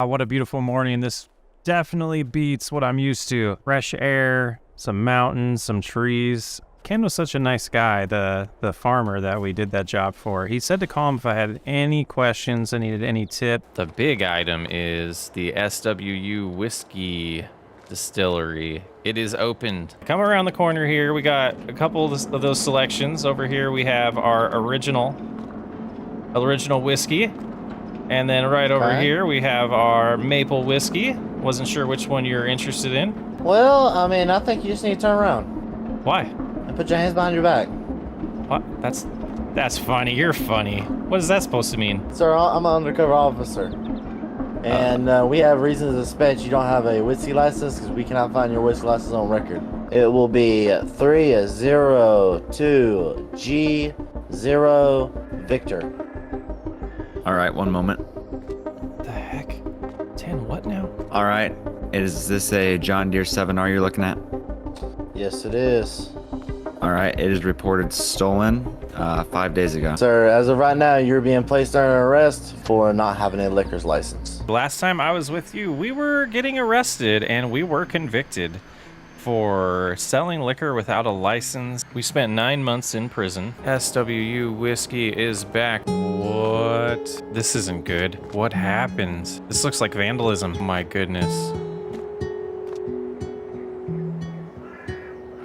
What a beautiful morning. This definitely beats what I'm used to. Fresh air, some mountains, some trees. Ken was such a nice guy, the farmer that we did that job for. He said to call him if I had any questions, I needed any tip. The big item is the SWU Whiskey Distillery. It is opened. Come around the corner here. We got a couple of those selections. Over here we have our original whiskey. And then right over here we have our maple whiskey. Wasn't sure which one you're interested in. Well, I mean, I think you just need to turn around. Why? And put your hands behind your back. What? That's funny. You're funny. What is that supposed to mean? Sir, I'm an undercover officer. And we have reason to suspect you don't have a whiskey license because we cannot find your whiskey license on record. It will be 302G0 Victor. All right, one moment. What the heck? 10 what now? All right, is this a John Deere 7R you're looking at? Yes, it is. All right, it is reported stolen 5 days ago. Sir, as of right now, you're being placed under arrest for not having a liquor's license. Last time I was with you, we were getting arrested and we were convicted for selling liquor without a license. We spent 9 months in prison. SWU Whiskey is back. What? This isn't good. What happened? This looks like vandalism. My goodness.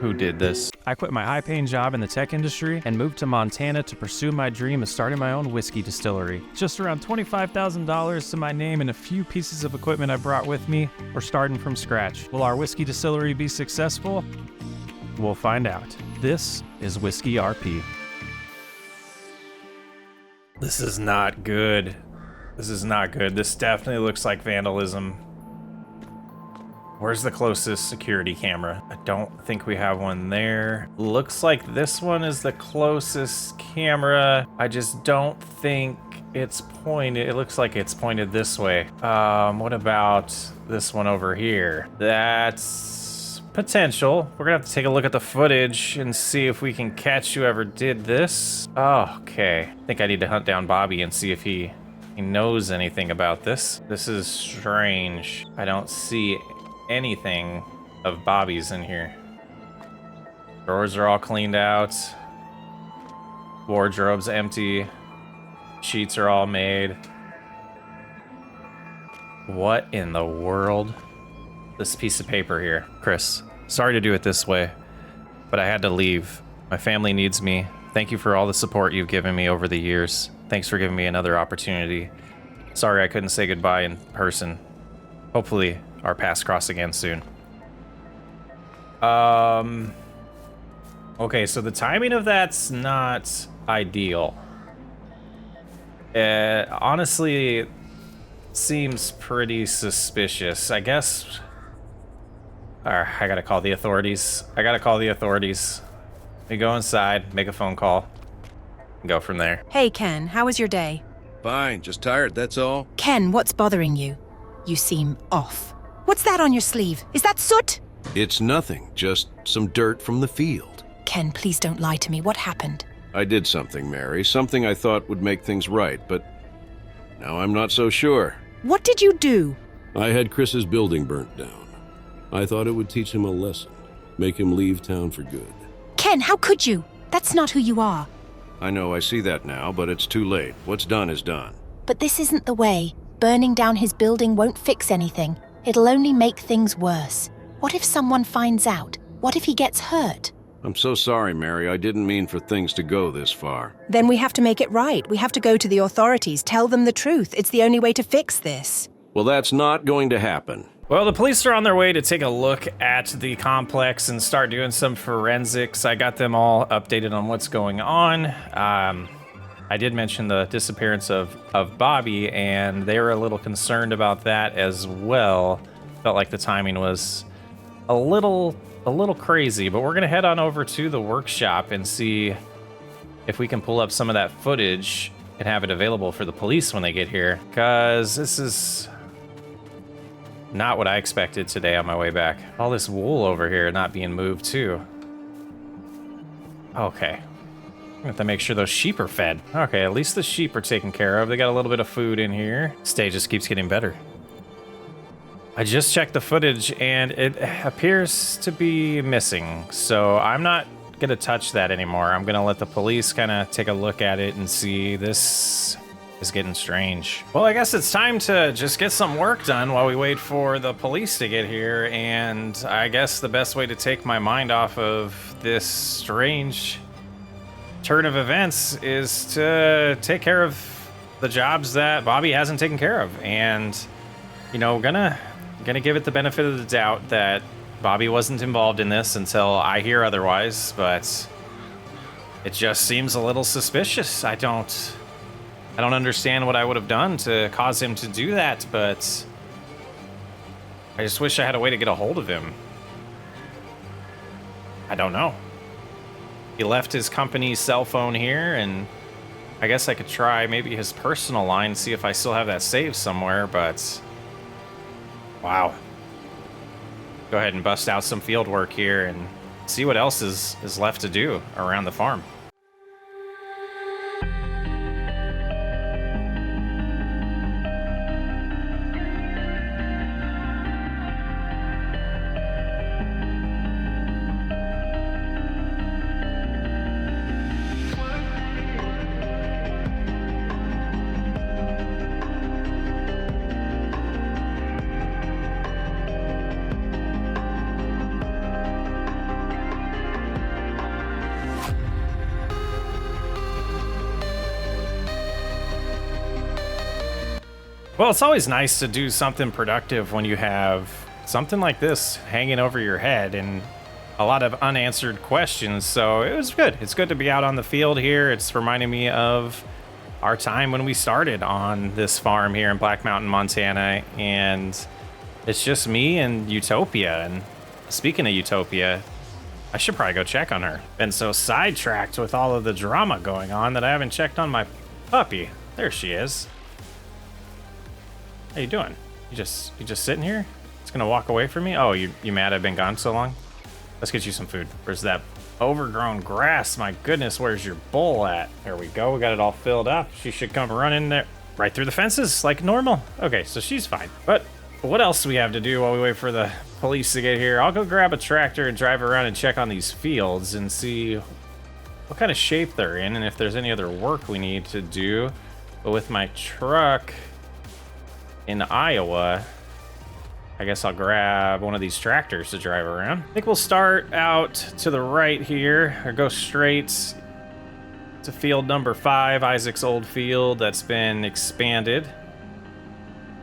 Who did this? I quit my high-paying job in the tech industry and moved to Montana to pursue my dream of starting my own whiskey distillery. Just around $25,000 to my name and a few pieces of equipment I brought with me. We're starting from scratch. Will our whiskey distillery be successful? We'll find out. This is Whiskey RP. This is not good. This is not good. This definitely looks like vandalism. Where's the closest security camera? I don't think we have one there. Looks like this one is the closest camera. I just don't think it's pointed. It looks like it's pointed this way. What about this one over here? That's potential. We're gonna have to take a look at the footage and see if we can catch whoever did this. Oh, okay. I think I need to hunt down Bobby and see if he knows anything about this. This is strange. I don't see anything of Bobby's in here. Drawers are all cleaned out. Wardrobe's empty. Sheets are all made. What in the world? This piece of paper here. Chris, sorry to do it this way, but I had to leave. My family needs me. Thank you for all the support you've given me over the years. Thanks for giving me another opportunity. Sorry I couldn't say goodbye in person. Hopefully our paths cross again soon. Okay, so the timing of that's not ideal. Honestly, seems pretty suspicious. I guess. I gotta call the authorities. We go inside, make a phone call, and go from there. Hey, Ken, how was your day? Fine, just tired, that's all. Ken, what's bothering you? You seem off. What's that on your sleeve? Is that soot? It's nothing, just some dirt from the field. Ken, please don't lie to me. What happened? I did something, Mary, something I thought would make things right, but now I'm not so sure. What did you do? I had Chris's building burnt down. I thought it would teach him a lesson, make him leave town for good. Ken, how could you? That's not who you are. I know, I see that now, but it's too late. What's done is done. But this isn't the way. Burning down his building won't fix anything. It'll only make things worse. What if someone finds out? What if he gets hurt? I'm so sorry, Mary. I didn't mean for things to go this far. Then we have to make it right. We have to go to the authorities, tell them the truth. It's the only way to fix this. Well, that's not going to happen. Well, the police are on their way to take a look at the complex and start doing some forensics. I got them all updated on what's going on. I did mention the disappearance of Bobby, and they were a little concerned about that as well. Felt like the timing was a little crazy, but we're gonna head on over to the workshop and see if we can pull up some of that footage and have it available for the police when they get here, because this is not what I expected today on my way back. All this wool over here not being moved too. Okay. I have to make sure those sheep are fed. Okay, at least the sheep are taken care of. They got a little bit of food in here. This day just keeps getting better. I just checked the footage and it appears to be missing, so I'm not gonna touch that anymore. I'm gonna let the police kind of take a look at it and see. This is getting strange. Well, I guess it's time to just get some work done while we wait for the police to get here, and I guess the best way to take my mind off of this strange turn of events is to take care of the jobs that Bobby hasn't taken care of. And, you know, gonna give it the benefit of the doubt that Bobby wasn't involved in this until I hear otherwise, but it just seems a little suspicious. I don't understand what I would have done to cause him to do that, but I just wish I had a way to get a hold of him. I don't know. He left his company's cell phone here, and I guess I could try maybe his personal line, see if I still have that saved somewhere, but wow. Go ahead and bust out some field work here and see what else is left to do around the farm. Well, it's always nice to do something productive when you have something like this hanging over your head and a lot of unanswered questions. So it was good. It's good to be out on the field here. It's reminding me of our time when we started on this farm here in Black Mountain, Montana. And it's just me and Utopia. And speaking of Utopia, I should probably go check on her. Been so sidetracked with all of the drama going on that I haven't checked on my puppy. There she is. How you doing? You just sitting here? It's gonna walk away from me? Oh, you mad I've been gone so long? Let's get you some food. Where's that overgrown grass? My goodness, where's your bowl at? There we go. We got it all filled up. She should come running there right through the fences like normal. Okay, so she's fine. But what else do we have to do while we wait for the police to get here? I'll go grab a tractor and drive around and check on these fields and see what kind of shape they're in and if there's any other work we need to do. But with my truck in Iowa, I guess I'll grab one of these tractors to drive around. I think we'll start out to the right here, or go straight to field number 5, Isaac's old field that's been expanded.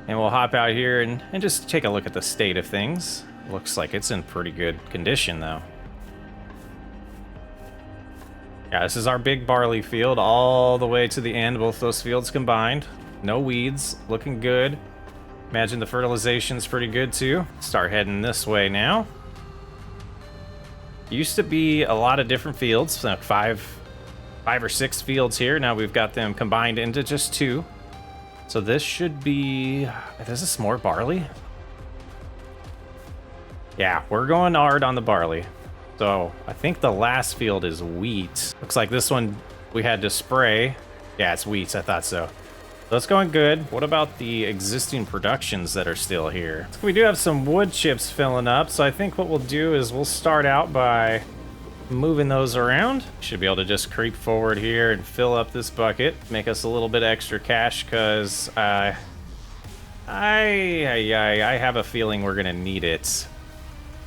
And we'll hop out here and just take a look at the state of things. Looks like it's in pretty good condition though. Yeah, this is our big barley field all the way to the end, both those fields combined. No weeds, looking good. Imagine the fertilization's pretty good too. Start heading this way now. Used to be a lot of different fields, like five or six fields here. Now we've got them combined into just 2. So this should be, is this more barley? Yeah, we're going hard on the barley. So I think the last field is wheat. Looks like this one we had to spray. Yeah, it's wheat, I thought so. That's going good. What about the existing productions that are still here? So we do have some wood chips filling up, so I think what we'll do is we'll start out by moving those around. Should be able to just creep forward here and fill up this bucket, make us a little bit extra cash, because I have a feeling we're gonna need it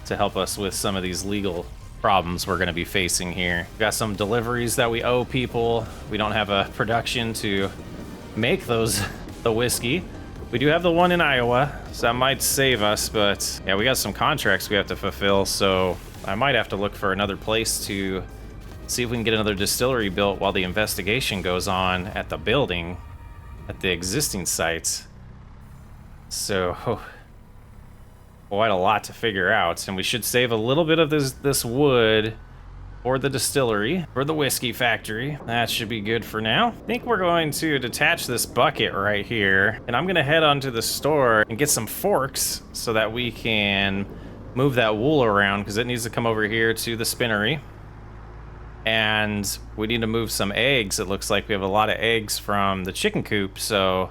to help us with some of these legal problems we're gonna be facing here. We've got some deliveries that we owe people. We don't have a production to make the whiskey. We do have the one in Iowa, so that might save us, but yeah, we got some contracts we have to fulfill, so I might have to look for another place to see if we can get another distillery built while the investigation goes on at the building, at the existing sites. So, quite a lot to figure out, and we should save a little bit of this wood for the distillery, for the whiskey factory. That should be good for now. I think we're going to detach this bucket right here, and I'm gonna head onto the store and get some forks so that we can move that wool around, because it needs to come over here to the spinnery. And we need to move some eggs. It looks like we have a lot of eggs from the chicken coop, so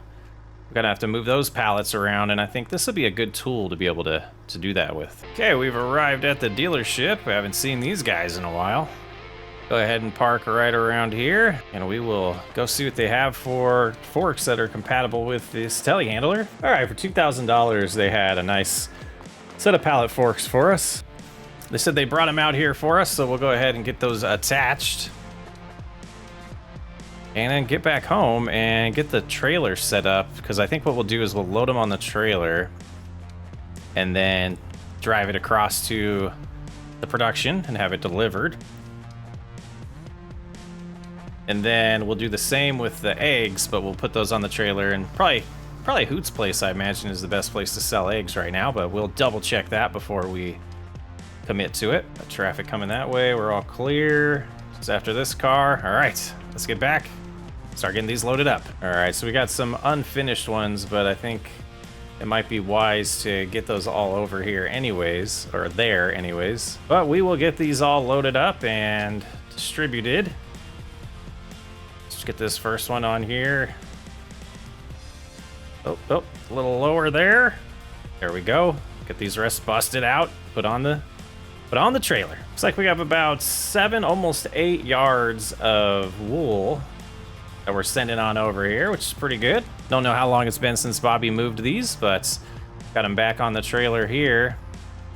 We're gonna have to move those pallets around, and I think this will be a good tool to be able to do that with. Okay, we've arrived at the dealership. We haven't seen these guys in a while. Go ahead and park right around here, and we will go see what they have for forks that are compatible with this telehandler. All right, for $2,000, they had a nice set of pallet forks for us. They said they brought them out here for us, so we'll go ahead and get those attached. And then get back home and get the trailer set up, because I think what we'll do is we'll load them on the trailer and then drive it across to the production and have it delivered. And then we'll do the same with the eggs, but we'll put those on the trailer, and probably Hoot's place, I imagine, is the best place to sell eggs right now, but we'll double check that before we commit to it. Got traffic coming that way. We're all clear. Just after this car. All right, let's get back. Start getting these loaded up. All right, so we got some unfinished ones, but I think it might be wise to get those all over here anyways, or there anyways. But we will get these all loaded up and distributed. Let's get this first one on here. Oh, a little lower there. There we go. Get these rests busted out. Put on the trailer. Looks like we have about 7, almost 8 yards of wool that we're sending on over here, which is pretty good. Don't know how long it's been since Bobby moved these, but got them back on the trailer here.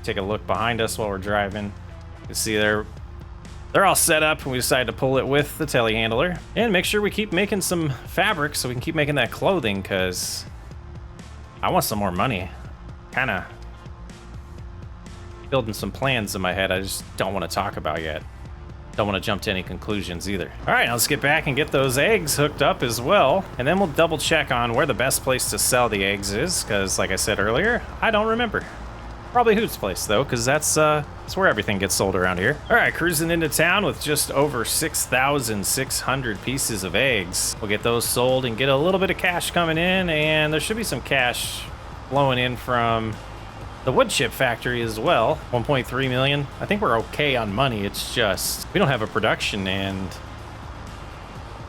Take a look behind us while we're driving. You can see they're all set up, and we decided to pull it with the telehandler. And make sure we keep making some fabric so we can keep making that clothing, because I want some more money. Kind of building some plans in my head I just don't want to talk about yet. Don't want to jump to any conclusions either. All right, now let's get back and get those eggs hooked up as well. And then we'll double check on where the best place to sell the eggs is, because like I said earlier, I don't remember. Probably Hoot's place though, because that's where everything gets sold around here. All right, cruising into town with just over 6,600 pieces of eggs. We'll get those sold and get a little bit of cash coming in, and there should be some cash flowing in from the wood chip factory as well. 1.3 million. I think we're okay on money. It's just we don't have a production, and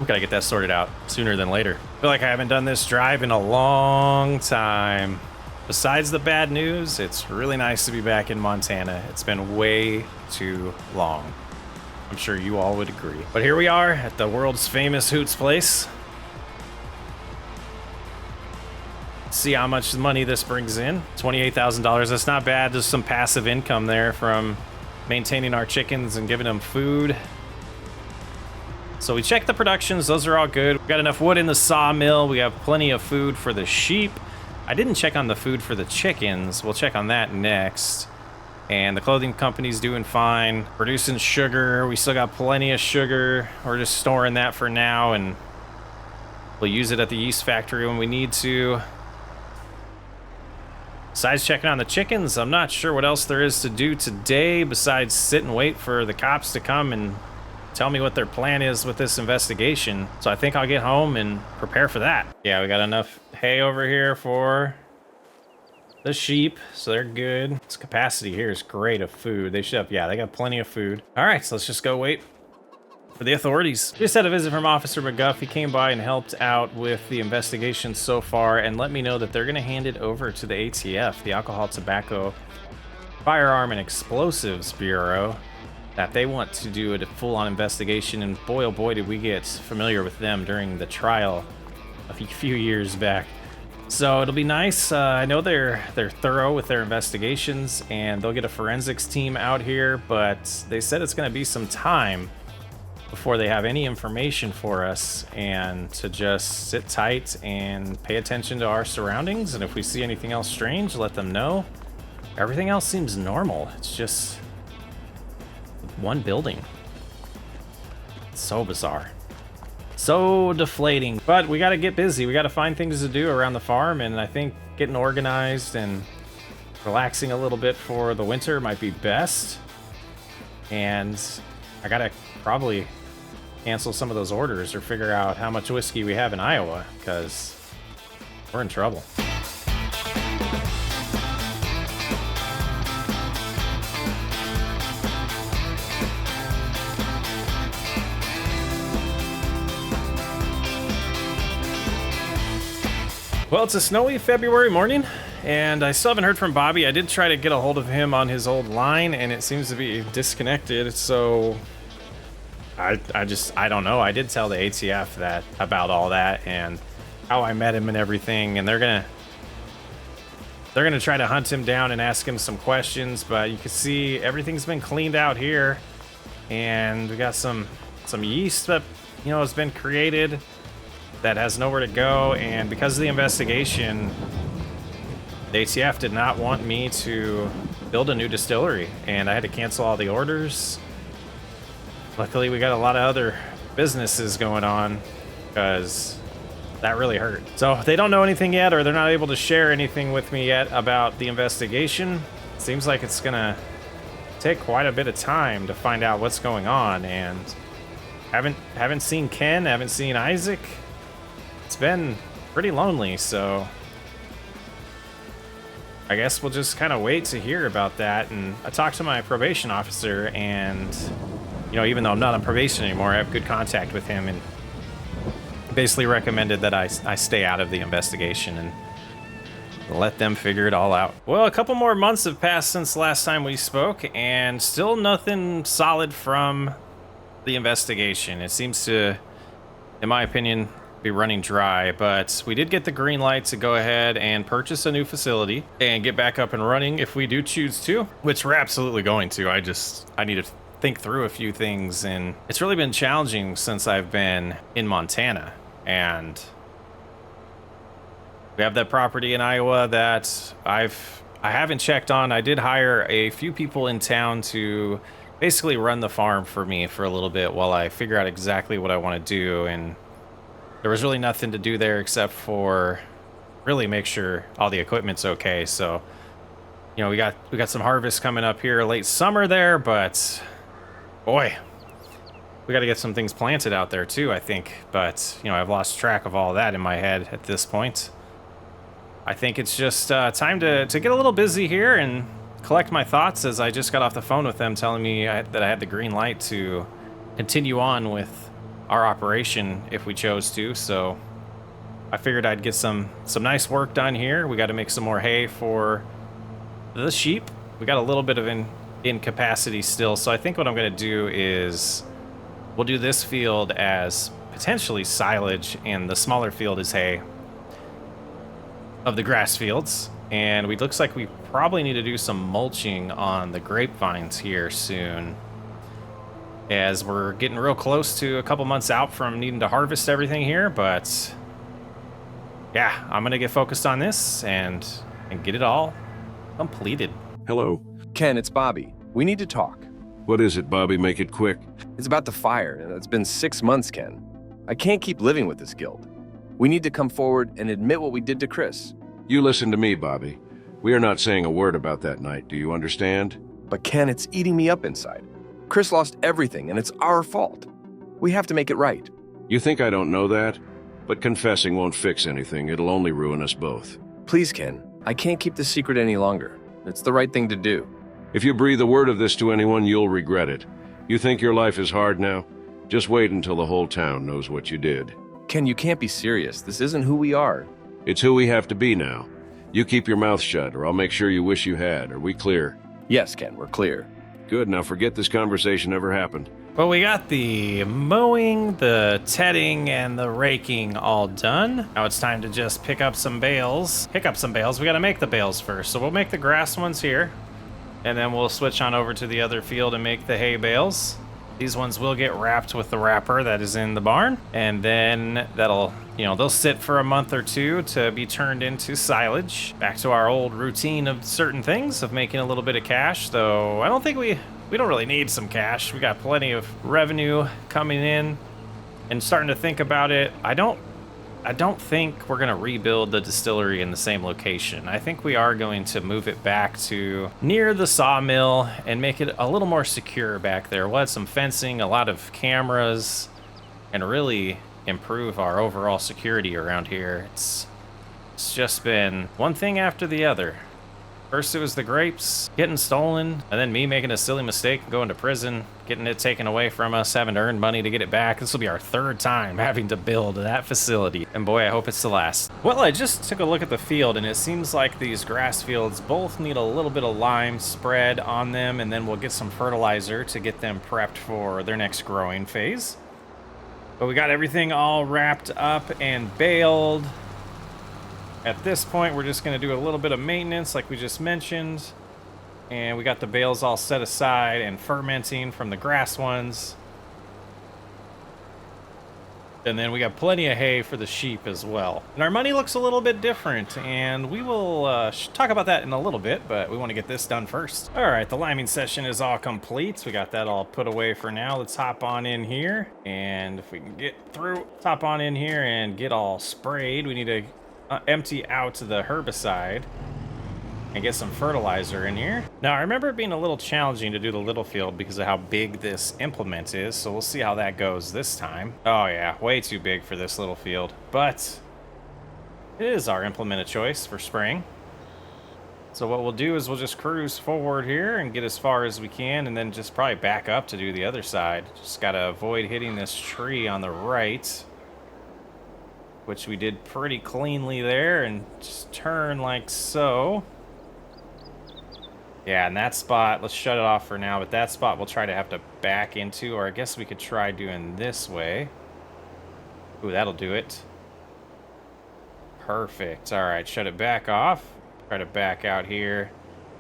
we gotta get that sorted out sooner than later. I feel like I haven't done this drive in a long time. Besides the bad news, it's really nice to be back in Montana. It's been way too long. I'm sure you all would agree. But here we are at the world's famous Hoot's place. See how much money this brings in. $28,000. That's not bad. There's some passive income there from maintaining our chickens and giving them food. So we checked the productions. Those are all good. We got enough wood in the sawmill. We have plenty of food for the sheep. I didn't check on the food for the chickens. We'll check on that next. And the clothing company's doing fine. Producing sugar. We still got plenty of sugar. We're just storing that for now, and we'll use it at the yeast factory when we need to. Besides checking on the chickens, I'm not sure what else there is to do today besides sit and wait for the cops to come and tell me what their plan is with this investigation. So I think I'll get home and prepare for that. Yeah, we got enough hay over here for the sheep, so they're good. This capacity here is great of food. They should have, yeah, they got plenty of food. All right, so let's just go wait for the authorities. Just had a visit from Officer McGuff. He came by and helped out with the investigation so far and let me know that they're going to hand it over to the ATF, the Alcohol, Tobacco, Firearm, and Explosives Bureau, that they want to do a full-on investigation. And boy, oh boy, did we get familiar with them during the trial a few years back. So it'll be nice. I know they're thorough with their investigations, and they'll get a forensics team out here, but they said it's going to be some time before they have any information for us, and to just sit tight and pay attention to our surroundings. And if we see anything else strange, let them know. Everything else seems normal. It's just one building. It's so bizarre. So deflating. But we got to get busy. We got to find things to do around the farm, and I think getting organized and relaxing a little bit for the winter might be best. And I got to probably cancel some of those orders or figure out how much whiskey we have in Iowa, because we're in trouble. Well, it's a snowy February morning, and I still haven't heard from Bobby. I did try to get a hold of him on his old line, and it seems to be disconnected, so I don't know. I did tell the ATF that about all that and how I met him and everything, and they're gonna try to hunt him down and ask him some questions, but you can see everything's been cleaned out here, and we got some yeast that, you know, has been created that has nowhere to go. And because of the investigation, the ATF did not want me to build a new distillery, and I had to cancel all the orders. Luckily, we got a lot of other businesses going on, because that really hurt. So they don't know anything yet, or they're not able to share anything with me yet about the investigation. Seems like it's gonna take quite a bit of time to find out what's going on, and haven't seen Ken, haven't seen Isaac. It's been pretty lonely, so I guess we'll just kind of wait to hear about that. And I talked to my probation officer, and, you know, even though I'm not on probation anymore, I have good contact with him, and basically recommended that I stay out of the investigation and let them figure it all out. Well, a couple more months have passed since last time we spoke, and still nothing solid from the investigation. It seems to, in my opinion, be running dry, but we did get the green light to go ahead and purchase a new facility and get back up and running if we do choose to, which we're absolutely going to. I need to think through a few things, and it's really been challenging since I've been in Montana, and we have that property in Iowa that I haven't checked on. I did hire a few people in town to basically run the farm for me for a little bit while I figure out exactly what I want to do, and there was really nothing to do there except for really make sure all the equipment's okay. So, you know, we got some harvest coming up here late summer there, but boy, we got to get some things planted out there too, I think. But, you know, I've lost track of all that in my head at this point. I think it's just time to get a little busy here and collect my thoughts, as I just got off the phone with them telling me that I had the green light to continue on with our operation if we chose to. So I figured I'd get some nice work done here. We got to make some more hay for the sheep. We got a little bit of incapacity still, so I think what I'm going to do is we'll do this field as potentially silage, and the smaller field is hay of the grass fields. And it looks like we probably need to do some mulching on the grapevines here soon, as we're getting real close to a couple months out from needing to harvest everything here. But yeah, I'm gonna get focused on this and get it all completed. Hello. Ken, it's Bobby. We need to talk. What is it, Bobby? Make it quick. It's about the fire. It's been 6 months, Ken. I can't keep living with this guilt. We need to come forward and admit what we did to Chris. You listen to me, Bobby. We are not saying a word about that night. Do you understand? But Ken, it's eating me up inside. Chris lost everything, and it's our fault. We have to make it right. You think I don't know that? But confessing won't fix anything. It'll only ruin us both. Please, Ken. I can't keep this secret any longer. It's the right thing to do. If you breathe a word of this to anyone, you'll regret it. You think your life is hard now? Just wait until the whole town knows what you did. Ken, you can't be serious. This isn't who we are. It's who we have to be now. You keep your mouth shut, or I'll make sure you wish you had. Are we clear? Yes, Ken, we're clear. Good, now forget this conversation ever happened. Well, we got the mowing, the tedding, and the raking all done. Now it's time to just pick up some bales. We gotta make the bales first. So we'll make the grass ones here, and then we'll switch on over to the other field and make the hay bales. These ones will get wrapped with the wrapper that is in the barn, and then that'll, you know, they'll sit for a month or two to be turned into silage. Back to our old routine of certain things, of making a little bit of cash, though I don't think we don't really need some cash. We got plenty of revenue coming in, and starting to think about it, I don't think we're gonna rebuild the distillery in the same location. I think we are going to move it back to near the sawmill and make it a little more secure back there. We'll add some fencing, a lot of cameras, and really improve our overall security around here. It's just been one thing after the other. First it was the grapes getting stolen, and then me making a silly mistake and going to prison, getting it taken away from us, having to earn money to get it back. This will be our third time having to build that facility. And boy, I hope it's the last. Well, I just took a look at the field, and it seems like these grass fields both need a little bit of lime spread on them, and then we'll get some fertilizer to get them prepped for their next growing phase. But we got everything all wrapped up and baled. At this point, we're just going to do a little bit of maintenance like we just mentioned. And we got the bales all set aside and fermenting from the grass ones. And then we got plenty of hay for the sheep as well. And our money looks a little bit different, and we will talk about that in a little bit, but we want to get this done first. All right, the liming session is all complete. We got that all put away for now. Let's hop on in here, and if we can get through, hop on in here and get all sprayed. We need to empty out the herbicide and get some fertilizer in here. Now, I remember it being a little challenging to do the little field because of how big this implement is, so we'll see how that goes this time. Oh yeah, way too big for this little field, but it is our implement of choice for spraying. So what we'll do is we'll just cruise forward here and get as far as we can, and then just probably back up to do the other side. Just gotta avoid hitting this tree on the right, which we did pretty cleanly there, and just turn like so. Yeah, and that spot, let's shut it off for now, but that spot we'll try to have to back into, or I guess we could try doing this way. Ooh, that'll do it. Perfect. All right, shut it back off. Try to back out here.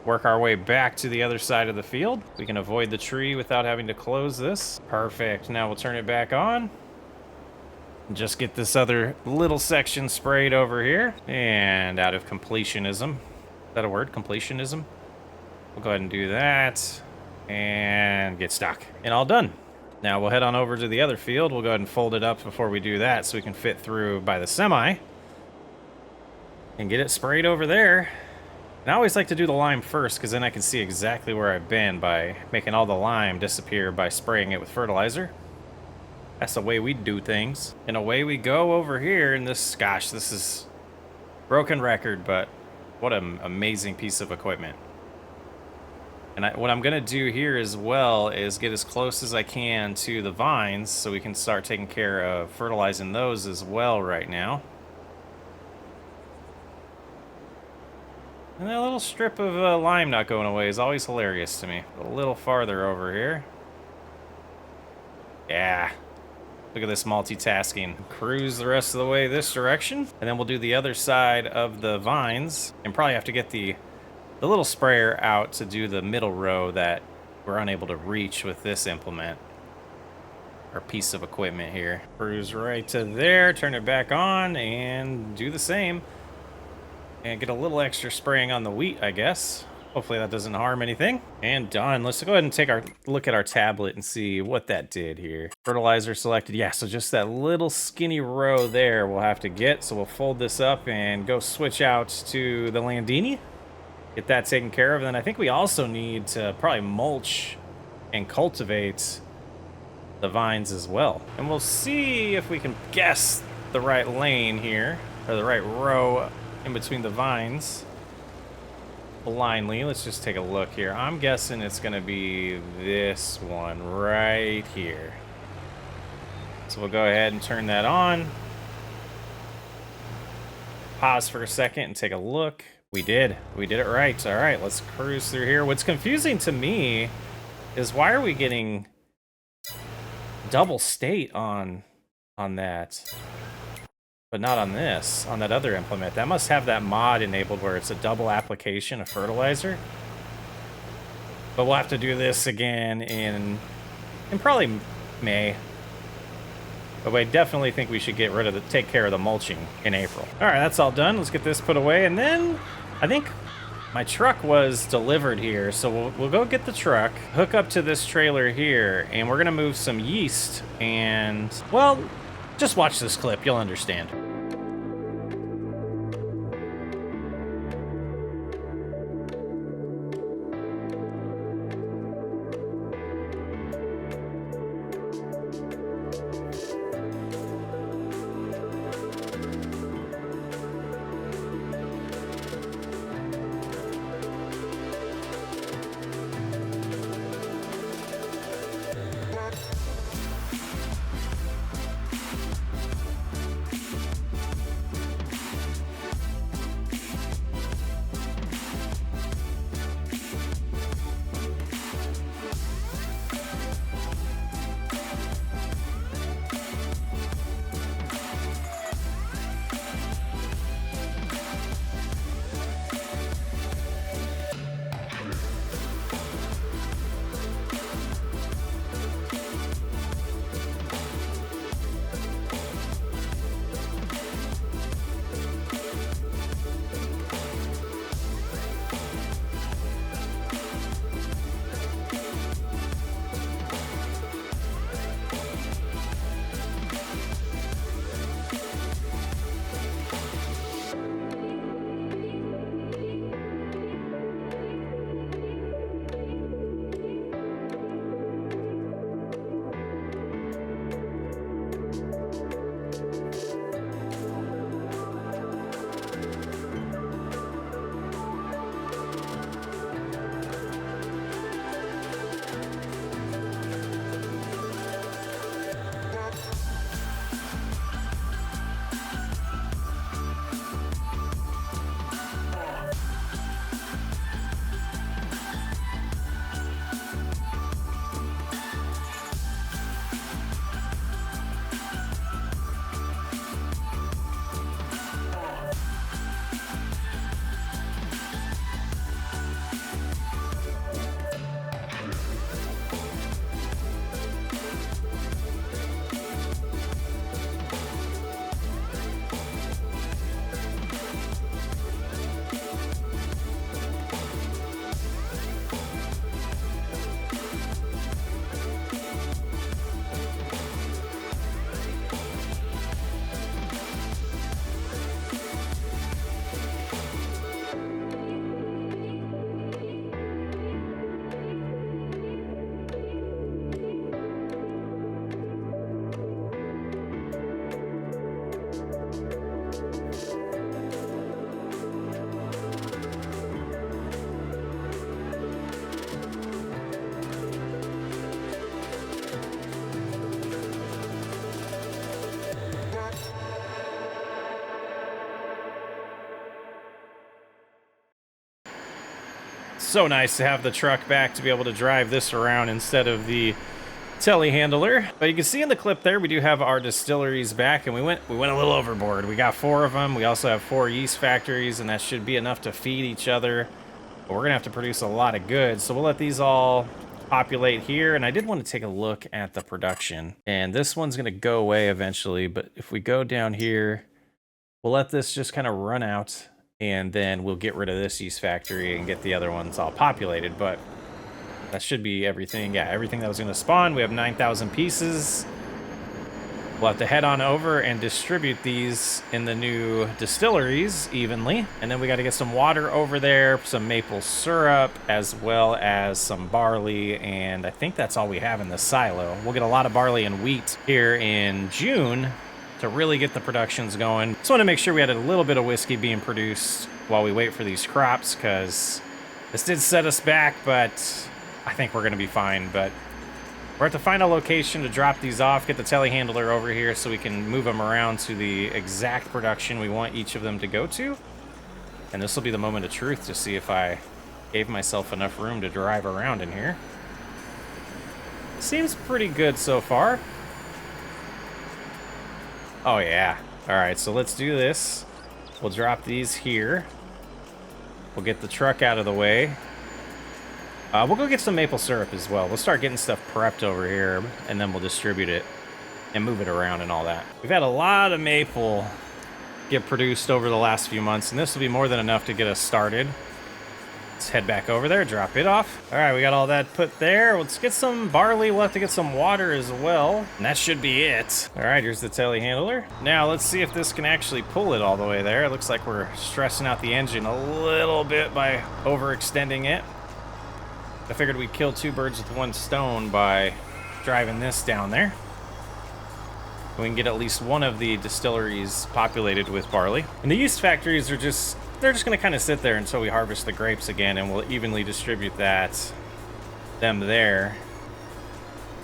Work our way back to the other side of the field. We can avoid the tree without having to close this. Perfect. Now we'll turn it back on. Just get this other little section sprayed over here. And out of completionism. Is that a word? Completionism? We'll go ahead and do that. And get stuck. And all done. Now we'll head on over to the other field. We'll go ahead and fold it up before we do that so we can fit through by the semi. And get it sprayed over there. And I always like to do the lime first because then I can see exactly where I've been by making all the lime disappear by spraying it with fertilizer. That's the way we do things. And away we go over here in this, gosh, this is broken record, but what an amazing piece of equipment. And what I'm gonna do here as well is get as close as I can to the vines so we can start taking care of fertilizing those as well right now. And that little strip of lime not going away is always hilarious to me. A little farther over here. Yeah. Look at this multitasking. Cruise the rest of the way this direction. And then we'll do the other side of the vines. And probably have to get the little sprayer out to do the middle row that we're unable to reach with this implement. Or piece of equipment here. Cruise right to there. Turn it back on and do the same. And get a little extra spraying on the wheat, I guess. Hopefully that doesn't harm anything. And done. Let's go ahead and take a look at our tablet and see what that did here. Fertilizer selected. Yeah, so just that little skinny row there we'll have to get. So we'll fold this up and go switch out to the Landini. Get that taken care of. And then I think we also need to probably mulch and cultivate the vines as well. And we'll see if we can guess the right lane here, or the right row in between the vines. Blindly, let's just take a look here. I'm guessing it's gonna be this one right here. So we'll go ahead and turn that on. Pause for a second and take a look. We did it right. All right, let's cruise through here. What's confusing to me is why are we getting double state on that, but not on this, on that other implement? That must have that mod enabled where it's a double application of fertilizer. But we'll have to do this again in probably May. But I definitely think we should get rid of take care of the mulching in April. All right, that's all done. Let's get this put away. And then I think my truck was delivered here. So we'll go get the truck, hook up to this trailer here, and we're gonna move some yeast. And, well, just watch this clip, you'll understand. So nice to have the truck back to be able to drive this around instead of the telehandler. But you can see in the clip there, we do have our distilleries back, and we went a little overboard. We got 4 of them. We also have 4 yeast factories, and that should be enough to feed each other. But we're gonna have to produce a lot of goods, so we'll let these all populate here. And I did want to take a look at the production, and this one's gonna go away eventually. But if we go down here, we'll let this just kind of run out, and then we'll get rid of this yeast factory and get the other ones all populated. But that should be everything. Yeah, everything that was going to spawn. We have 9,000 pieces. We'll have to head on over and distribute these in the new distilleries evenly. And then we got to get some water over there, some maple syrup, as well as some barley. And I think that's all we have in the silo. We'll get a lot of barley and wheat here in June to really get the productions going. Just want to make sure we had a little bit of whiskey being produced while we wait for these crops, because this did set us back, but I think we're going to be fine. But we're at the final location to drop these off, get the telehandler over here so we can move them around to the exact production we want each of them to go to. And this will be the moment of truth to see if I gave myself enough room to drive around in here. Seems pretty good so far. Oh yeah. All right, so let's do this. We'll drop these here. We'll get the truck out of the way. We'll go get some maple syrup as well. We'll start getting stuff prepped over here, and then we'll distribute it and move it around and all that. We've had a lot of maple get produced over the last few months, and this will be more than enough to get us started. Let's head back over there, drop it off. All right, we got all that put there. Let's get some barley. We'll have to get some water as well, and that should be it. All right, here's the telehandler. Now let's see if this can actually pull it all the way there. It looks like we're stressing out the engine a little bit by overextending it. I figured we'd kill 2 birds with 1 stone by driving this down there. We can get at least one of the distilleries populated with barley. And the yeast factories are they're just gonna kind of sit there until we harvest the grapes again, and we'll evenly distribute them there.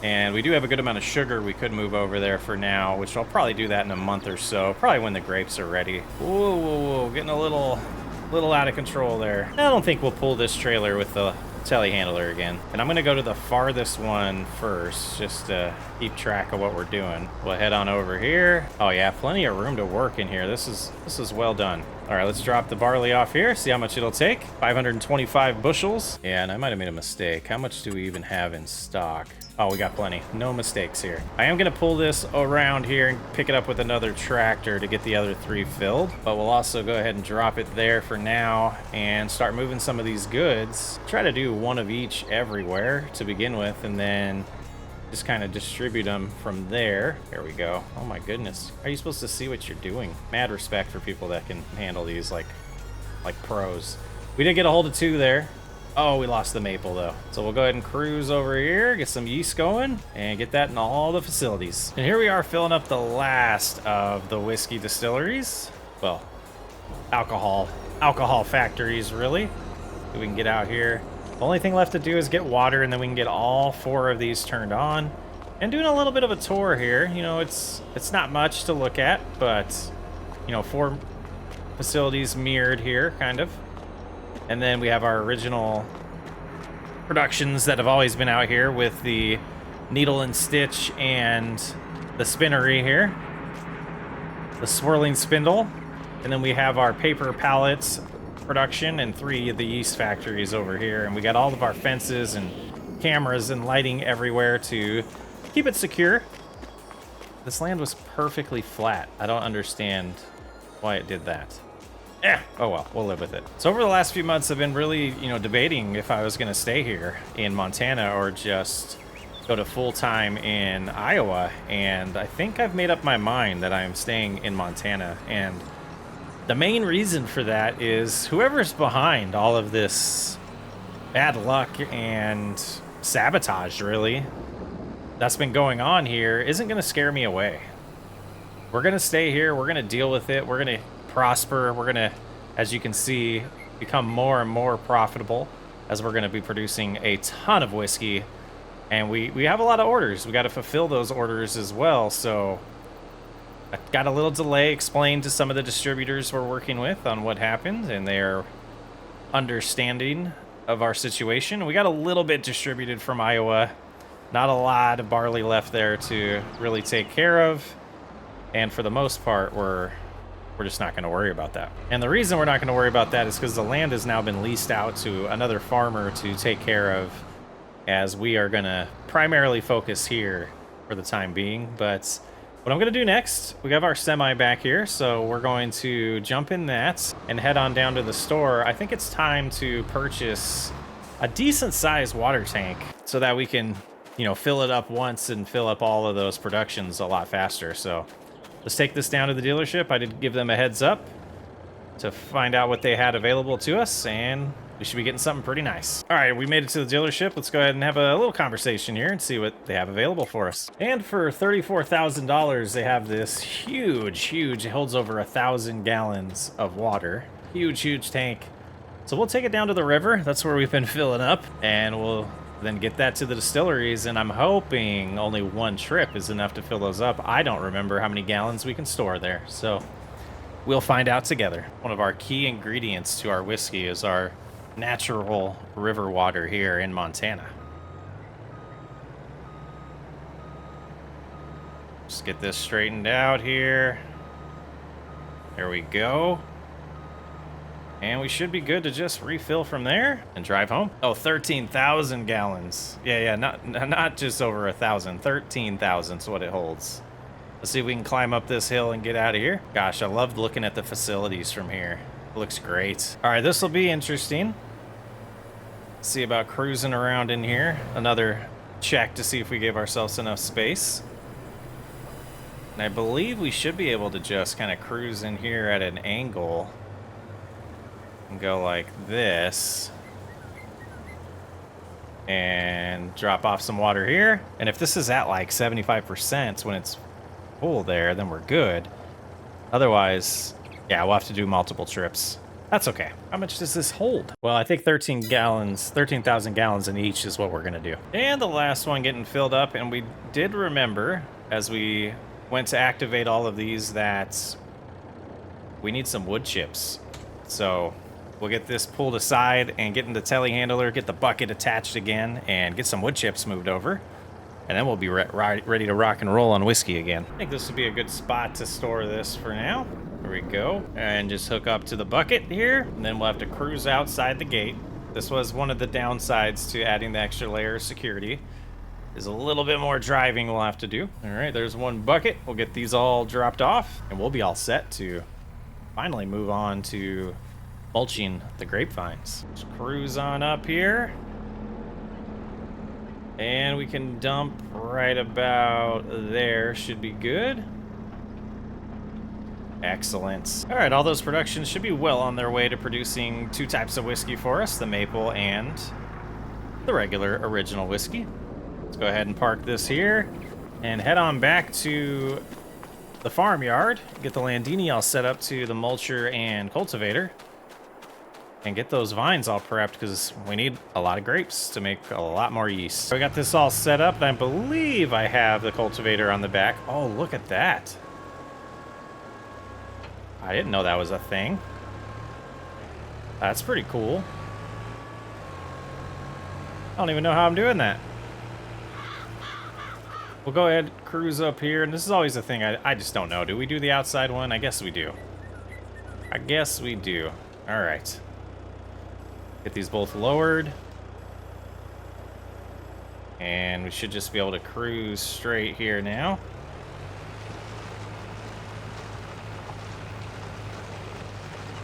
And we do have a good amount of sugar we could move over there for now, which I'll probably do that in a month or so, probably when the grapes are ready. Whoa, whoa, whoa, getting a little out of control there. I don't think we'll pull this trailer with the telehandler again. And I'm gonna go to the farthest one first, just to keep track of what we're doing. We'll head on over here. Oh yeah, plenty of room to work in here. This is well done. All right, let's drop the barley off here, see how much it'll take. 525 bushels. Yeah, and I might have made a mistake. How much do we even have in stock? Oh, we got plenty. No mistakes here. I am gonna pull this around here and pick it up with another tractor to get the other 3 filled, but we'll also go ahead and drop it there for now and start moving some of these goods. Try to do 1 of each everywhere to begin with, and then just kind of distribute them from there. There we go. Oh my goodness. Are you supposed to see what you're doing? Mad respect for people that can handle these like pros. We did get a hold of 2 there. Oh, we lost the maple though. So we'll go ahead and cruise over here, get some yeast going, and get that in all the facilities. And here we are filling up the last of the whiskey distilleries. Well, alcohol factories, really. We can get out here. The only thing left to do is get water, and then we can get all 4 of these turned on. And doing a little bit of a tour here. You know, it's not much to look at, but, you know, 4 facilities mirrored here, kind of. And then we have our original productions that have always been out here with the needle and stitch and the spinnery here. The swirling spindle. And then we have our paper pallets production and 3 of the yeast factories over here. And we got all of our fences and cameras and lighting everywhere to keep it secure. This land was perfectly flat. I don't understand why it did that. Oh well, we'll live with it. So over the last few months, I've been really, debating if I was going to stay here in Montana or just go to full-time in Iowa. And I think I've made up my mind that I'm staying in Montana. And the main reason for that is whoever's behind all of this bad luck and sabotage, really, that's been going on here isn't going to scare me away. We're going to stay here. We're going to deal with it. We're going to prosper. We're going to, as you can see, become more and more profitable as we're going to be producing a ton of whiskey. And we have a lot of orders. We got to fulfill those orders as well. So I got a little delay, explained to some of the distributors we're working with on what happened, and they're understanding of our situation. We got a little bit distributed from Iowa. Not a lot of barley left there to really take care of. And for the most part, we're just not going to worry about that. And the reason we're not going to worry about that is because the land has now been leased out to another farmer to take care of, as we are going to primarily focus here for the time being. But what I'm going to do next, we have our semi back here, so we're going to jump in that and head on down to the store. I think it's time to purchase a decent sized water tank so that we can, you know, fill it up once and fill up all of those productions a lot faster. So let's take this down to the dealership. I did give them a heads up to find out what they had available to us, and we should be getting something pretty nice. All right, we made it to the dealership. Let's go ahead and have a little conversation here and see what they have available for us. And for $34,000, they have this huge, it holds over 1,000 gallons of water. Huge tank. So we'll take it down to the river. That's where we've been filling up, and we'll then get that to the distilleries, and I'm hoping only one trip is enough to fill those up. I don't remember how many gallons we can store there, so we'll find out together. One of our key ingredients to our whiskey is our natural river water here in Montana. Just get this straightened out here. There we go. And we should be good to just refill from there and drive home. Oh, 13,000 gallons. Yeah, not just over 1,000. 13,000 is what it holds. Let's see if we can climb up this hill and get out of here. Gosh, I loved looking at the facilities from here. It looks great. All right, this will be interesting. Let's see about cruising around in here. Another check to see if we gave ourselves enough space. And I believe we should be able to just kind of cruise in here at an angle and go like this and drop off some water here. And if this is at like 75% when it's full there, then we're good. Otherwise, yeah, we'll have to do multiple trips. That's okay. How much does this hold? Well, I think 13,000 gallons in each is what we're gonna do. And the last one getting filled up, and we did remember as we went to activate all of these that we need some wood chips. So we'll get this pulled aside and get in the telehandler, get the bucket attached again, and get some wood chips moved over. And then we'll be ready to rock and roll on whiskey again. I think this would be a good spot to store this for now. There we go. And just hook up to the bucket here, and then we'll have to cruise outside the gate. This was one of the downsides to adding the extra layer of security. Is a little bit more driving we'll have to do. All right, there's one bucket. We'll get these all dropped off, and we'll be all set to finally move on to mulching the grapevines. Just cruise on up here. And we can dump right about there. Should be good. Excellent. All right, all those productions should be well on their way to producing two types of whiskey for us, the maple and the regular original whiskey. Let's go ahead and park this here and head on back to the farmyard, get the Landini all set up to the mulcher and cultivator, and get those vines all prepped because we need a lot of grapes to make a lot more yeast. So we got this all set up, and I believe I have the cultivator on the back. Oh, look at that. I didn't know that was a thing. That's pretty cool. I don't even know how I'm doing that. We'll go ahead, cruise up here, and this is always a thing I just don't know. Do we do the outside one? I guess we do. I guess we do. All right. Get these both lowered. And we should just be able to cruise straight here now.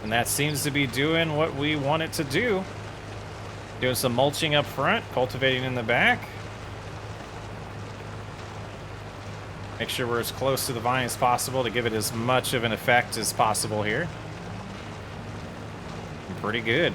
And that seems to be doing what we want it to do. Doing some mulching up front, cultivating in the back. Make sure we're as close to the vine as possible to give it as much of an effect as possible here. Pretty good.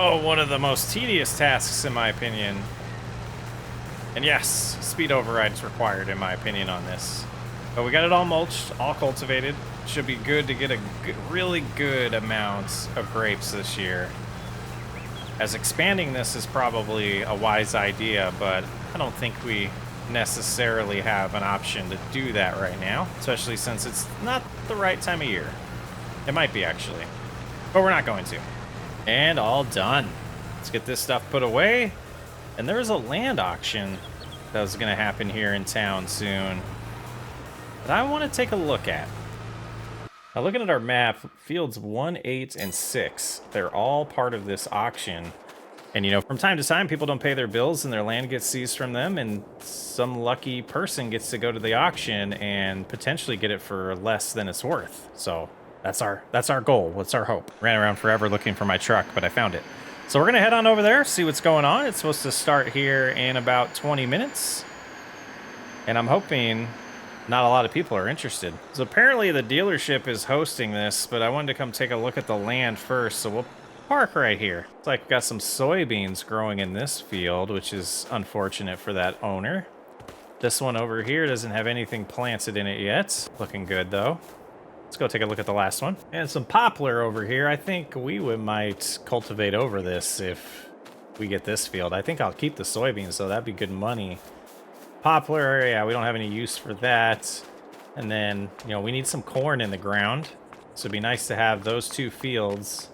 Oh, one of the most tedious tasks, in my opinion. And yes, speed override is required, in my opinion, on this. But we got it all mulched, all cultivated. Should be good to get a really good amount of grapes this year. As expanding this is probably a wise idea, but I don't think we necessarily have an option to do that right now, especially since it's not the right time of year. It might be, actually, but we're not going to. And all done. Let's get this stuff put away. And there's a land auction that was going to happen here in town soon that I want to take a look at. Now, looking at our map, fields 1, 8, and 6, they're all part of this auction. And, you know, from time to time, people don't pay their bills and their land gets seized from them, and some lucky person gets to go to the auction and potentially get it for less than it's worth. So that's our goal. What's our hope? Ran around forever looking for my truck, but I found it. So we're going to head on over there, see what's going on. It's supposed to start here in about 20 minutes. And I'm hoping not a lot of people are interested. So apparently the dealership is hosting this, but I wanted to come take a look at the land first. So we'll park right here. It's like we've got some soybeans growing in this field, which is unfortunate for that owner. This one over here doesn't have anything planted in it yet. Looking good, though. Let's go take a look at the last one. And some poplar over here. I think we might cultivate over this if we get this field. I think I'll keep the soybeans, so that'd be good money. Poplar, yeah, we don't have any use for that. And then, you know, we need some corn in the ground. So it'd be nice to have those two fields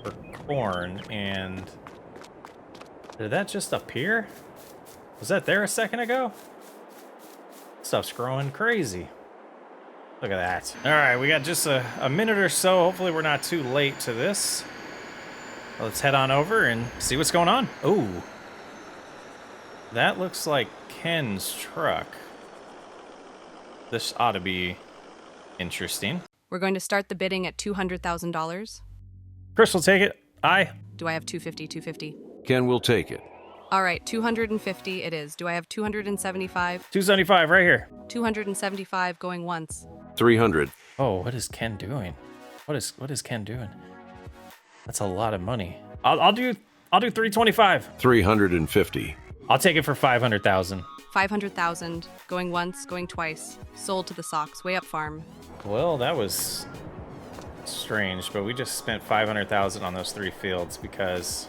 for corn. And did that just appear? Was that there a second ago? Stuff's growing crazy. Look at that. All right, we got just a minute or so. Hopefully we're not too late to this. Let's head on over and see what's going on. Ooh. That looks like Ken's truck. This ought to be interesting. We're going to start the bidding at $200,000. Chris will take it. Aye. Do I have 250, 250? Ken will take it. All right, 250 it is. Do I have 275? 275 right here. 275 going once. 300. Oh, what is Ken doing? What is Ken doing? That's a lot of money. I'll do 325. 350. I'll take it for 500,000. 500,000 going once, going twice. Sold to the Sox, way up farm. Well, that was strange, but we just spent 500,000 on those 3 fields because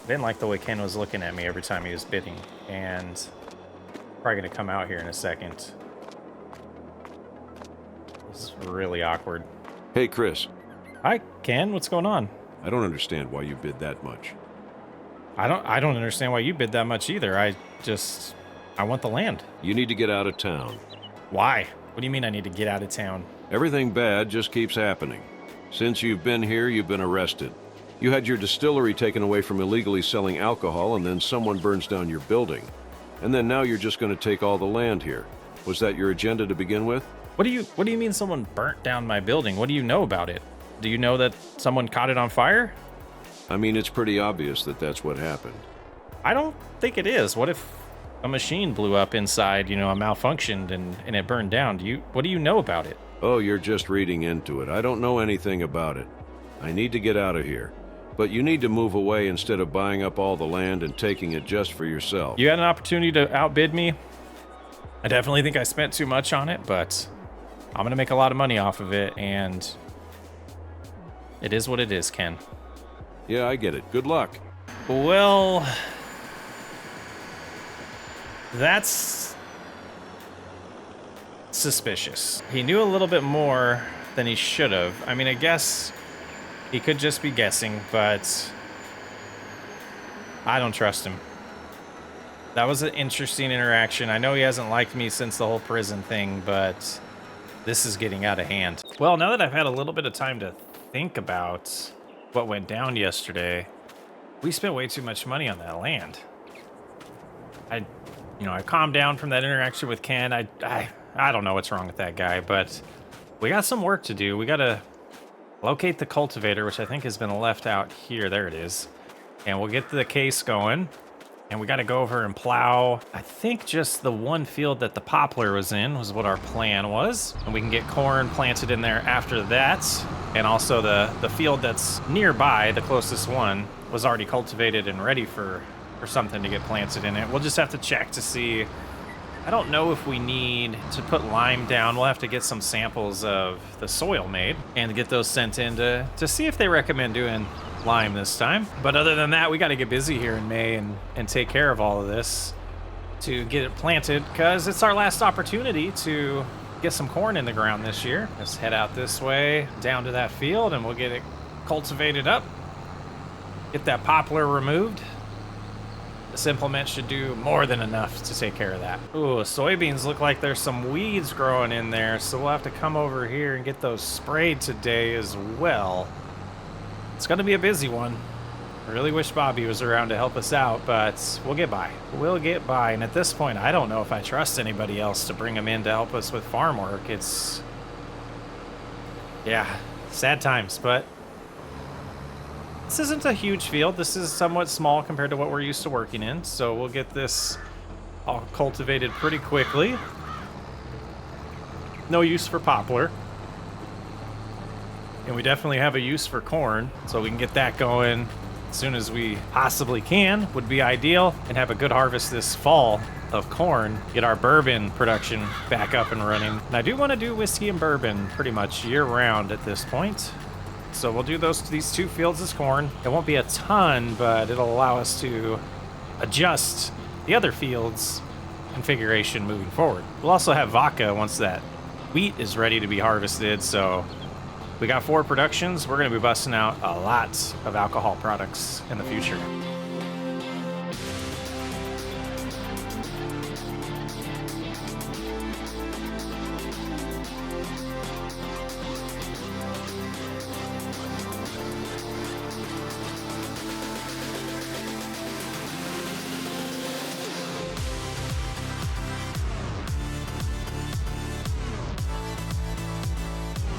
I didn't like the way Ken was looking at me every time he was bidding, and probably gonna come out here in a second. This is really awkward. Hey, Chris. Hi, Ken. What's going on? I don't understand why you bid that much. I don't understand why you bid that much either. I want the land. You need to get out of town. Why? What do you mean I need to get out of town? Everything bad just keeps happening. Since you've been here, you've been arrested. You had your distillery taken away from illegally selling alcohol, and then someone burns down your building. And then now you're just going to take all the land here. Was that your agenda to begin with? What do you mean someone burnt down my building? What do you know about it? Do you know that someone caught it on fire? I mean, it's pretty obvious that that's what happened. I don't think it is. What if a machine blew up inside, you know, malfunctioned and it burned down? What do you know about it? Oh, you're just reading into it. I don't know anything about it. I need to get out of here. But you need to move away instead of buying up all the land and taking it just for yourself. You had an opportunity to outbid me. I definitely think I spent too much on it, but I'm going to make a lot of money off of it, and it is what it is, Ken. Yeah, I get it. Good luck. Well, that's suspicious. He knew a little bit more than he should have. I mean, I guess he could just be guessing, but I don't trust him. That was an interesting interaction. I know he hasn't liked me since the whole prison thing, but this is getting out of hand. Well, now that I've had a little bit of time to think about what went down yesterday, we spent way too much money on that land. I calmed down from that interaction with Ken. I don't know what's wrong with that guy, but we got some work to do. We got to locate the cultivator, which I think has been left out here. There it is. And we'll get the case going. And we got to go over and plow. I think just the one field that the poplar was in was what our plan was. And we can get corn planted in there after that. And also the field that's nearby, the closest one, was already cultivated and ready for something to get planted in it. We'll just have to check to see. I don't know if we need to put lime down. We'll have to get some samples of the soil made and get those sent in to see if they recommend doing lime this time. But other than that, we got to get busy here in May and take care of all of this to get it planted, because it's our last opportunity to get some corn in the ground this year. Let's head out this way down to that field and we'll get it cultivated up, get that poplar removed. This implement should do more than enough to take care of that. Ooh, soybeans look like there's some weeds growing in there, so we'll have to come over here and get those sprayed today as well. It's gonna be a busy one. I really wish Bobby was around to help us out, but we'll get by. We'll get by, and at this point, I don't know if I trust anybody else to bring them in to help us with farm work. It's, yeah, sad times, but this isn't a huge field. This is somewhat small compared to what we're used to working in, so we'll get this all cultivated pretty quickly. No use for poplar. And we definitely have a use for corn, so we can get that going as soon as we possibly can. Would be ideal, and have a good harvest this fall of corn, get our bourbon production back up and running. And I do want to do whiskey and bourbon pretty much year-round at this point. So we'll do these two fields as corn. It won't be a ton, but it'll allow us to adjust the other fields configuration moving forward. We'll also have vodka once that wheat is ready to be harvested, so we got 4 productions. We're going to be busting out a lot of alcohol products in the future.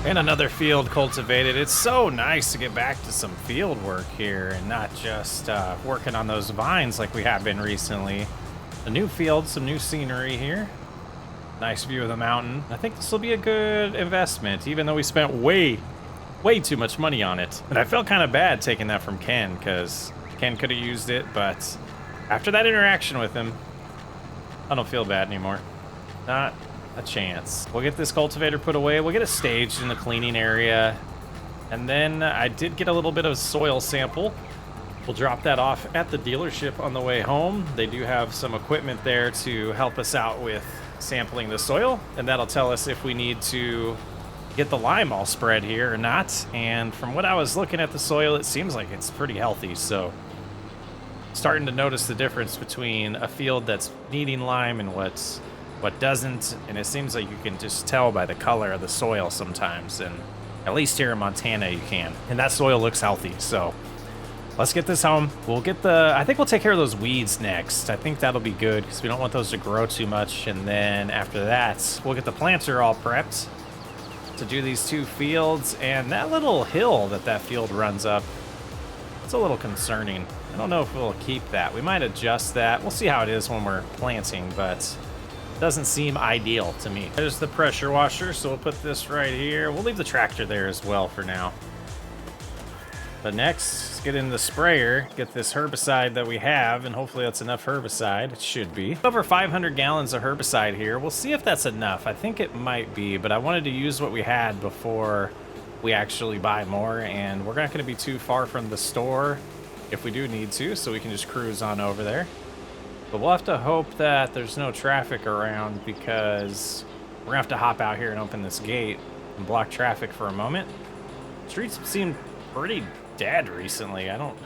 And another field cultivated. It's so nice to get back to some field work here and not just working on those vines like we have been recently. A new field, some new scenery here. Nice view of the mountain. I think this will be a good investment, even though we spent way too much money on it. And I felt kind of bad taking that from Ken, because Ken could have used it, but after that interaction with him, I don't feel bad anymore. Not a chance. We'll get this cultivator put away. We'll get it staged in the cleaning area. And then I did get a little bit of soil sample. We'll drop that off at the dealership on the way home. They do have some equipment there to help us out with sampling the soil, and that'll tell us if we need to get the lime all spread here or not. And from what I was looking at the soil, it seems like it's pretty healthy, so starting to notice the difference between a field that's needing lime and what doesn't, and it seems like you can just tell by the color of the soil sometimes, and at least here in Montana you can. And that soil looks healthy, so let's get this home. We'll get I think we'll take care of those weeds next. I think that'll be good, because we don't want those to grow too much, and then after that, we'll get the planter all prepped to do these 2 fields. And that little hill that field runs up, it's a little concerning. I don't know if we'll keep that. We might adjust that. We'll see how it is when we're planting, but doesn't seem ideal to me. There's the pressure washer, so we'll put this right here. We'll leave the tractor there as well for now. But next, let's get in the sprayer, get this herbicide that we have, and hopefully that's enough herbicide. It should be. Over 500 gallons of herbicide here. We'll see if that's enough. I think it might be, but I wanted to use what we had before we actually buy more, and we're not going to be too far from the store if we do need to, so we can just cruise on over there. But we'll have to hope that there's no traffic around, because we're gonna have to hop out here and open this gate and block traffic for a moment. Streets seem pretty dead recently. I don't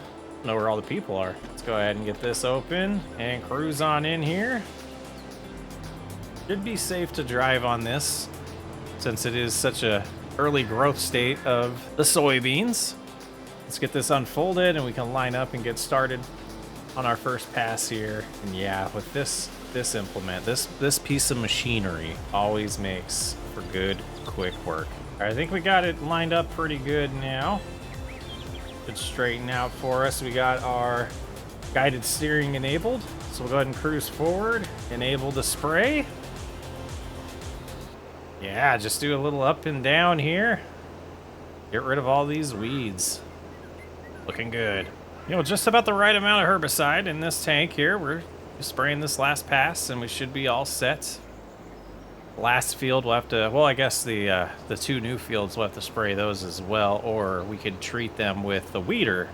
know where all the people are. Let's go ahead and get this open and cruise on in here. Should be safe to drive on this, since it is such a early growth state of the soybeans. Let's get this unfolded and we can line up and get started on our first pass here. And yeah, with this implement, this piece of machinery always makes for good, quick work. All right, I think we got it lined up pretty good now. Should straighten out for us. We got our guided steering enabled. So we'll go ahead and cruise forward, enable the spray. Yeah, just do a little up and down here. Get rid of all these weeds. Looking good. You know, just about the right amount of herbicide in this tank here. We're spraying this last pass and we should be all set. Last field we'll have to, well, I guess the 2 new fields we'll have to spray those as well, or we could treat them with the weeder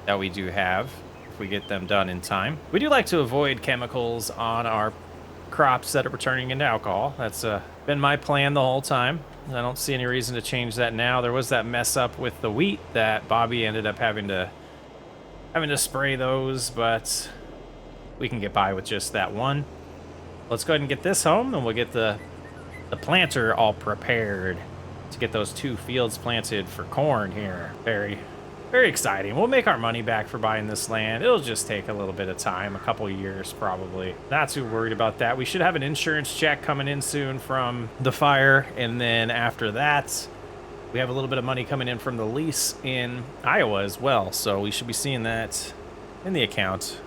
that we do have if we get them done in time. We do like to avoid chemicals on our crops that are turning into alcohol. That's been my plan the whole time. I don't see any reason to change that now. There was that mess up with the wheat that Bobby ended up having to spray those, but we can get by with just that one. Let's go ahead and get this home, and we'll get the planter all prepared to get those 2 fields planted for corn here. Very, very exciting. We'll make our money back for buying this land. It'll just take a little bit of time, a couple years probably. Not too worried about that. We should have an insurance check coming in soon from the fire, and then after that, we have a little bit of money coming in from the lease in Iowa as well, so we should be seeing that in the account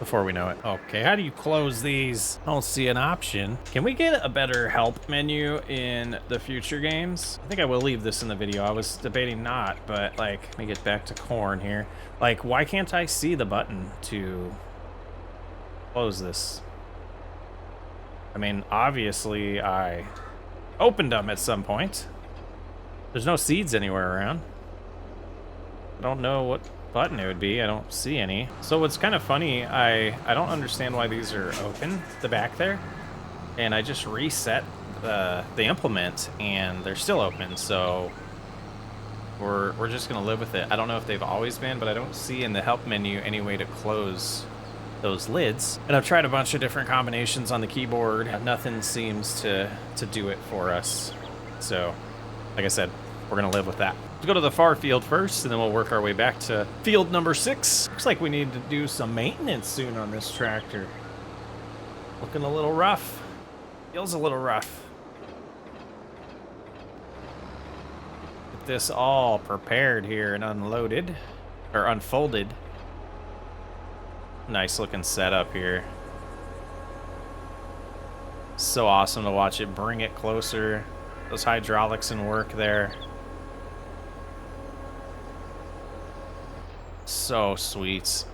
before we know it. Okay, how do you close these? I don't see an option. Can we get a better help menu in the future games? I think I will leave this in the video. I was debating not, but like, let me get back to corn here. Like, why can't I see the button to close this? I mean, obviously I opened them at some point. There's no seeds anywhere around. I don't know what button it would be. I don't see any. So what's kind of funny, I don't understand why these are open, the back there. And I just reset the implement and they're still open. So we're just gonna live with it. I don't know if they've always been, but I don't see in the help menu any way to close those lids. And I've tried a bunch of different combinations on the keyboard. Nothing seems to do it for us. So like I said, we're gonna live with that. Let's go to the far field first, and then we'll work our way back to field number 6. Looks like we need to do some maintenance soon on this tractor. Looking a little rough. Feels a little rough. Get this all prepared here and unloaded, or unfolded. Nice looking setup here. So awesome to watch it bring it closer. Those hydraulics in work there. So sweet.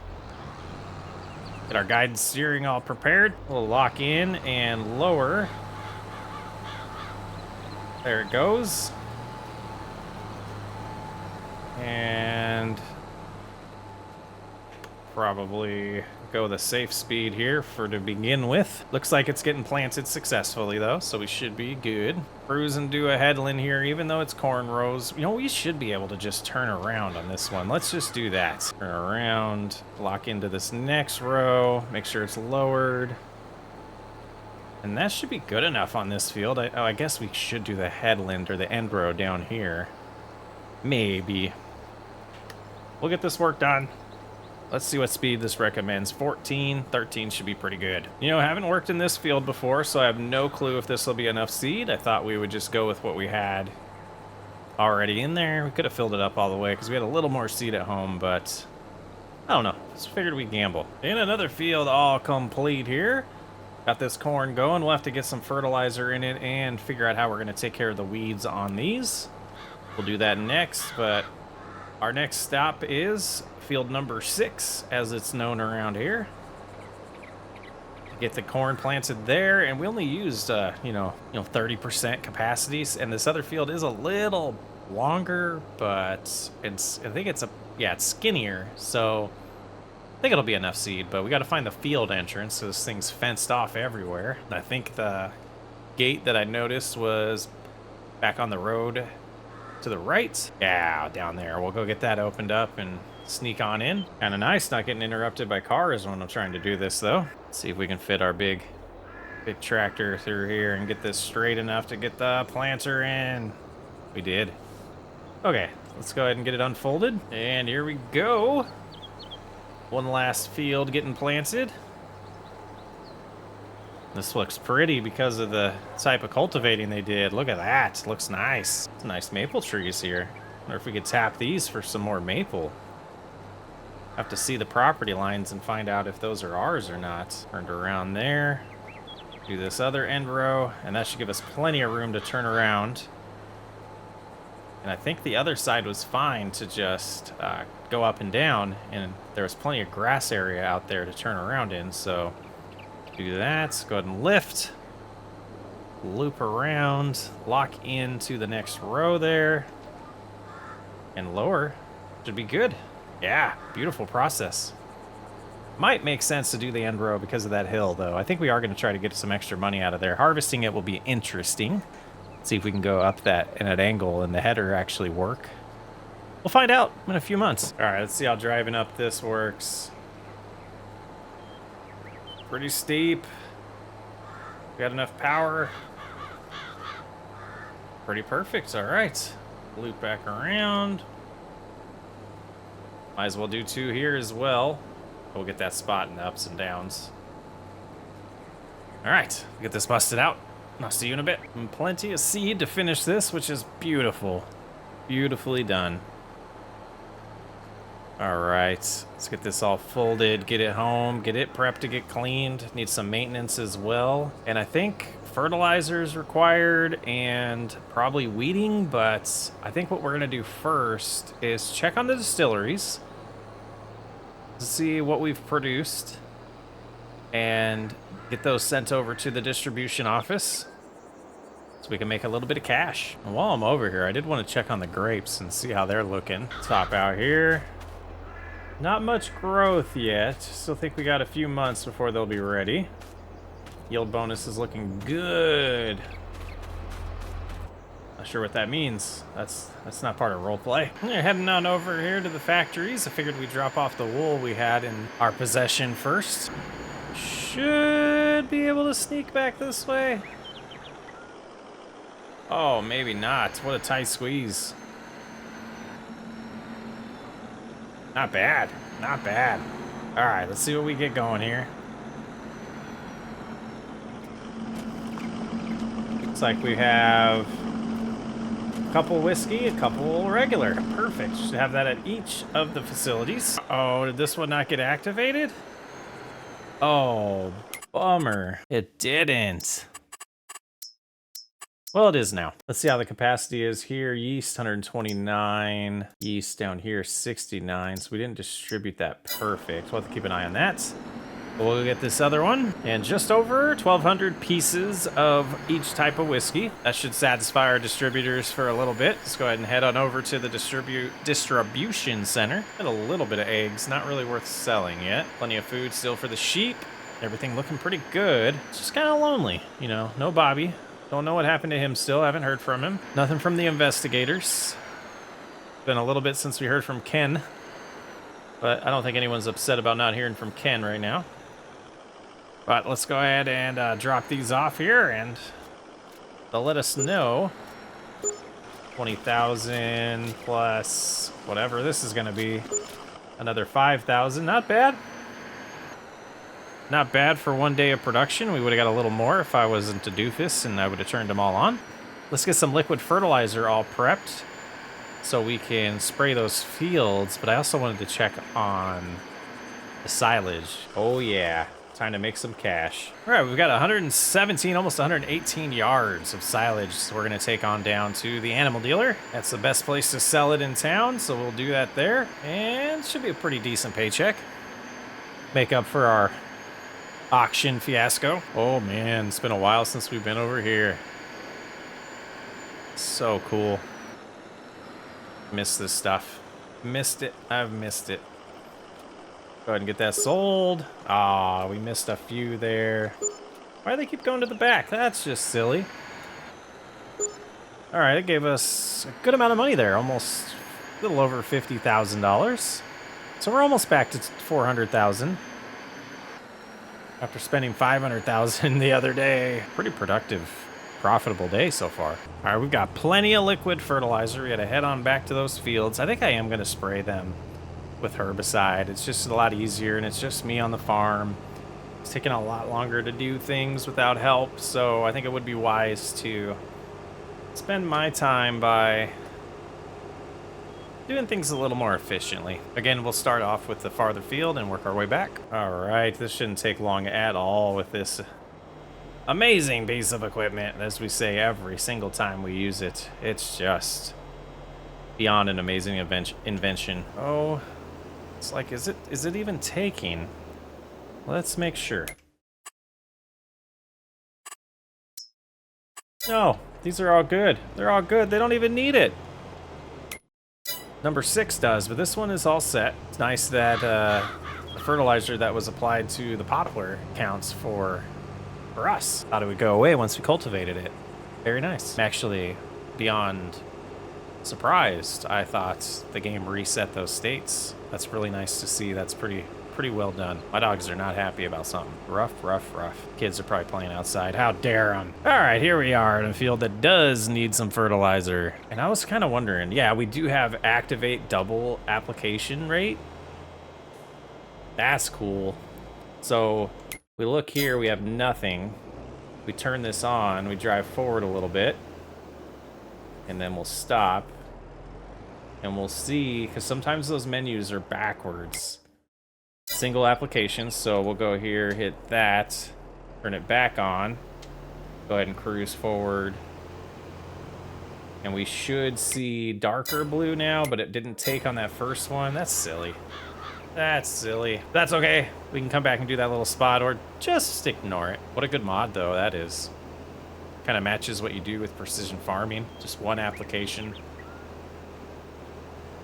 Get our guidance steering all prepared. We'll lock in and lower. There it goes. And probably go the safe speed here to begin with. Looks like it's getting planted successfully though, so we should be good. Cruise and do a headland here, even though it's corn rows. You know, we should be able to just turn around on this one. Let's just do that. Turn around, lock into this next row, make sure it's lowered. And that should be good enough on this field. I guess we should do the headland or the end row down here. Maybe. We'll get this work done. Let's see what speed this recommends. 14, 13 should be pretty good. You know, I haven't worked in this field before, so I have no clue if this will be enough seed. I thought we would just go with what we had already in there. We could have filled it up all the way because we had a little more seed at home, but I don't know. Just figured we'd gamble. In another field all complete here. Got this corn going. We'll have to get some fertilizer in it and figure out how we're going to take care of the weeds on these. We'll do that next, but our next stop is field number 6, as it's known around here. Get the corn planted there, and we only used, 30% capacities, and this other field is a little longer, but it's skinnier, so I think it'll be enough seed, but we got to find the field entrance, so this thing's fenced off everywhere. And I think the gate that I noticed was back on the road to the right. Yeah, down there. We'll go get that opened up and sneak on in. Kind of nice not getting interrupted by cars when I'm trying to do this though. Let's see if we can fit our big tractor through here and get this straight enough to get the planter in. We did. Okay, let's go ahead and get it unfolded. And here we go. One last field getting planted. This looks pretty because of the type of cultivating they did. Look at that. Looks nice. Some nice maple trees here. I wonder if we could tap these for some more maple. Have to see the property lines and find out if those are ours or not. Turned around there. Do this other end row, and that should give us plenty of room to turn around. And I think the other side was fine to just go up and down, and there was plenty of grass area out there to turn around in, so do that. Go ahead and lift. Loop around, lock into the next row there, and lower. Should be good. Yeah, beautiful process. Might make sense to do the end row because of that hill, though. I think we are going to try to get some extra money out of there. Harvesting it will be interesting. See if we can go up that in an angle and the header actually work. We'll find out in a few months. All right, let's see how driving up this works. Pretty steep. Got enough power. Pretty perfect. All right. Loop back around. Might as well do 2 here as well. We'll get that spot in the ups and downs. All right, get this busted out. I'll see you in a bit. And plenty of seed to finish this, which is beautiful. Beautifully done. All right, let's get this all folded, get it home, get it prepped to get cleaned. Need some maintenance as well. And I think fertilizer is required and probably weeding, but I think what we're gonna do first is check on the distilleries to see what we've produced and get those sent over to the distribution office so we can make a little bit of cash. And while I'm over here, I did want to check on the grapes and see how they're looking. Top out here. Not much growth yet. Still think we got a few months before they'll be ready. Yield bonus is looking good. Not sure what that means. That's not part of roleplay. We're heading on over here to the factories. I figured we'd drop off the wool we had in our possession first. Should be able to sneak back this way. Oh, maybe not. What a tight squeeze. Not bad. Not bad. All right, let's see what we get going here. Looks like we have a couple whiskey, a couple regular. Perfect. Should have that at each of the facilities. Oh, did this one not get activated? Oh, bummer. It didn't. Well, it is now. Let's see how the capacity is here. Yeast, 129. Yeast down here, 69. So we didn't distribute that perfect. We'll have to keep an eye on that. We'll get this other one. And just over 1,200 pieces of each type of whiskey. That should satisfy our distributors for a little bit. Let's go ahead and head on over to the distribution center. Got a little bit of eggs. Not really worth selling yet. Plenty of food still for the sheep. Everything looking pretty good. It's just kind of lonely. You know, no Bobby. Don't know what happened to him still. Haven't heard from him. Nothing from the investigators. Been a little bit since we heard from Ken. But I don't think anyone's upset about not hearing from Ken right now. But let's go ahead and drop these off here, and they'll let us know. 20,000 plus whatever this is going to be. Another 5,000. Not bad. Not bad for 1 day of production. We would have got a little more if I wasn't a doofus and I would have turned them all on. Let's get some liquid fertilizer all prepped so we can spray those fields. But I also wanted to check on the silage. Oh yeah, time to make some cash. All right, we've got 117, almost 118 yards of silage. So we're gonna take on down to the animal dealer. That's the best place to sell it in town, so we'll do that there. And should be a pretty decent paycheck. Make up for our auction fiasco. Oh man, it's been a while since we've been over here. So cool. Missed this stuff. Missed it. I've missed it. Go ahead and get that sold. Ah, we missed a few there. Why do they keep going to the back? That's just silly. All right, it gave us a good amount of money there. Almost a little over $50,000. So we're almost back to 400,000. After spending 500,000 the other day. Pretty productive, profitable day so far. All right, we've got plenty of liquid fertilizer. We got to head on back to those fields. I think I am going to spray them with herbicide. It's just a lot easier, and it's just me on the farm. It's taking a lot longer to do things without help, so I think it would be wise to spend my time by doing things a little more efficiently. Again, we'll start off with the farther field and work our way back. All right, this shouldn't take long at all with this amazing piece of equipment. As we say every single time we use it, it's just beyond an amazing invention. Oh, it's like, is it even taking? Let's make sure. No, these are all good. They're all good. They don't even need it. Number 6 does, but this one is all set. It's nice that the fertilizer that was applied to the poplar counts for us. Thought it would go away once we cultivated it. Very nice. I'm actually beyond surprised. I thought the game reset those states. That's really nice to see. That's pretty well done. My dogs are not happy about something. Rough. Kids are probably playing outside. How dare them. All right, here we are in a field that does need some fertilizer. And I was kind of wondering, yeah, we do have activate double application rate. That's cool. So we look here, we have nothing. We turn this on, we drive forward a little bit, and then we'll stop. And we'll see, because sometimes those menus are backwards. Single application, so we'll go here, hit that, turn it back on, go ahead and cruise forward, and we should see darker blue now, but it didn't take on that first one. That's silly. That's okay. We can come back and do that little spot, or just ignore it. What a good mod, though, that is. Kind of matches what you do with precision farming. Just one application.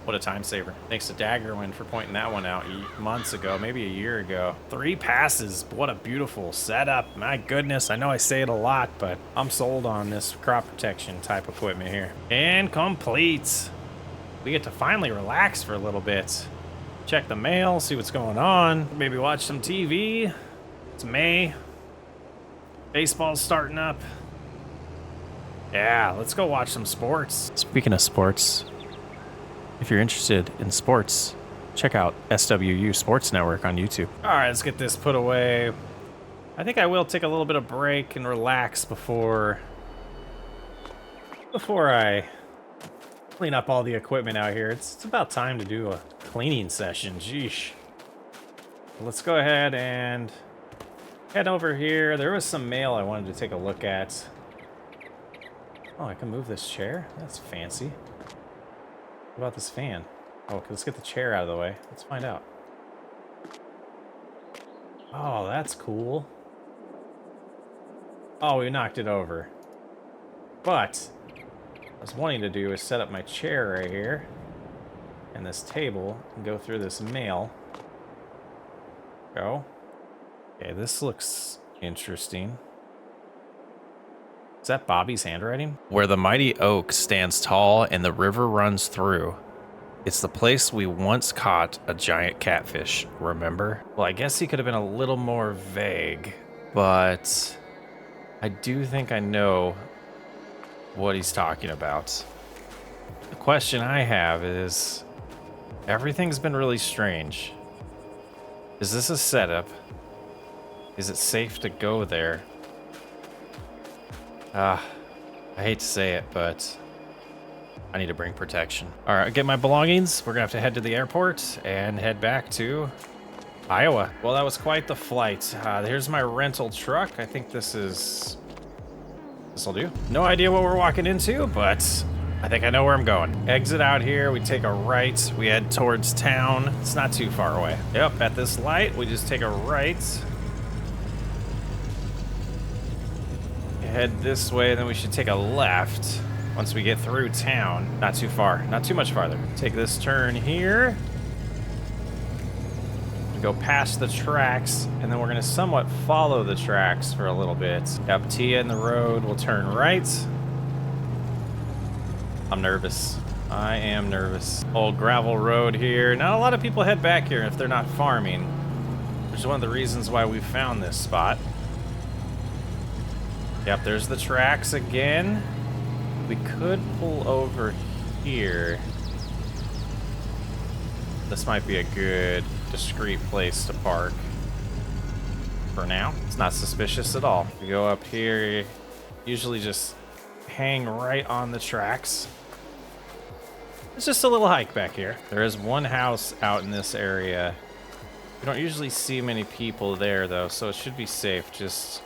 What a time saver. Thanks to Daggerwind for pointing that one out months ago, maybe a year ago. 3 passes. What a beautiful setup. My goodness, I know I say it a lot, but I'm sold on this crop protection type equipment here. And complete. We get to finally relax for a little bit. Check the mail, see what's going on. Maybe watch some TV. It's May. Baseball's starting up. Yeah, let's go watch some sports. Speaking of sports, if you're interested in sports, check out SWU Sports Network on YouTube. All right, let's get this put away. I think I will take a little bit of break and relax before I clean up all the equipment out here. It's about time to do a cleaning session. Jeesh. Let's go ahead and head over here. There was some mail I wanted to take a look at. Oh, I can move this chair? That's fancy. What about this fan? Oh, let's get the chair out of the way. Let's find out. Oh, that's cool. Oh, we knocked it over. But what I was wanting to do is set up my chair right here and this table and go through this mail. Go. Okay, this looks interesting. Is that Bobby's handwriting? Where the mighty oak stands tall and the river runs through. It's the place we once caught a giant catfish, remember? Well, I guess he could have been a little more vague, but I do think I know what he's talking about. The question I have is, everything's been really strange. Is this a setup? Is it safe to go there? I hate to say it, but I need to bring protection. All right, get my belongings. We're gonna have to head to the airport and head back to Iowa. Well, that was quite the flight. Here's my rental truck. I think this'll do. No idea what we're walking into, but I think I know where I'm going. Exit out here, we take a right, we head towards town. It's not too far away. Yep, at this light, we just take a right. Head this way, then we should take a left once we get through town. Not too far, not too much farther. Take this turn here. Go past the tracks, and then we're gonna somewhat follow the tracks for a little bit. Got Tia in the road, we'll turn right. I'm nervous. I am nervous. Old gravel road here. Not a lot of people head back here if they're not farming, which is one of the reasons why we found this spot. Yep, there's the tracks again. We could pull over here. This might be a good, discreet place to park. For now, it's not suspicious at all. We go up here, usually just hang right on the tracks. It's just a little hike back here. There is one house out in this area. We don't usually see many people there, though, so it should be safe. Just,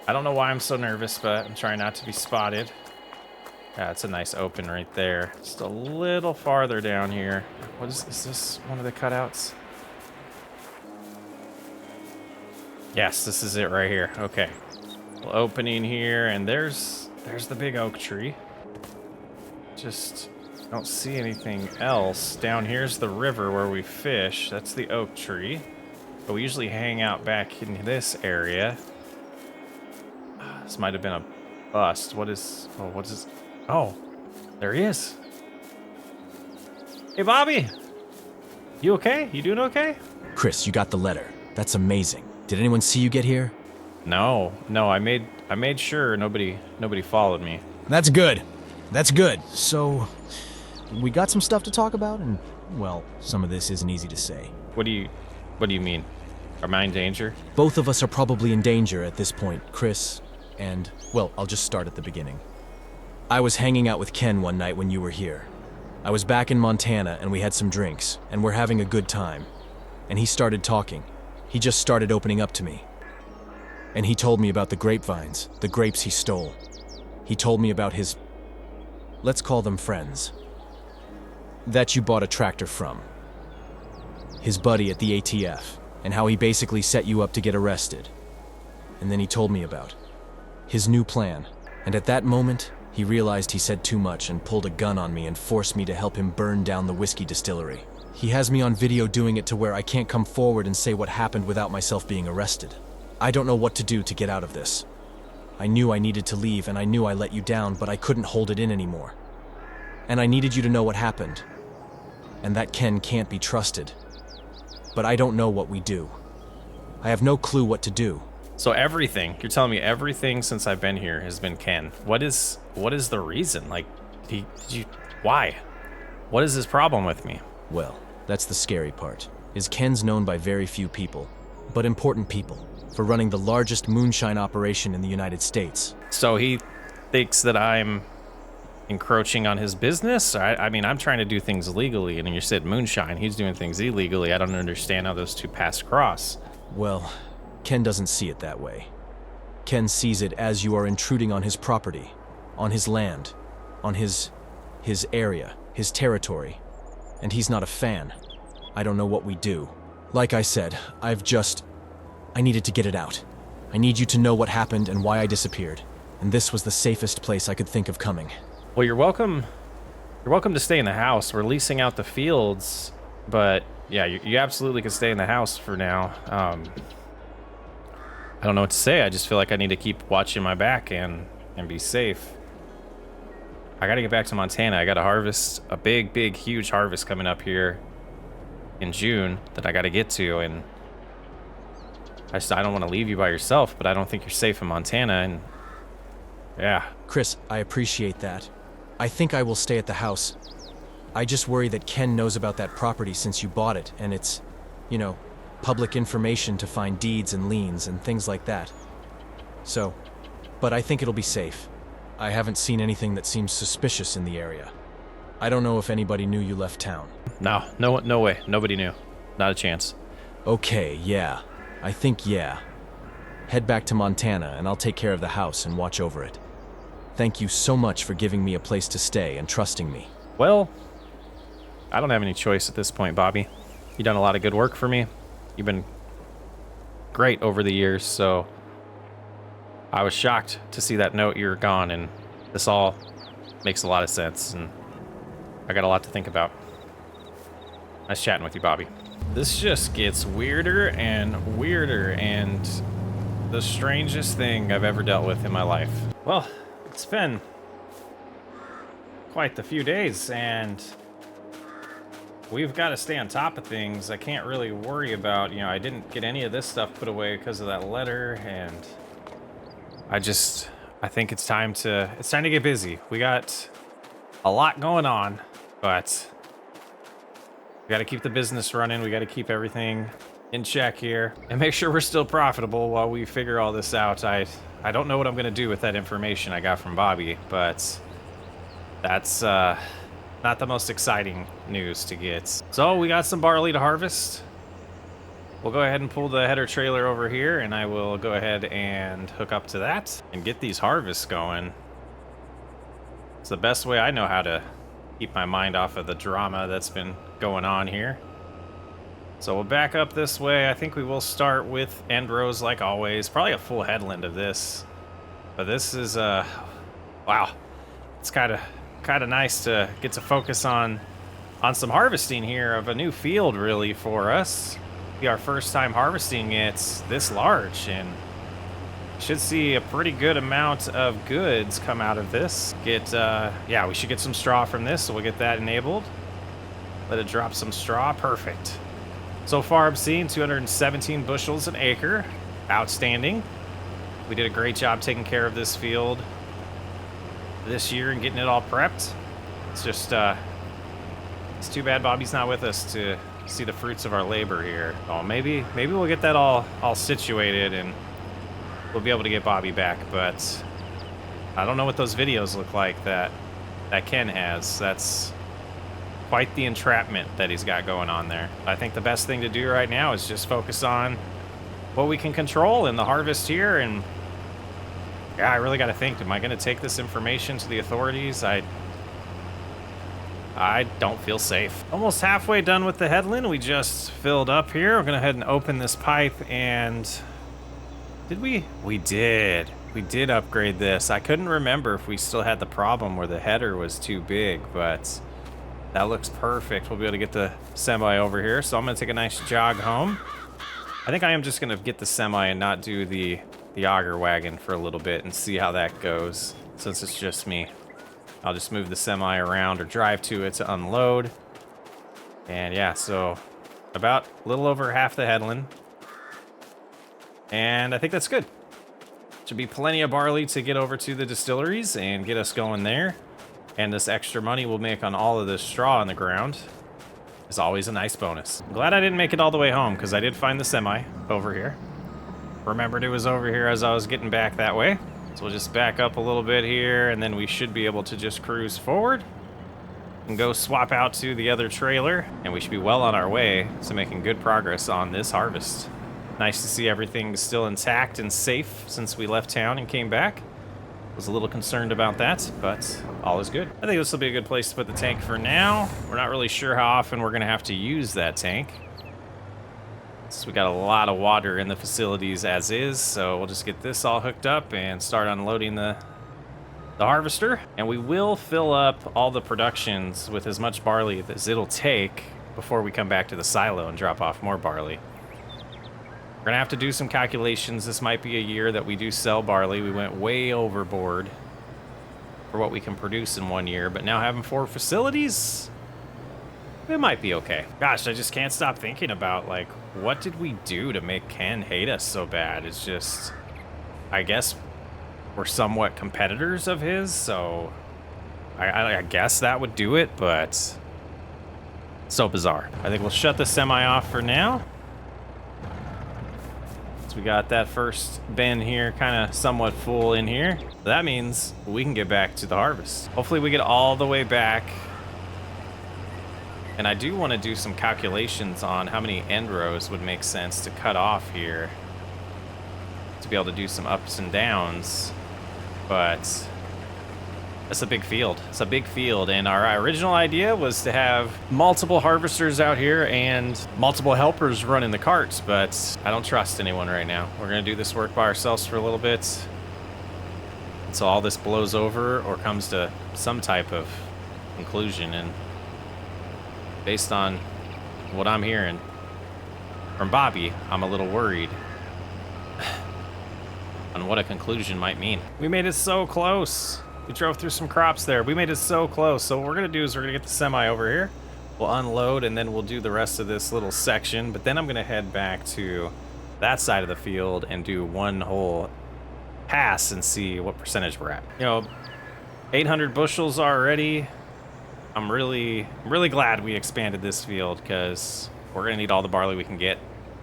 I don't know why I'm so nervous, but I'm trying not to be spotted. Yeah, it's a nice open right there. Just a little farther down here. What is this one of the cutouts? Yes, this is it right here. Okay. Little opening here, and there's the big oak tree. Just don't see anything else. Down here's the river where we fish. That's the oak tree. But we usually hang out back in this area. This might have been a bust. What is this? Oh, there he is. Hey, Bobby. You okay? You doing okay? Chris, you got the letter. That's amazing. Did anyone see you get here? No. I made sure nobody followed me. That's good. That's good. So, we got some stuff to talk about, and, well, some of this isn't easy to say. What do you mean? Am I in danger? Both of us are probably in danger at this point, Chris, and, well, I'll just start at the beginning. I was hanging out with Ken one night when you were here. I was back in Montana, and we had some drinks, and we're having a good time. And he started talking. He just started opening up to me. And he told me about the grapevines, the grapes he stole. He told me about his, let's call them friends, that you bought a tractor from. His buddy at the ATF, and how he basically set you up to get arrested. And then he told me about his new plan. And at that moment, he realized he said too much and pulled a gun on me and forced me to help him burn down the whiskey distillery. He has me on video doing it to where I can't come forward and say what happened without myself being arrested. I don't know what to do to get out of this. I knew I needed to leave, and I knew I let you down, but I couldn't hold it in anymore. And I needed you to know what happened. And that Ken can't be trusted. But I don't know what we do. I have no clue what to do. So everything, you're telling me everything since I've been here has been Ken. What is the reason? Like, why? What is his problem with me? Well, that's the scary part, is Ken's known by very few people, but important people, for running the largest moonshine operation in the United States. So he thinks that I'm encroaching on his business? I mean, I'm trying to do things legally, and you said moonshine. He's doing things illegally. I don't understand how those two paths cross. Well, Ken doesn't see it that way. Ken sees it as you are intruding on his property, on his land, on his area, his territory, and he's not a fan. I don't know what we do. Like I said, I needed to get it out. I need you to know what happened and why I disappeared, and this was the safest place I could think of coming. Well, you're welcome. You're welcome to stay in the house. We're leasing out the fields, but yeah, you absolutely can stay in the house for now. I don't know what to say. I just feel like I need to keep watching my back and be safe. I got to get back to Montana. I got to harvest a big, huge harvest coming up here in June that I got to get to, and I don't want to leave you by yourself, but I don't think you're safe in Montana, and yeah. Chris, I appreciate that. I think I will stay at the house. I just worry that Ken knows about that property since you bought it, and it's, public information to find deeds and liens and things like that. So, but I think it'll be safe. I haven't seen anything that seems suspicious in the area. I don't know if anybody knew you left town. No way. Nobody knew. Not a chance. Okay, yeah. I think yeah. Head back to Montana and I'll take care of the house and watch over it. Thank you so much for giving me a place to stay and trusting me. Well, I don't have any choice at this point, Bobby. You've done a lot of good work for me. You've been great over the years, so I was shocked to see that note you were gone, and this all makes a lot of sense, and I got a lot to think about. Nice chatting with you, Bobby. This just gets weirder and the strangest thing I've ever dealt with in my life. Well, it's been quite the few days, and we've got to stay on top of things. I can't really worry about, I didn't get any of this stuff put away because of that letter, and I think it's time to get busy. We got a lot going on, but we got to keep the business running. We got to keep everything in check here and make sure we're still profitable while we figure all this out. I don't know what I'm going to do with that information I got from Bobby, but that's not the most exciting news to get. So we got some barley to harvest. We'll go ahead and pull the header trailer over here, and I will go ahead and hook up to that and get these harvests going. It's the best way I know how to keep my mind off of the drama that's been going on here. So we'll back up this way. I think we will start with end rows like always. Probably a full headland of this. But this is, wow. It's kind of nice to get to focus on some harvesting here of a new field, really, for us. Be our first time harvesting it this large, and should see a pretty good amount of goods come out of this. Yeah, we should get some straw from this, so we'll get that enabled. Let it drop some straw. Perfect. So far, I'm seeing 217 bushels an acre. Outstanding. We did a great job taking care of this field this year and getting it all prepped. It's just, it's too bad Bobby's not with us to see the fruits of our labor here. Oh, maybe we'll get that all situated and we'll be able to get Bobby back, but I don't know what those videos look like that Ken has. That's quite the entrapment that he's got going on there. I think the best thing to do right now is just focus on what we can control in the harvest here, and yeah, I really got to think, am I going to take this information to the authorities? I don't feel safe. Almost halfway done with the headland. We just filled up here. We're going to go ahead and open this pipe, and did we? We did. We did upgrade this. I couldn't remember if we still had the problem where the header was too big, but that looks perfect. We'll be able to get the semi over here. So I'm going to take a nice jog home. I think I am just going to get the semi and not do the auger wagon for a little bit and see how that goes, since it's just me. I'll just move the semi around or drive to it to unload. And yeah, so about a little over half the headland. And I think that's good. Should be plenty of barley to get over to the distilleries and get us going there. And this extra money we'll make on all of this straw on the ground is always a nice bonus. I'm glad I didn't make it all the way home, because I did find the semi over here. Remembered it was over here as I was getting back that way. So we'll just back up a little bit here, and then we should be able to just cruise forward and go swap out to the other trailer, and we should be well on our way to making good progress on this harvest. Nice to see everything still intact and safe since we left town and came back. Was a little concerned about that, but all is good. I think this will be a good place to put the tank for now. We're not really sure how often we're gonna have to use that tank. So we got a lot of water in the facilities as is, so we'll just get this all hooked up and start unloading the harvester. And we will fill up all the productions with as much barley as it'll take before we come back to the silo and drop off more barley. We're gonna have to do some calculations. This might be a year that we do sell barley. We went way overboard for what we can produce in 1 year, but now having 4 facilities, it might be okay. Gosh, I just can't stop thinking about, like, what did we do to make Ken hate us so bad? It's just, I guess we're somewhat competitors of his, so I guess that would do it, but so bizarre. I think we'll shut the semi off for now. So we got that first bin here kind of somewhat full in here. That means we can get back to the harvest. Hopefully we get all the way back. And I do want to do some calculations on how many end rows would make sense to cut off here to be able to do some ups and downs. But that's a big field. It's a big field, and our original idea was to have multiple harvesters out here and multiple helpers running the carts, but I don't trust anyone right now. We're gonna do this work by ourselves for a little bit until all this blows over or comes to some type of conclusion. And based on what I'm hearing from Bobby, I'm a little worried on what a conclusion might mean. We made it so close. We drove through some crops there. We made it so close. So what we're gonna do is we're gonna get the semi over here. We'll unload and then we'll do the rest of this little section. But then I'm gonna head back to that side of the field and do one whole pass and see what percentage we're at. You know, 800 bushels already. I'm really glad we expanded this field, because we're gonna need all the barley we can get,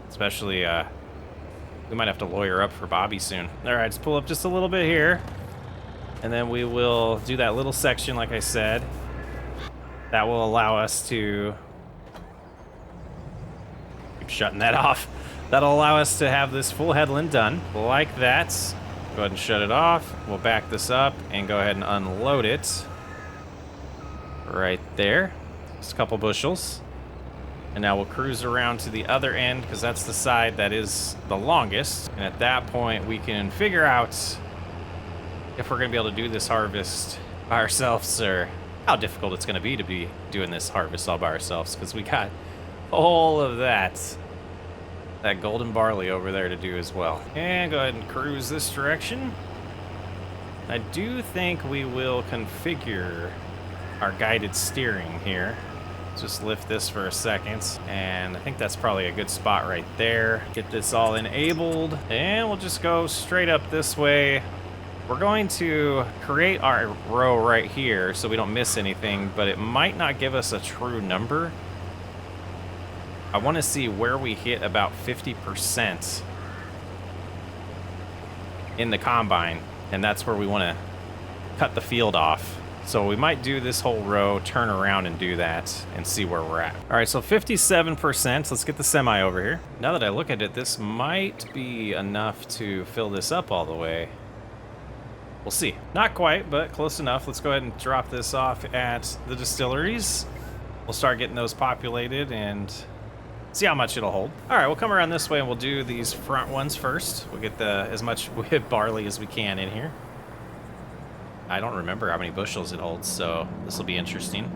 especially we might have to lawyer up for Bobby soon. All right, let's pull up just a little bit here, and then we will do that little section like I said. That will allow us to... Keep shutting that off. That'll allow us to have this full headland done like that. Go ahead and shut it off. We'll back this up and go ahead and unload it. Right there. Just a couple bushels. And now we'll cruise around to the other end because that's the side that is the longest. And at that point, we can figure out if we're going to be able to do this harvest by ourselves or how difficult it's going to be doing this harvest all by ourselves because we got all of that golden barley over there to do as well. And go ahead and cruise this direction. I do think we will configure our guided steering here. Just lift this for a second, and I think that's probably a good spot right there. Get this all enabled, and we'll just go straight up this way. We're going to create our row right here so we don't miss anything, but it might not give us a true number. I want to see where we hit about 50% in the combine, and that's where we want to cut the field off. So we might do this whole row, turn around and do that and see where we're at. All right, so 57%. Let's get the semi over here. Now that I look at it, this might be enough to fill this up all the way. We'll see. Not quite, but close enough. Let's go ahead and drop this off at the distilleries. We'll start getting those populated and see how much it'll hold. All right, we'll come around this way and we'll do these front ones first. We'll get as much barley as we can in here. I don't remember how many bushels it holds, so this will be interesting.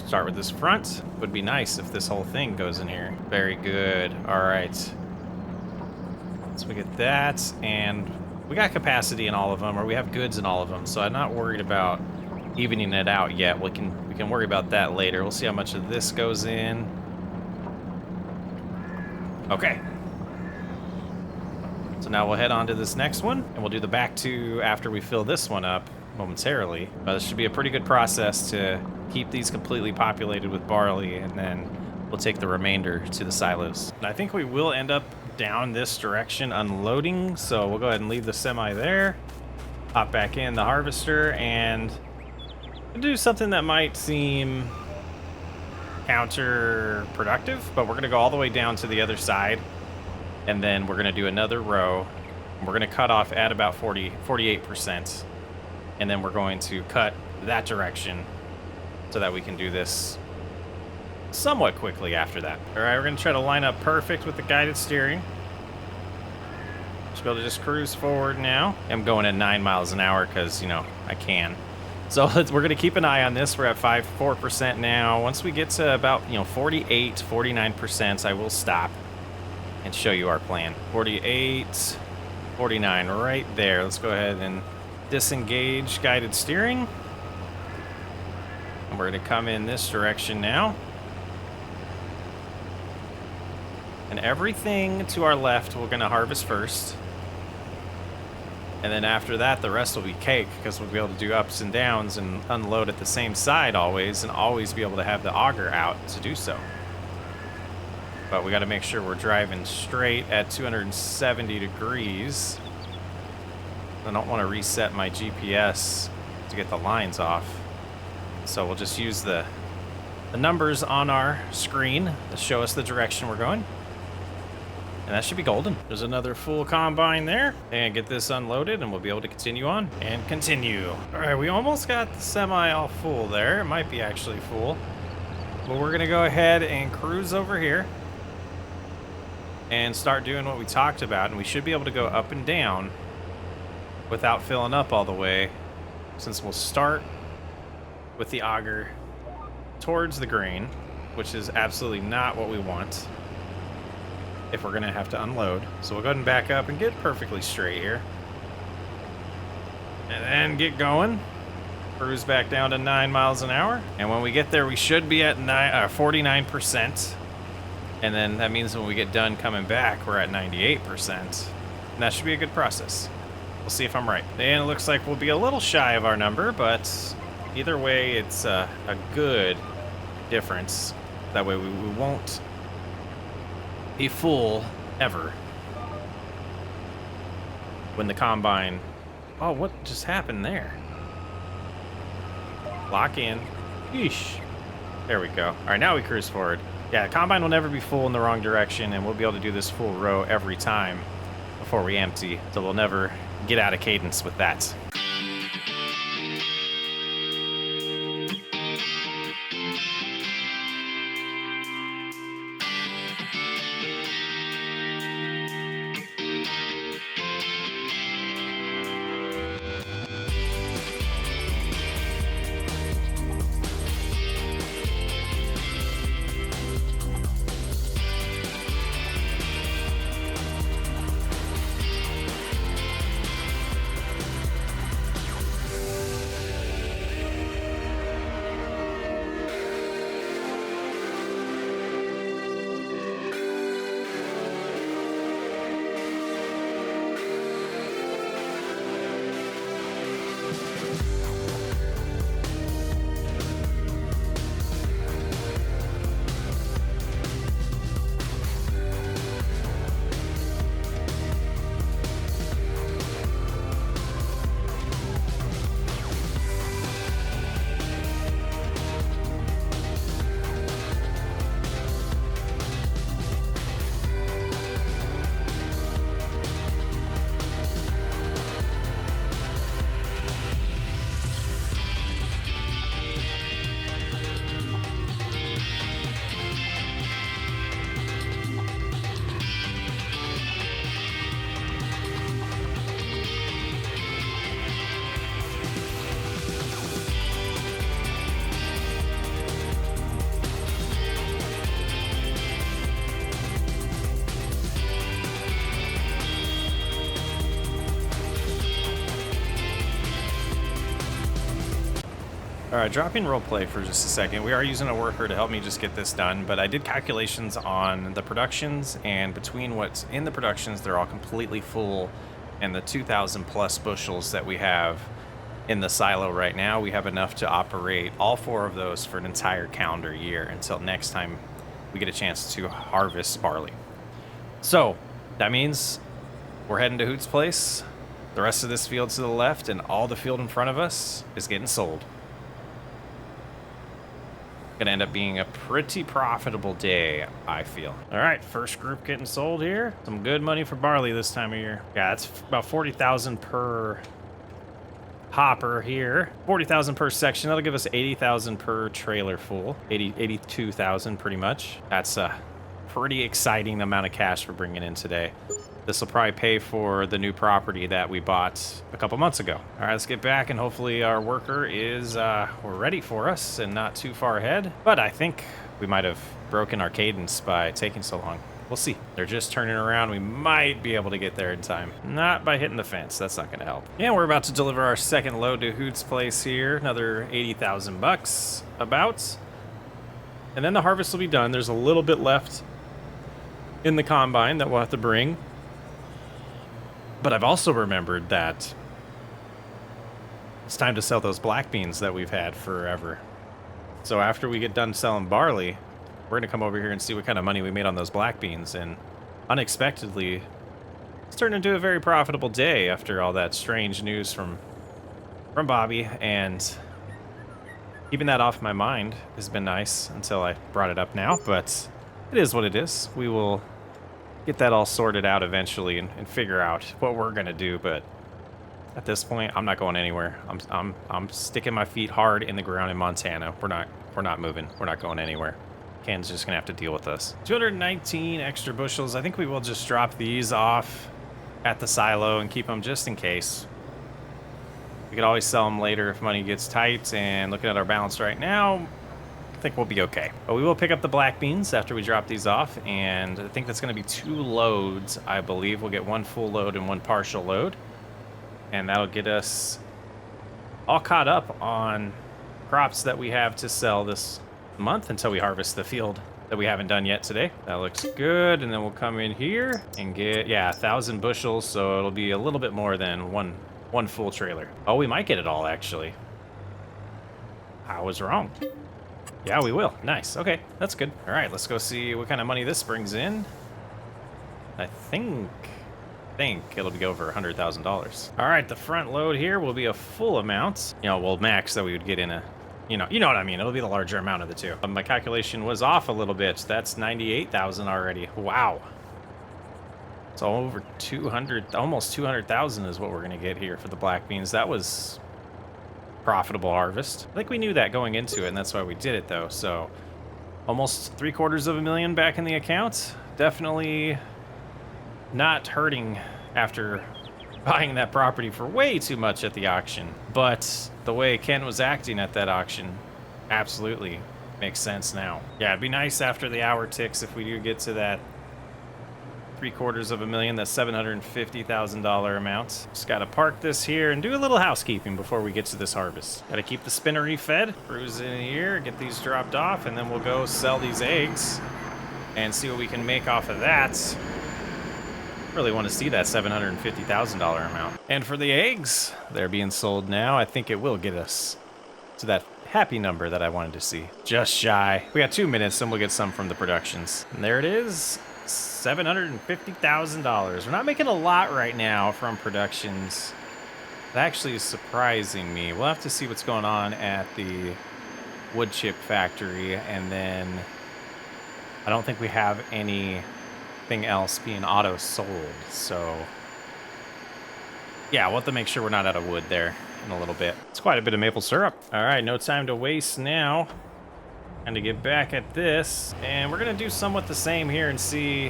Start with this front. Would be nice if this whole thing goes in here. Very good. All right. So we get that, and we got capacity in all of them, or we have goods in all of them, so I'm not worried about evening it out yet. We can worry about that later. We'll see how much of this goes in. Okay. So now we'll head on to this next one, and we'll do the back two after we fill this one up momentarily. But this should be a pretty good process to keep these completely populated with barley, and then we'll take the remainder to the silos. And I think we will end up down this direction unloading, so we'll go ahead and leave the semi there, hop back in the harvester, and do something that might seem counterproductive, but we're going to go all the way down to the other side. And then we're going to do another row. We're going to cut off at about 48%. And then we're going to cut that direction so that we can do this somewhat quickly after that. All right, we're going to try to line up perfect with the guided steering. Should be able to just cruise forward now. I'm going at 9 miles an hour because, you know, I can. So we're going to keep an eye on this. We're at 4% now. Once we get to about, 48, 49%, I will stop and show you our plan. 48, 49, right there. Let's go ahead and disengage guided steering. And we're going to come in this direction now. And everything to our left we're going to harvest first. And then after that, the rest will be cake because we'll be able to do ups and downs and unload at the same side always, and always be able to have the auger out to do so. But we got to make sure we're driving straight at 270 degrees. I don't want to reset my GPS to get the lines off. So we'll just use the numbers on our screen to show us the direction we're going. And that should be golden. There's another full combine there. And get this unloaded and we'll be able to continue on and continue. All right, we almost got the semi all full there. It might be actually full. But we're going to go ahead and cruise over here and start doing what we talked about, and we should be able to go up and down without filling up all the way, since we'll start with the auger towards the grain, which is absolutely not what we want if we're gonna have to unload. So we'll go ahead and back up and get perfectly straight here, and then get going. Cruise back down to 9 miles an hour, and when we get there we should be at 49%. And then that means when we get done coming back, we're at 98%. And that should be a good process. We'll see if I'm right. And it looks like we'll be a little shy of our number, but either way, it's a good difference. That way we won't be full ever when the combine... Oh, what just happened there? Lock in. Yeesh. There we go. All right, now we cruise forward. Yeah, combine will never be full in the wrong direction, and we'll be able to do this full row every time before we empty, so we'll never get out of cadence with that. All right, dropping roleplay for just a second. We are using a worker to help me just get this done, but I did calculations on the productions, and between what's in the productions, they're all completely full, and the 2,000 plus bushels that we have in the silo right now, we have enough to operate all 4 of those for an entire calendar year until next time we get a chance to harvest barley. So that means we're heading to Hoot's place. The rest of this field's to the left, and all the field in front of us is getting sold. Gonna end up being a pretty profitable day, I feel. All right, first group getting sold here. Some good money for barley this time of year. Yeah, it's about 40,000 per hopper here. 40,000 per section. That'll give us 80,000 per trailer full. 82,000 pretty much. That's a pretty exciting amount of cash we're bringing in today. This will probably pay for the new property that we bought a couple months ago. All right, let's get back, and hopefully our worker is ready for us and not too far ahead. But I think we might have broken our cadence by taking so long. We'll see. They're just turning around. We might be able to get there in time. Not by hitting the fence. That's not going to help. Yeah, we're about to deliver our second load to Hoot's place here. Another 80,000 bucks about. And then the harvest will be done. There's a little bit left in the combine that we'll have to bring. But I've also remembered that it's time to sell those black beans that we've had forever. So after we get done selling barley, we're going to come over here and see what kind of money we made on those black beans. And unexpectedly, it's turned into a very profitable day after all that strange news from Bobby. And keeping that off my mind has been nice until I brought it up now. But it is what it is. We will get that all sorted out eventually and figure out what we're gonna do. But at this point, I'm not going anywhere. I'm sticking my feet hard in the ground in Montana. We're not moving. We're not going anywhere. Ken's just gonna have to deal with us. 219 extra bushels. I think we will just drop these off at the silo and keep them just in case. We could always sell them later if money gets tight. And looking at our balance right now, I think we'll be okay. But we will pick up the black beans after we drop these off, and I think that's going to be 2 loads, I believe. We'll get 1 full load and 1 partial load, and that'll get us all caught up on crops that we have to sell this month until we harvest the field that we haven't done yet today. That looks good, and then we'll come in here and get, 1,000 bushels, so it'll be a little bit more than one full trailer. Oh, we might get it all, actually. I was wrong. Yeah, we will. Nice. Okay, that's good. All right, let's go see what kind of money this brings in. I think it'll be over $100,000. All right, the front load here will be a full amount. You know, well, max that we would get in a you know what I mean. It'll be the larger amount of the two. My calculation was off a little bit. That's 98,000 already. Wow. So over 200, almost 200,000 is what we're gonna get here for the black beans. That was profitable harvest. I think we knew that going into it, and that's why we did it though. So almost $750,000 back in the account. Definitely not hurting after buying that property for way too much at the auction. But the way Ken was acting at that auction absolutely makes sense now. Yeah, it'd be nice after the hour ticks if we do get to that $750,000, that $750,000 amount. Just gotta park this here and do a little housekeeping before we get to this harvest. Gotta keep the spinnery fed, cruise in here, get these dropped off, and then we'll go sell these eggs and see what we can make off of that. Really want to see that $750,000 amount. And for the eggs, they're being sold now. I think it will get us to that happy number that I wanted to see. Just shy. We got 2 minutes and we'll get some from the productions. And there it is. $750,000. We're not making a lot right now from productions. That actually is surprising me. We'll have to see what's going on at the wood chip factory, and then I don't think we have anything else being auto sold. So yeah, we'll have to make sure we're not out of wood there in a little bit. It's quite a bit of maple syrup. All right, no time to waste now. And to get back at this, and we're gonna do somewhat the same here and see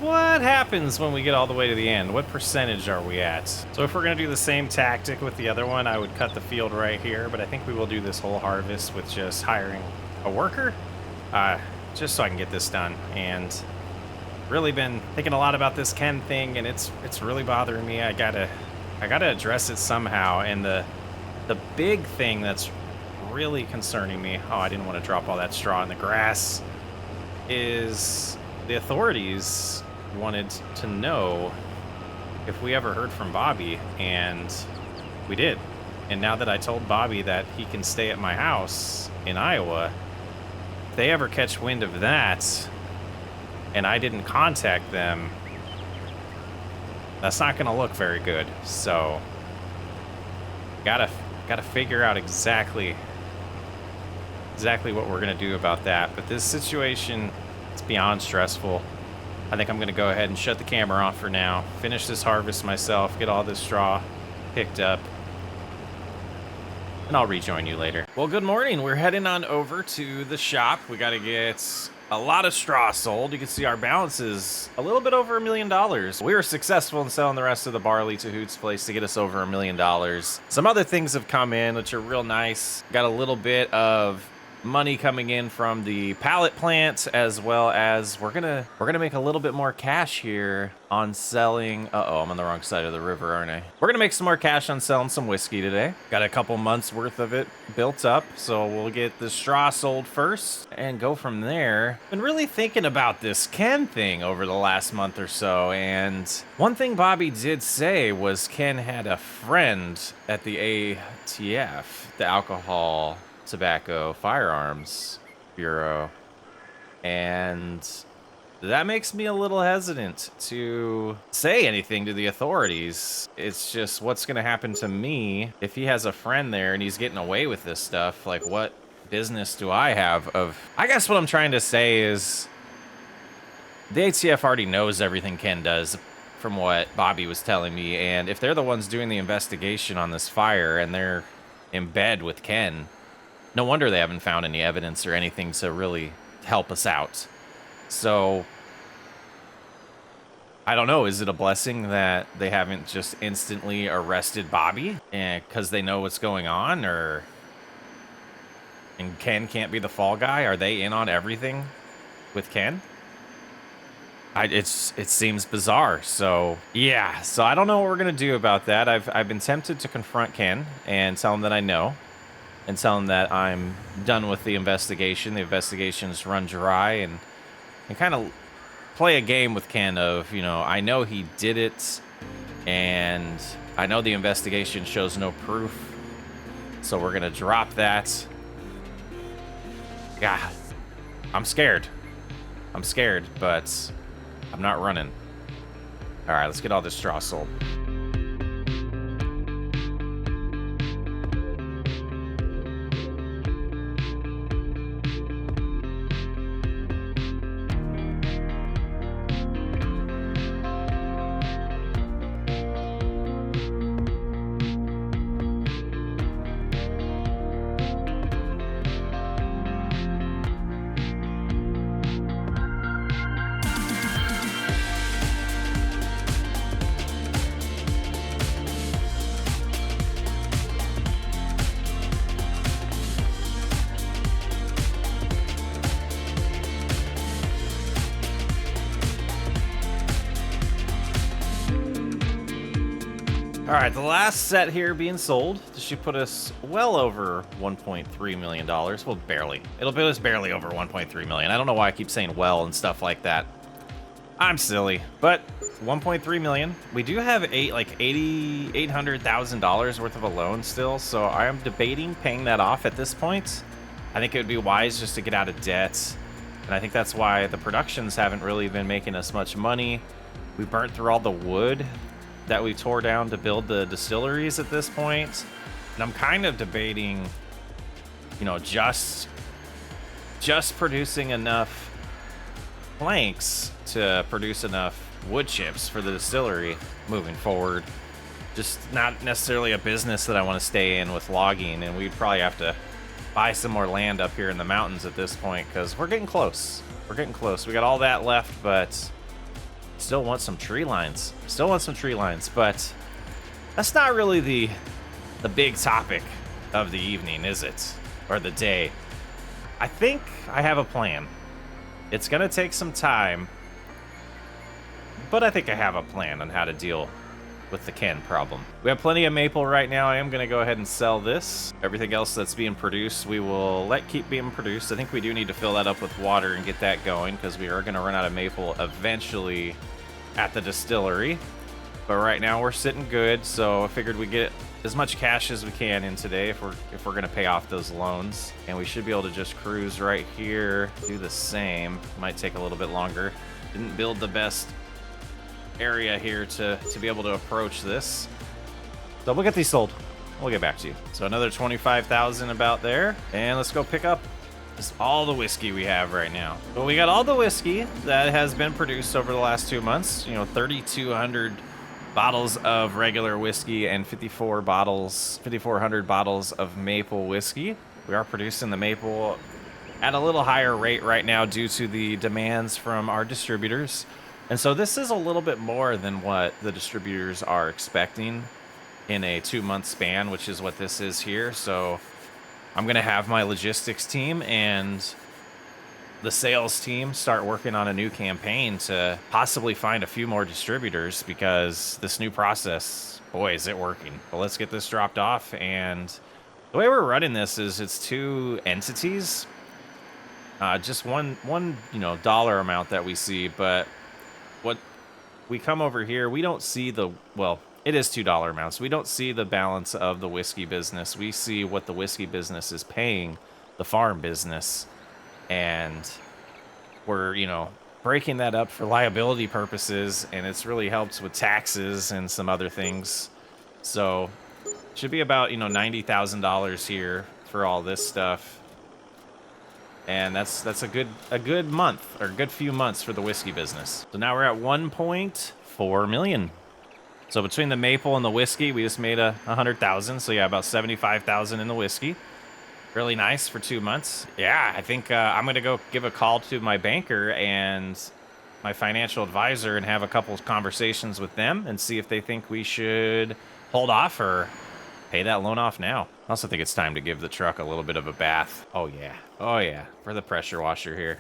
what happens when we get all the way to the end. What percentage are we at? So if we're gonna do the same tactic with the other one, I would cut the field right here, but I think we will do this whole harvest with just hiring a worker, just so I can get this done. And really been thinking a lot about this Ken thing, and it's really bothering me. I gotta address it somehow. And the big thing that's really concerning me, oh, I didn't want to drop all that straw in the grass, is the authorities wanted to know if we ever heard from Bobby, and we did. And now that I told Bobby that he can stay at my house in Iowa, if they ever catch wind of that and I didn't contact them, that's not gonna look very good. So gotta figure out exactly what we're gonna do about that. But this situation, it's beyond stressful. I think I'm gonna go ahead and shut the camera off for now, finish this harvest myself, get all this straw picked up, and I'll rejoin you later. Well, good morning. We're heading on over to the shop. We gotta get a lot of straw sold. You can see our balance is a little bit over $1 million. We were successful in selling the rest of the barley to Hoot's place to get us over $1 million. Some other things have come in, which are real nice. Got a little bit of money coming in from the pallet plant, as well as we're gonna make a little bit more cash here on selling. Uh-oh, I'm on the wrong side of the river, aren't I? We're gonna make some more cash on selling some whiskey today. Got a couple months worth of it built up, so we'll get the straw sold first and go from there. Been really thinking about this Ken thing over the last month or so, and one thing Bobby did say was Ken had a friend at the ATF, the Alcohol, Tobacco, Firearms Bureau, and that makes me a little hesitant to say anything to the authorities. It's just, what's gonna happen to me if he has a friend there and he's getting away with this stuff? Like, what business do I have of... I guess what I'm trying to say is the ATF already knows everything Ken does, from what Bobby was telling me, and if they're the ones doing the investigation on this fire and they're in bed with Ken, no wonder they haven't found any evidence or anything to really help us out. So, I don't know. Is it a blessing that they haven't just instantly arrested Bobby because they know what's going on? And Ken can't be the fall guy? Are they in on everything with Ken? It seems bizarre. So, yeah. So, I don't know what we're going to do about that. I've been tempted to confront Ken and tell him that I know, and tell him that I'm done with the investigation. The investigation's run dry, and kind of play a game with Ken of, you know, I know he did it, and I know the investigation shows no proof, so we're gonna drop that. God, I'm scared. I'm scared, but I'm not running. All right, let's get all this straw sold. All right, the last set here being sold. This should put us well over $1.3 million. Well, barely. It'll put us barely over $1.3 million. I don't know why I keep saying well and stuff like that. I'm silly, but $1.3 million. We do have $800,000 worth of a loan still, so I am debating paying that off at this point. I think it would be wise just to get out of debt, and I think that's why the productions haven't really been making us much money. We burnt through all the wood that we tore down to build the distilleries at this point, and I'm kind of debating, you know, just producing enough planks to produce enough wood chips for the distillery moving forward. Just not necessarily a business that I want to stay in with logging, and we'd probably have to buy some more land up here in the mountains at this point, because we're getting close. We're getting close. We got all that left, but still want some tree lines. Still want some tree lines, but that's not really the big topic of the evening, is it? Or the day. I think I have a plan. It's gonna take some time, but I think I have a plan on how to deal with the Ken problem. We have plenty of maple right now. I am gonna go ahead and sell this. Everything else that's being produced, we will let keep being produced. I think we do need to fill that up with water and get that going, because we are gonna run out of maple eventually at the distillery. But right now we're sitting good, so I figured we'd get as much cash as we can in today if we're gonna pay off those loans. And we should be able to just cruise right here, do the same. Might take a little bit longer. Didn't build the best area here to be able to approach this. So we'll get these sold. We'll get back to you. So another 25,000 about there, and let's go pick up just all the whiskey we have right now. But we got all the whiskey that has been produced over the last 2 months. You know, 3,200 bottles of regular whiskey and 5,400 bottles of maple whiskey. We are producing the maple at a little higher rate right now due to the demands from our distributors. And so this is a little bit more than what the distributors are expecting in a 2-month span, which is what this is here. So I'm going to have my logistics team and the sales team start working on a new campaign to possibly find a few more distributors, because this new process, boy, is it working. But let's get this dropped off. And the way we're running this is it's 2 entities, just one you know, dollar amount that we see, but what we come over here, we don't see the, well, it is $2 amounts. We don't see the balance of the whiskey business. We see what the whiskey business is paying the farm business, and we're, you know, breaking that up for liability purposes, and it's really helped with taxes and some other things. So it should be about, you know, $90,000 here for all this stuff. And that's a good month, or a good few months for the whiskey business. So now we're at 1.4 million. So between the maple and the whiskey, we just made 100,000. So yeah, about 75,000 in the whiskey. Really nice for 2 months. Yeah, I think I'm gonna go give a call to my banker and my financial advisor and have a couple of conversations with them and see if they think we should hold off or pay that loan off now. I also think it's time to give the truck a little bit of a bath. Oh yeah, for the pressure washer here.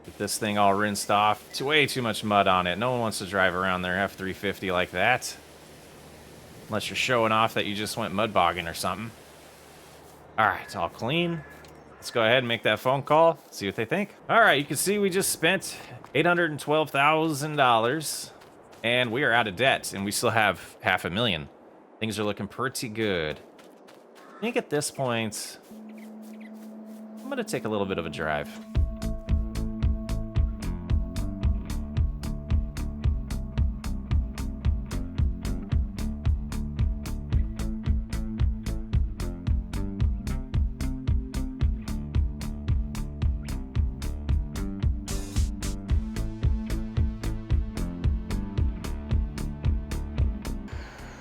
Get this thing all rinsed off. Way too much mud on it. No one wants to drive around their F350 like that. Unless you're showing off that you just went mud bogging or something. All right, it's all clean. Let's go ahead and make that phone call, see what they think. All right, you can see we just spent $812,000 and we are out of debt, and we still have $500,000. Things are looking pretty good. I think at this point, I'm gonna take a little bit of a drive.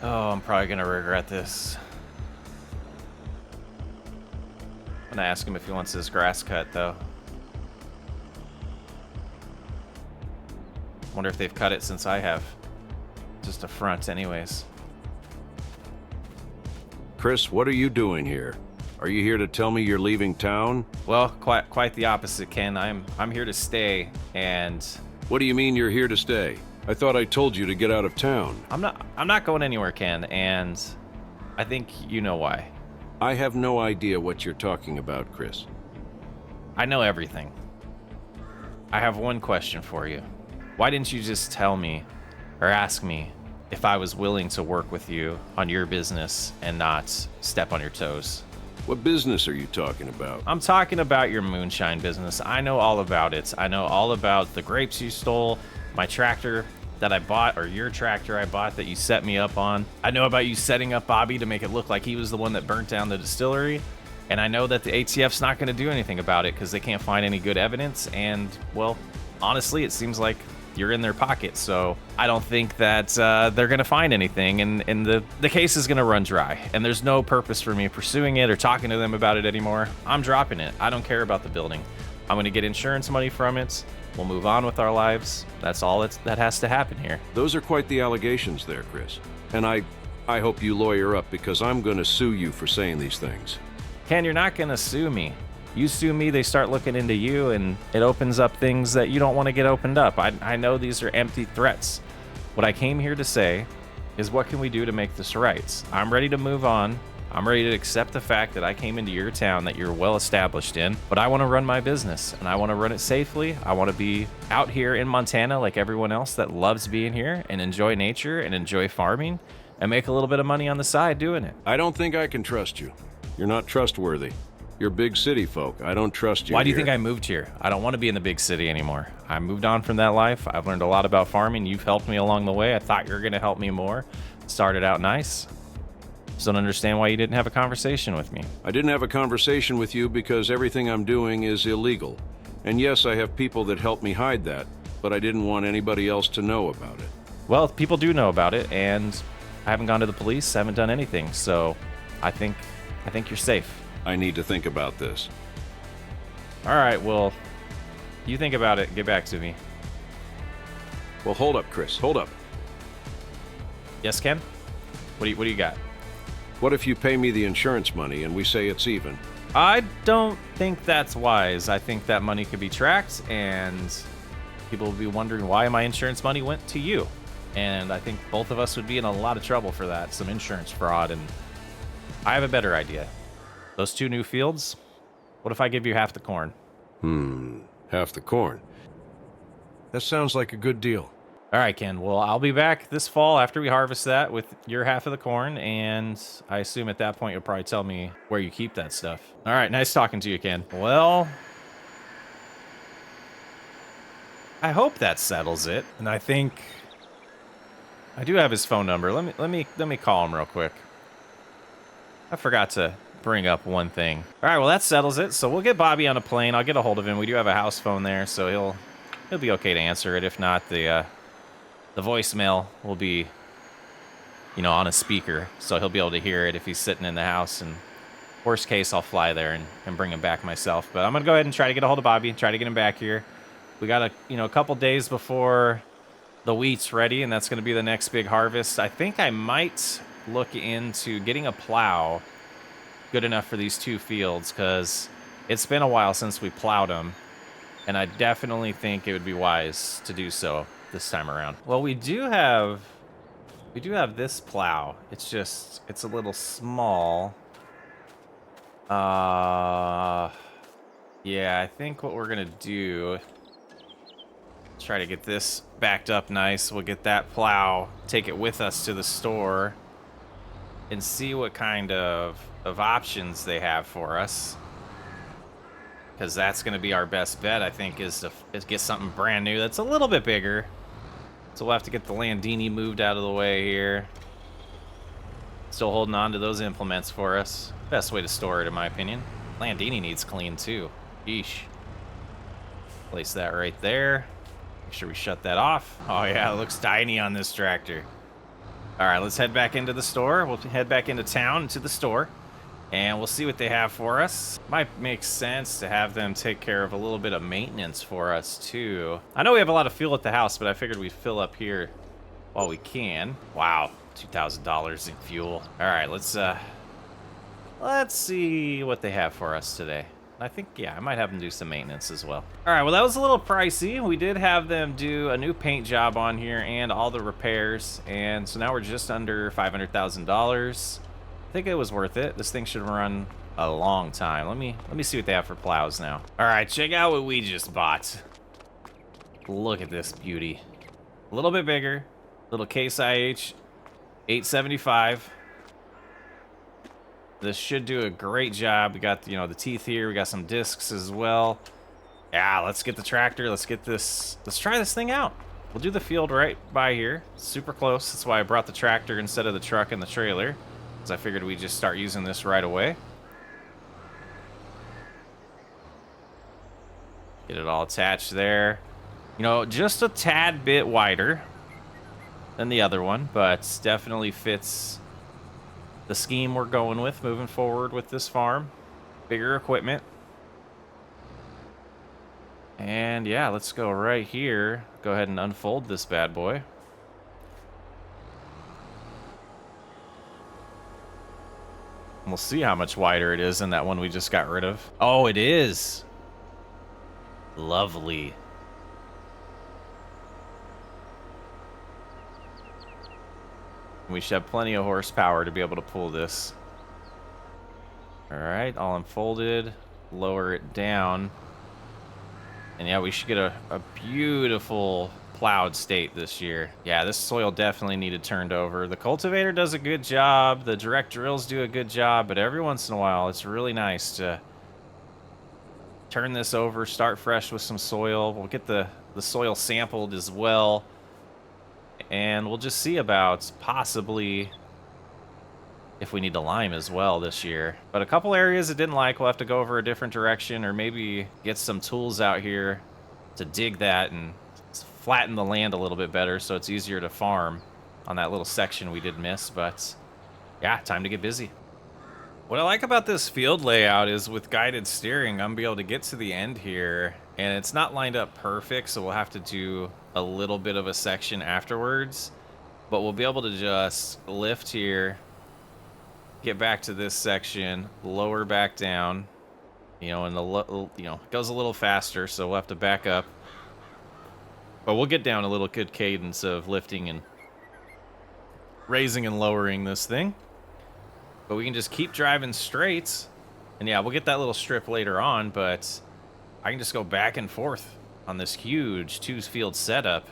Oh, I'm probably gonna regret this. I'm gonna ask him if he wants his grass cut, though. Wonder if they've cut it since I have. Just a front, anyways. Chris, what are you doing here? Are you here to tell me you're leaving town? Well, quite the opposite, Ken. I'm here to stay, and... What do you mean you're here to stay? I thought I told you to get out of town. I'm not going anywhere, Ken, and I think you know why. I have no idea what you're talking about, Chris. I know everything. I have one question for you. Why didn't you just tell me or ask me if I was willing to work with you on your business and not step on your toes? What business are you talking about? I'm talking about your moonshine business. I know all about it. I know all about the grapes you stole, my tractor that I bought, or your tractor I bought that you set me up on. I know about you setting up Bobby to make it look like he was the one that burnt down the distillery. And I know that the ATF's not going to do anything about it because they can't find any good evidence. And, well, honestly, it seems like you're in their pocket. So I don't think that they're going to find anything. And the case is going to run dry. And there's no purpose for me pursuing it or talking to them about it anymore. I'm dropping it. I don't care about the building. I'm going to get insurance money from it. We'll move on with our lives. That's all that has to happen here. Those are quite the allegations there, Chris. And I hope you lawyer up because I'm going to sue you for saying these things. Ken, you're not going to sue me. You sue me, they start looking into you, and it opens up things that you don't want to get opened up. I know these are empty threats. What I came here to say is, what can we do to make this right? I'm ready to move on. I'm ready to accept the fact that I came into your town that you're well established in, but I want to run my business, and I want to run it safely. I want to be out here in Montana like everyone else that loves being here and enjoy nature and enjoy farming and make a little bit of money on the side doing it. I don't think I can trust you. You're not trustworthy. You're big city folk. I don't trust you. Why do you think I moved here? I don't want to be in the big city anymore. I moved on from that life. I've learned a lot about farming. You've helped me along the way. I thought you were going to help me more. Started out nice. Just don't understand why you didn't have a conversation with me. I didn't have a conversation with you because everything I'm doing is illegal. And yes, I have people that help me hide that, but I didn't want anybody else to know about it. Well, people do know about it, and I haven't gone to the police, haven't done anything, so I think you're safe. I need to think about this. All right, well, you think about it. Get back to me. Well, hold up, Chris. Hold up. Yes, Ken? What do you got? What if you pay me the insurance money and we say it's even? I don't think that's wise. I think that money could be tracked, and people will be wondering why my insurance money went to you. And I think both of us would be in a lot of trouble for that, some insurance fraud. And I have a better idea. Those 2 new fields, what if I give you half the corn? Half the corn. That sounds like a good deal. All right, Ken. Well, I'll be back this fall after we harvest that with your half of the corn, and I assume at that point you'll probably tell me where you keep that stuff. All right, nice talking to you, Ken. Well, I hope that settles it, and I think I do have his phone number. Let me call him real quick. I forgot to bring up one thing. All right, well, that settles it. So we'll get Bobby on a plane. I'll get a hold of him. We do have a house phone there, so he'll be okay to answer it. If not, the voicemail will be, on a speaker, so he'll be able to hear it if he's sitting in the house. And worst case, I'll fly there and bring him back myself. But I'm gonna go ahead and try to get a hold of Bobby and try to get him back here. We got a couple days before the wheat's ready, and that's gonna be the next big harvest. I think I might look into getting a plow good enough for these 2 fields, because it's been a while since we plowed them, and I definitely think it would be wise to do so this time around. Well, we do have this plow. It's a little small. Yeah, I think what we're gonna do, try to get this backed up nice. We'll get that plow, take it with us to the store, and see what kind of options they have for us, because that's going to be our best bet, I think, is to get something brand new that's a little bit bigger. So we'll have to get the Landini moved out of the way here. Still holding on to those implements for us. Best way to store it, in my opinion. Landini needs clean too. Yeesh. Place that right there. Make sure we shut that off. Oh yeah, it looks tiny on this tractor. All right, let's head back into the store. We'll head back into town to the store, and we'll see what they have for us. Might make sense to have them take care of a little bit of maintenance for us too. I know we have a lot of fuel at the house, but I figured we'd fill up here while we can. Wow, $2,000 in fuel. All right, let's see what they have for us today. I think, yeah, I might have them do some maintenance as well. All right, well, that was a little pricey. We did have them do a new paint job on here and all the repairs. And so now we're just under $500,000. I think it was worth it. This thing should run a long time. Let me see what they have for plows now. All right, check out what we just bought. Look at this beauty. A little bit bigger. Little Case IH 875. This should do a great job. We got, you know, the teeth here. We got some discs as well. Yeah, let's get the tractor. Let's get this. Let's try this thing out. We'll do the field right by here. Super close. That's why I brought the tractor instead of the truck and the trailer, because I figured we'd just start using this right away. Get it all attached there. You know, just a tad bit wider than the other one, but definitely fits the scheme we're going with moving forward with this farm. Bigger equipment. And yeah, let's go right here. Go ahead and unfold this bad boy. And we'll see how much wider it is than that one we just got rid of. Oh, it is. Lovely. We should have plenty of horsepower to be able to pull this. All right, all unfolded. Lower it down. And yeah, we should get a beautiful plowed state this year. Yeah, this soil definitely needed turned over. The cultivator does a good job. The direct drills do a good job. But every once in a while, it's really nice to turn this over, start fresh with some soil. We'll get the soil sampled as well. And we'll just see about possibly if we need to lime as well this year. But a couple areas it didn't like, we'll have to go over a different direction, or maybe get some tools out here to dig that and flatten the land a little bit better so it's easier to farm on that little section we did miss. But yeah, time to get busy. What I like about this field layout is with guided steering, I'm gonna be able to get to the end here, and it's not lined up perfect, so we'll have to do a little bit of a section afterwards, but we'll be able to just lift here, get back to this section, lower back down, you know, and it goes a little faster, so we'll have to back up, but we'll get down a little good cadence of lifting and raising and lowering this thing. But we can just keep driving straight, and yeah, we'll get that little strip later on, but I can just go back and forth on this huge two-field setup.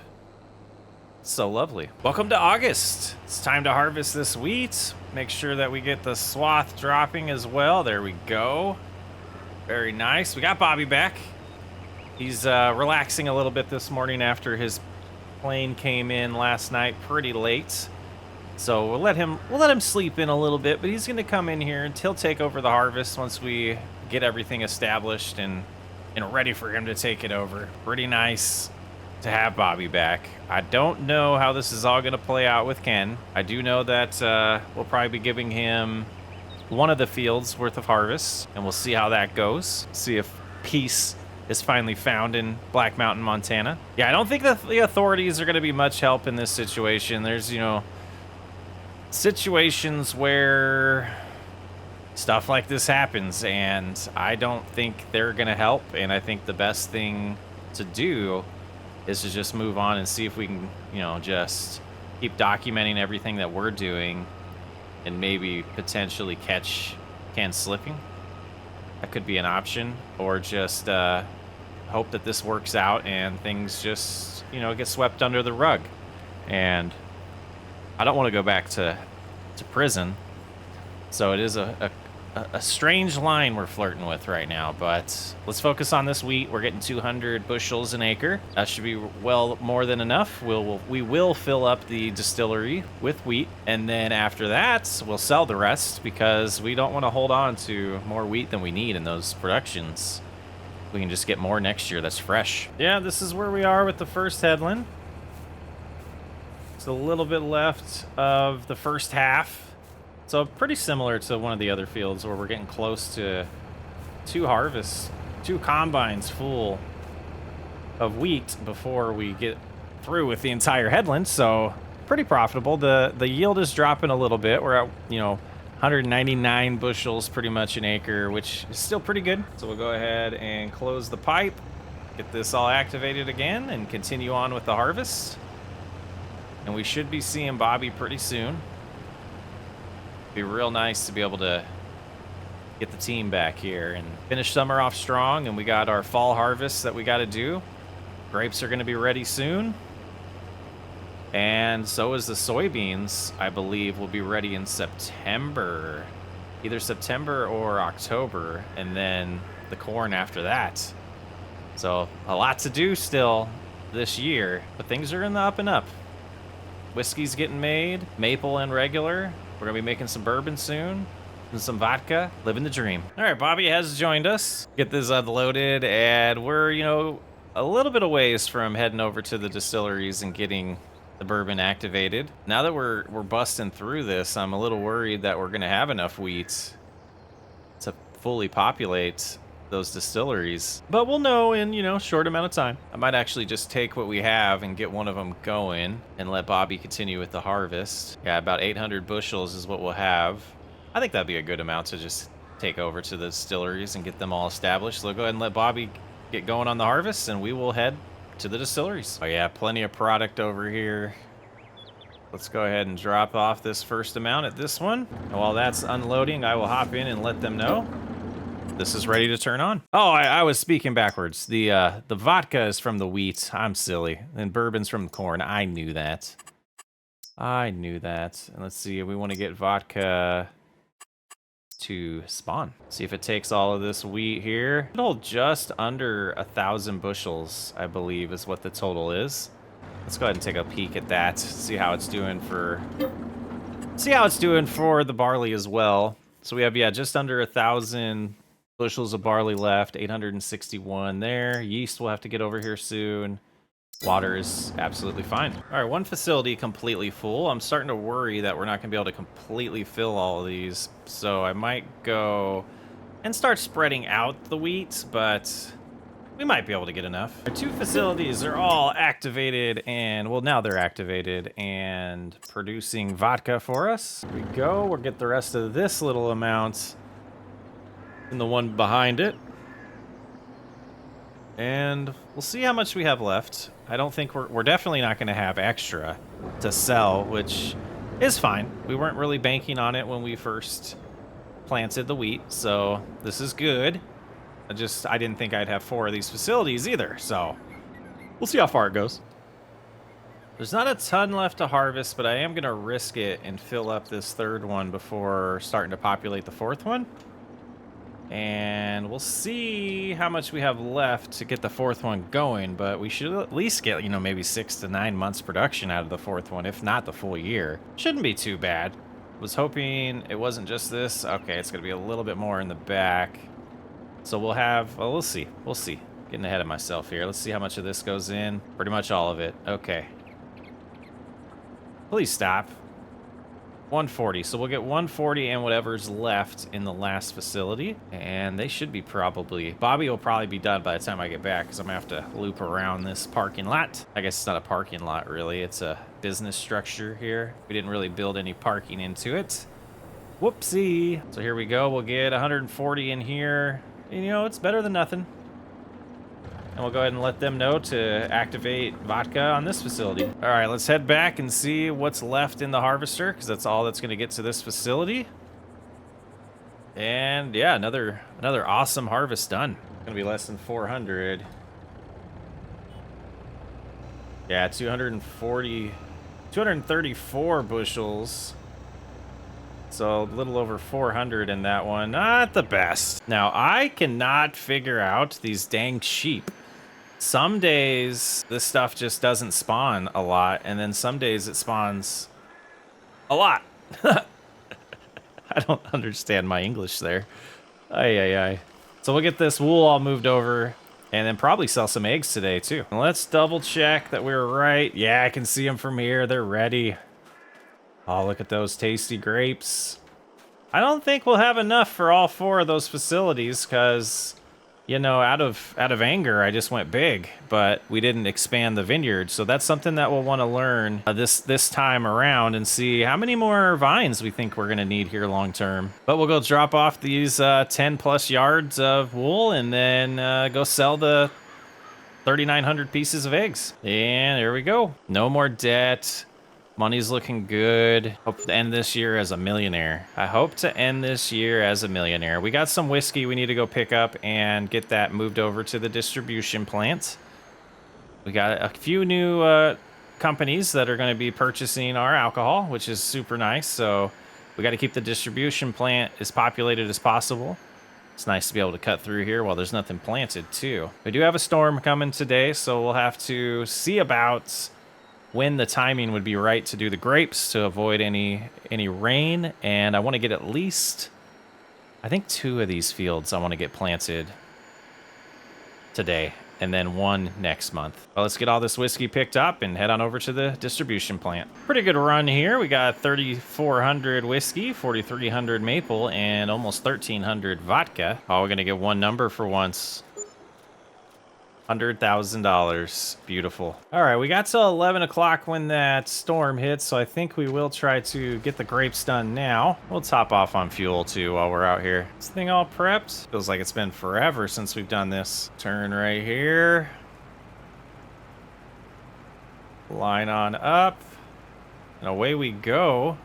It's so lovely. Welcome to August. It's time to harvest this wheat. Make sure that we get the swath dropping as well. There we go. Very nice. We got Bobby back. He's relaxing a little bit this morning after his plane came in last night pretty late. So we'll let him sleep in a little bit, but he's going to come in here and he'll take over the harvest once we get everything established and ready for him to take it over. Pretty nice to have Bobby back. I don't know how this is all going to play out with Ken. I do know that we'll probably be giving him one of the fields worth of harvest, and we'll see how that goes. See if peace is finally found in Black Mountain, Montana. Yeah, I don't think that the authorities are going to be much help in this situation. There's, you know, situations where stuff like this happens, and I don't think they're gonna help, and I think the best thing to do is to just move on and see if we can, you know, just keep documenting everything that we're doing and maybe potentially catch Ken slipping. That could be an option, or just hope that this works out and things just, you know, get swept under the rug. And I don't want to go back to prison, so it is a strange line we're flirting with right now, but let's focus on this wheat. We're getting 200 bushels an acre. That should be well more than enough. We will fill up the distillery with wheat, and then after that, we'll sell the rest because we don't want to hold on to more wheat than we need in those productions. We can just get more next year that's fresh. Yeah, this is where we are with the first headland. It's a little bit left of the first half. So pretty similar to one of the other fields where we're getting close to 2 harvests, 2 combines full of wheat before we get through with the entire headland. So pretty profitable. The yield is dropping a little bit. We're at, you know, 199 bushels pretty much an acre, which is still pretty good. So we'll go ahead and close the pipe, get this all activated again, and continue on with the harvest. And we should be seeing Bobby pretty soon. Be real nice to be able to get the team back here and finish summer off strong. And we got our fall harvest that we got to do. Grapes are going to be ready soon. And so is the soybeans, I believe, will be ready in September. Either September or October, and then the corn after that. So a lot to do still this year, but things are in the up and up. Whiskey's getting made, maple and regular. We're gonna be making some bourbon soon, and some vodka, living the dream. All right, Bobby has joined us. Get this unloaded, and we're, you know, a little bit of ways from heading over to the distilleries and getting the bourbon activated. Now that we're busting through this, I'm a little worried that we're gonna have enough wheat to fully populate those distilleries, but we'll know in, you know, short amount of time. I might actually just take what we have and get one of them going and let Bobby continue with the harvest. Yeah, about 800 bushels is what we'll have. I think that'd be a good amount to just take over to the distilleries and get them all established. So go ahead and let Bobby get going on the harvest, and we will head to the distilleries. Oh yeah, plenty of product over here. Let's go ahead and drop off this first amount at this one. And while that's unloading, I will hop in and let them know this is ready to turn on. Oh, I was speaking backwards. The vodka is from the wheat. I'm silly. And bourbon's from the corn. I knew that. I knew that. And let's see, we want to get vodka to spawn. See if it takes all of this wheat here. It'll just under 1,000 bushels, I believe, is what the total is. Let's go ahead and take a peek at that. See how it's doing for the barley as well. So we have, yeah, just under 1,000 bushels of barley left, 861 there. Yeast will have to get over here soon. Water is absolutely fine. All right, one facility completely full. I'm starting to worry that we're not gonna be able to completely fill all of these. So I might go and start spreading out the wheat, but we might be able to get enough. Our two facilities are all activated and, well, now they're activated and producing vodka for us. Here we go, we'll get the rest of this little amount in the one behind it. And we'll see how much we have left. I don't think we're definitely not gonna have extra to sell, which is fine. We weren't really banking on it when we first planted the wheat, so this is good. I didn't think I'd have 4 of these facilities either, so we'll see how far it goes. There's not a ton left to harvest, but I am gonna risk it and fill up this third one before starting to populate the fourth one. And we'll see how much we have left to get the fourth one going, but we should at least get, you know, maybe 6 to 9 months production out of the fourth one, if not the full year. Shouldn't be too bad. Was hoping it wasn't just this. Okay, it's gonna be a little bit more in the back. So we'll have, well, we'll see. We'll see. Getting ahead of myself here. Let's see how much of this goes in. Pretty much all of it. Okay. Please stop. 140. So we'll get 140 and whatever's left in the last facility. And they should be probably, Bobby will probably be done by the time I get back, because I'm gonna have to loop around this parking lot. I guess it's not a parking lot really, it's a business structure here. We didn't really build any parking into it. Whoopsie. So here we go, we'll get 140 in here. And, you know, it's better than nothing. And we'll go ahead and let them know to activate vodka on this facility. All right, let's head back and see what's left in the harvester, because that's all that's going to get to this facility. And yeah, another awesome harvest done. Gonna be less than 400. Yeah, 234 bushels. So a little over 400 in that one. Not the best. Now, I cannot figure out these dang sheep. Some days this stuff just doesn't spawn a lot, and then some days it spawns a lot. I don't understand my English there. Ay. So we'll get this wool all moved over and then probably sell some eggs today too. Let's double check that we were right. Yeah, I can see them from here. They're ready. Oh, look at those tasty grapes. I don't think we'll have enough for all 4 of those facilities, because you know, out of anger, I just went big, but we didn't expand the vineyard. So that's something that we'll want to learn this time around and see how many more vines we think we're going to need here long term. But we'll go drop off these 10 plus yards of wool and then go sell the 3,900 pieces of eggs. And there we go. No more debt. Money's looking good. Hope to end this year as a millionaire. I hope to end this year as a millionaire. We got some whiskey we need to go pick up and get that moved over to the distribution plant. We got a few new companies that are going to be purchasing our alcohol, which is super nice. So we got to keep the distribution plant as populated as possible. It's nice to be able to cut through here while there's nothing planted too. We do have a storm coming today, so we'll have to see about when the timing would be right to do the grapes to avoid any rain. And I want to get at least, I think 2 of these fields I want to get planted today and then 1 next month. Well, let's get all this whiskey picked up and head on over to the distribution plant. Pretty good run here. We got 3,400 whiskey, 4,300 maple, and almost 1,300 vodka. Oh, we're going to get one number for once. $100,000. Beautiful. All right, we got till 11 o'clock when that storm hits, so I think we will try to get the grapes done now. We'll top off on fuel too while we're out here. This thing all prepped. Feels like it's been forever since we've done this. Turn right here. Line on up. And away we go.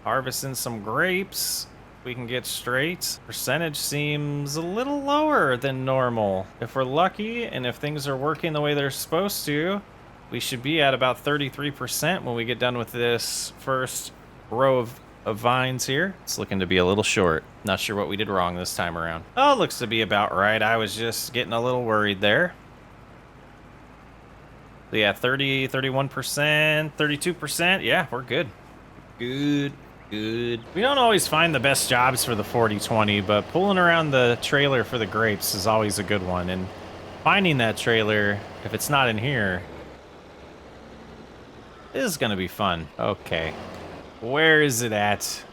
Harvesting some grapes. We can get straight. Percentage seems a little lower than normal. If we're lucky and if things are working the way they're supposed to, we should be at about 33% when we get done with this first row of vines here. It's looking to be a little short. Not sure what we did wrong this time around. Oh, it looks to be about right. I was just getting a little worried there. So yeah, 30, 31%, 32%. Yeah, we're good. Good. We don't always find the best jobs for the 40/20, but pulling around the trailer for the grapes is always a good one. And finding that trailer, if it's not in here, is going to be fun. Okay. Where is it at?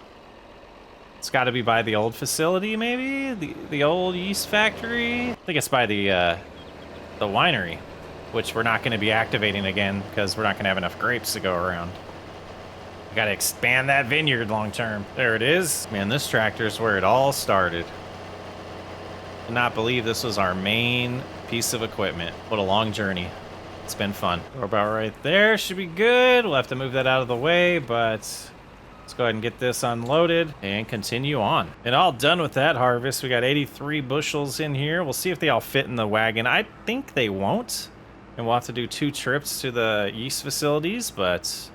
It's got to be by the old facility, maybe? The old yeast factory? I think it's by the winery, which we're not going to be activating again because we're not going to have enough grapes to go around. Got to expand that vineyard long term. There it is. Man, this tractor is where it all started. Cannot believe this was our main piece of equipment. What a long journey. It's been fun. We're about right there. Should be good. We'll have to move that out of the way, but let's go ahead and get this unloaded and continue on. And all done with that harvest. We got 83 bushels in here. We'll see if they all fit in the wagon. I think they won't. And we'll have to do 2 trips to the yeast facilities, but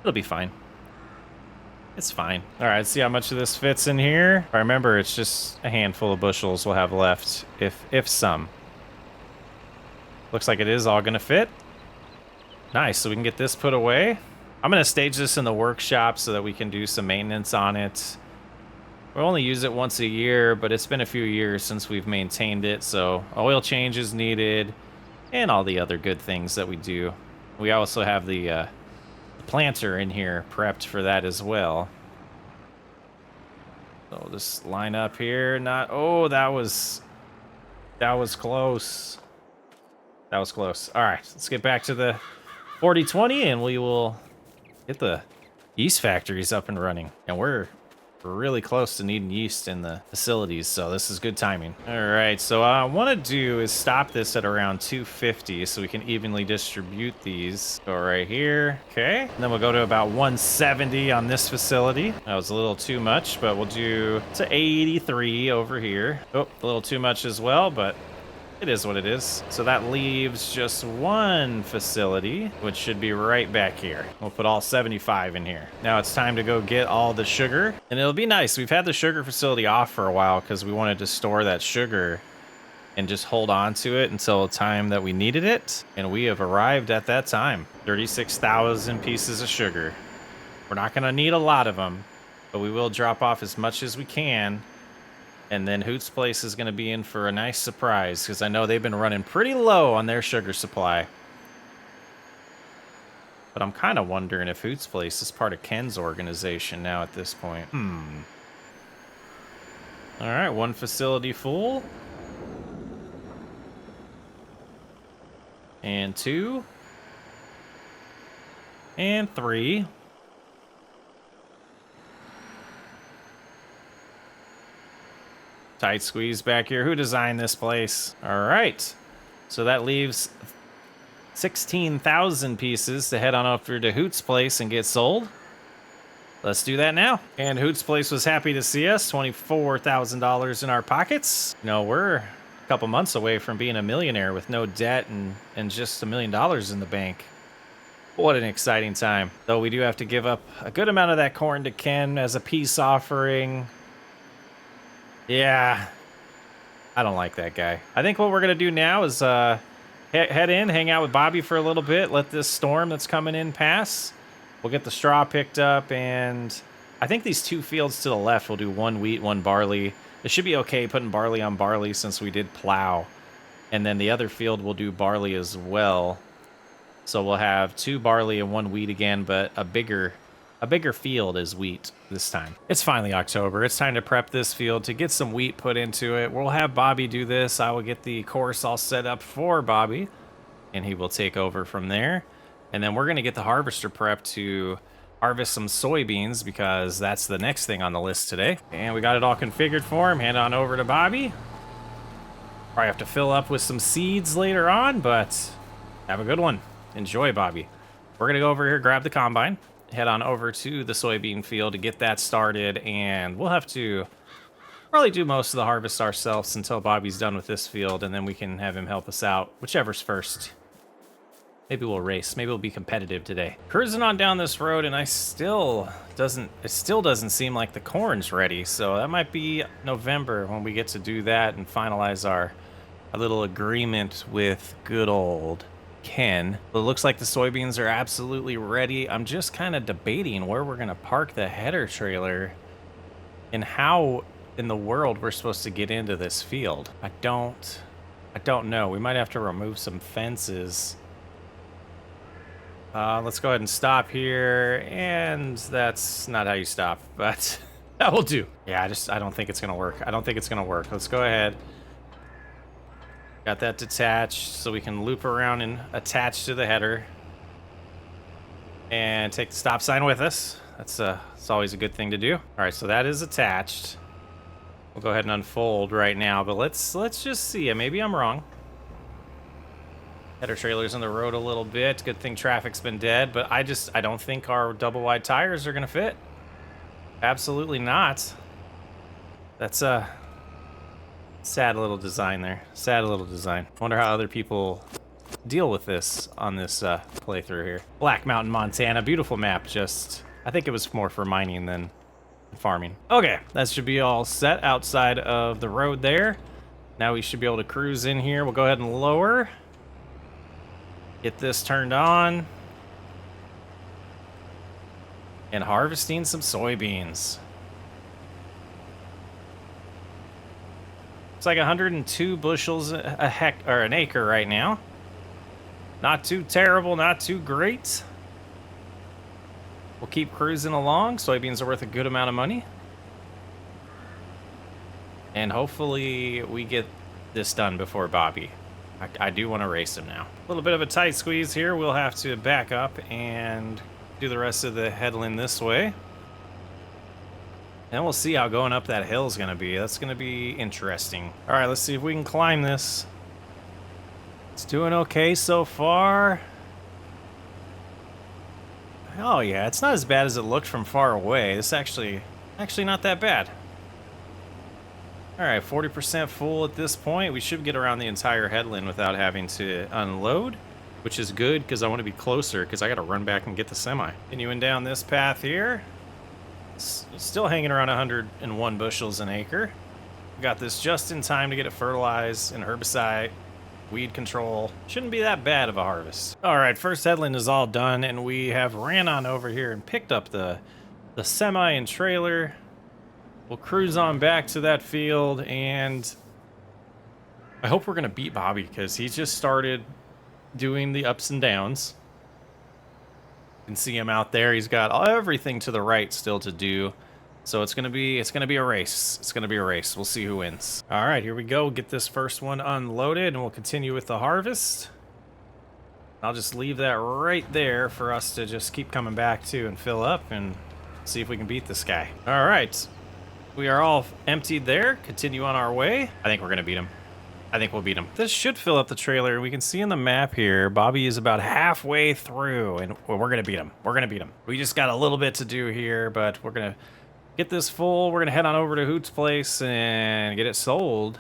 it'll be fine. It's fine. All right, let's see how much of this fits in here. I remember it's just a handful of bushels we'll have left, if some. Looks like it is all gonna fit. Nice, so we can get this put away. I'm gonna stage this in the workshop so that we can do some maintenance on it. We'll only use it once a year, but it's been a few years since we've maintained it, so oil change is needed and all the other good things that we do. We also have the planter in here prepped for that as well. So we'll just line up here. Oh, that was close. That was close. All right, let's get back to the 40/20 and we will get the yeast factories up and running. And we're really close to needing yeast in the facilities, so this is good timing. All right, so what I want to do is stop this at around 250 so we can evenly distribute these. Go right here. Okay, and then we'll go to about 170 on this facility. That was a little too much, but we'll do to 83 over here. Oh, a little too much as well, but it is what it is. So that leaves just 1 facility, which should be right back here. We'll put all 75 in here. Now it's time to go get all the sugar. And it'll be nice. We've had the sugar facility off for a while because we wanted to store that sugar and just hold on to it until the time that we needed it. And we have arrived at that time. 36,000 pieces of sugar. We're not going to need a lot of them, but we will drop off as much as we can. And then Hoot's Place is going to be in for a nice surprise because I know they've been running pretty low on their sugar supply. But I'm kind of wondering if Hoot's Place is part of Ken's organization now at this point. All right, 1 facility full. And 2. And 3. Tight squeeze back here. Who designed this place? All right. So that leaves 16,000 pieces to head on over to Hoot's place and get sold. Let's do that now. And Hoot's place was happy to see us. $24,000 in our pockets. You know, we're a couple months away from being a millionaire with no debt and just $1 million in the bank. What an exciting time. Though we do have to give up a good amount of that corn to Ken as a peace offering. Yeah, I don't like that guy. I think what we're going to do now is head in, hang out with Bobby for a little bit, let this storm that's coming in pass. We'll get the straw picked up, and I think these 2 fields to the left will do 1 wheat, 1 barley. It should be okay putting barley on barley since we did plow. And then the other field will do barley as well. So we'll have 2 barley and 1 wheat again, but a bigger field is wheat this time. It's finally October. It's time to prep this field to get some wheat put into it. We'll have Bobby do this. I will get the course all set up for Bobby, and he will take over from there. And then we're going to get the harvester prep to harvest some soybeans because that's the next thing on the list today. And we got it all configured for him. Hand on over to Bobby. Probably have to fill up with some seeds later on, but have a good one. Enjoy, Bobby. We're going to go over here, grab the combine, head on over to the soybean field to get that started, and we'll have to probably do most of the harvest ourselves until Bobby's done with this field, and then we can have him help us out, whichever's first. Maybe we'll race. Maybe we'll be competitive today. Cruising on down this road, and it still doesn't seem like the corn's ready, so that might be November when we get to do that and finalize our little agreement with good old Ken. But it looks like the soybeans are absolutely ready. I'm just kind of debating where we're gonna park the header trailer and how in the world we're supposed to get into this field. I don't know. We might have to remove some fences. Let's go ahead and stop here, and that's not how you stop, but that will do. Yeah, I don't think it's gonna work. I don't think it's gonna work. Let's go ahead. Got that detached so we can loop around and attach to the header and take the stop sign with us. It's always a good thing to do. All right, so that is attached. We'll go ahead and unfold right now, but let's just see. Maybe I'm wrong. Header trailer's on the road a little bit. Good thing traffic's been dead, but I don't think our double wide tires are gonna fit. Absolutely not. That's a sad little design there. Sad little design. Wonder how other people deal with this on this playthrough here. Black Mountain, Montana. Beautiful map. I think it was more for mining than farming. Okay, that should be all set outside of the road there. Now we should be able to cruise in here. We'll go ahead and lower. Get this turned on. And harvesting some soybeans. It's like 102 bushels an acre right now. Not too terrible, not too great. We'll keep cruising along. Soybeans are worth a good amount of money. And hopefully we get this done before Bobby. I do want to race him now. A little bit of a tight squeeze here. We'll have to back up and do the rest of the headland this way. And we'll see how going up that hill is going to be. That's going to be interesting. All right, let's see if we can climb this. It's doing okay so far. Oh yeah, it's not as bad as it looked from far away. It's actually not that bad. All right, 40% full at this point. We should get around the entire headland without having to unload, which is good because I want to be closer because I got to run back and get the semi. Continuing down this path here. Still hanging around 101 bushels an acre. Got this just in time to get it fertilized and herbicide, weed control. Shouldn't be that bad of a harvest. All right, first headland is all done, and we have ran on over here and picked up the semi and trailer. We'll cruise on back to that field, and I hope we're gonna beat Bobby because he just started doing the ups and downs. You can see him out there. He's got everything to the right still to do. So it's gonna be a race. It's gonna be a race. We'll see who wins. All right, here we go. Get this first one unloaded, and we'll continue with the harvest. I'll just leave that right there for us to just keep coming back to and fill up and see if we can beat this guy. All right. We are all emptied there. Continue on our way. I think we're going to beat him. I think we'll beat him. This should fill up the trailer. We can see in the map here, Bobby is about halfway through, and well, we're going to beat him. We're going to beat him. We just got a little bit to do here, but we're going to get this full. We're going to head on over to Hoot's place and get it sold.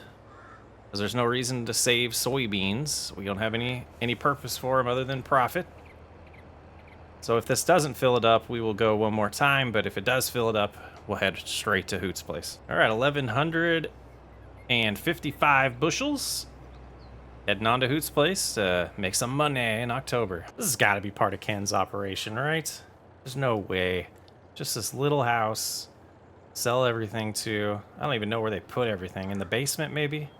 Because there's no reason to save soybeans. We don't have any purpose for them other than profit. So if this doesn't fill it up, we will go one more time. But if it does fill it up, we'll head straight to Hoot's place. All right, 1,155 bushels. Heading on to Hoot's place to make some money in October. This has got to be part of Ken's operation, right? There's no way. Just this little house. Sell everything to. I don't even know where they put everything. In the basement, maybe?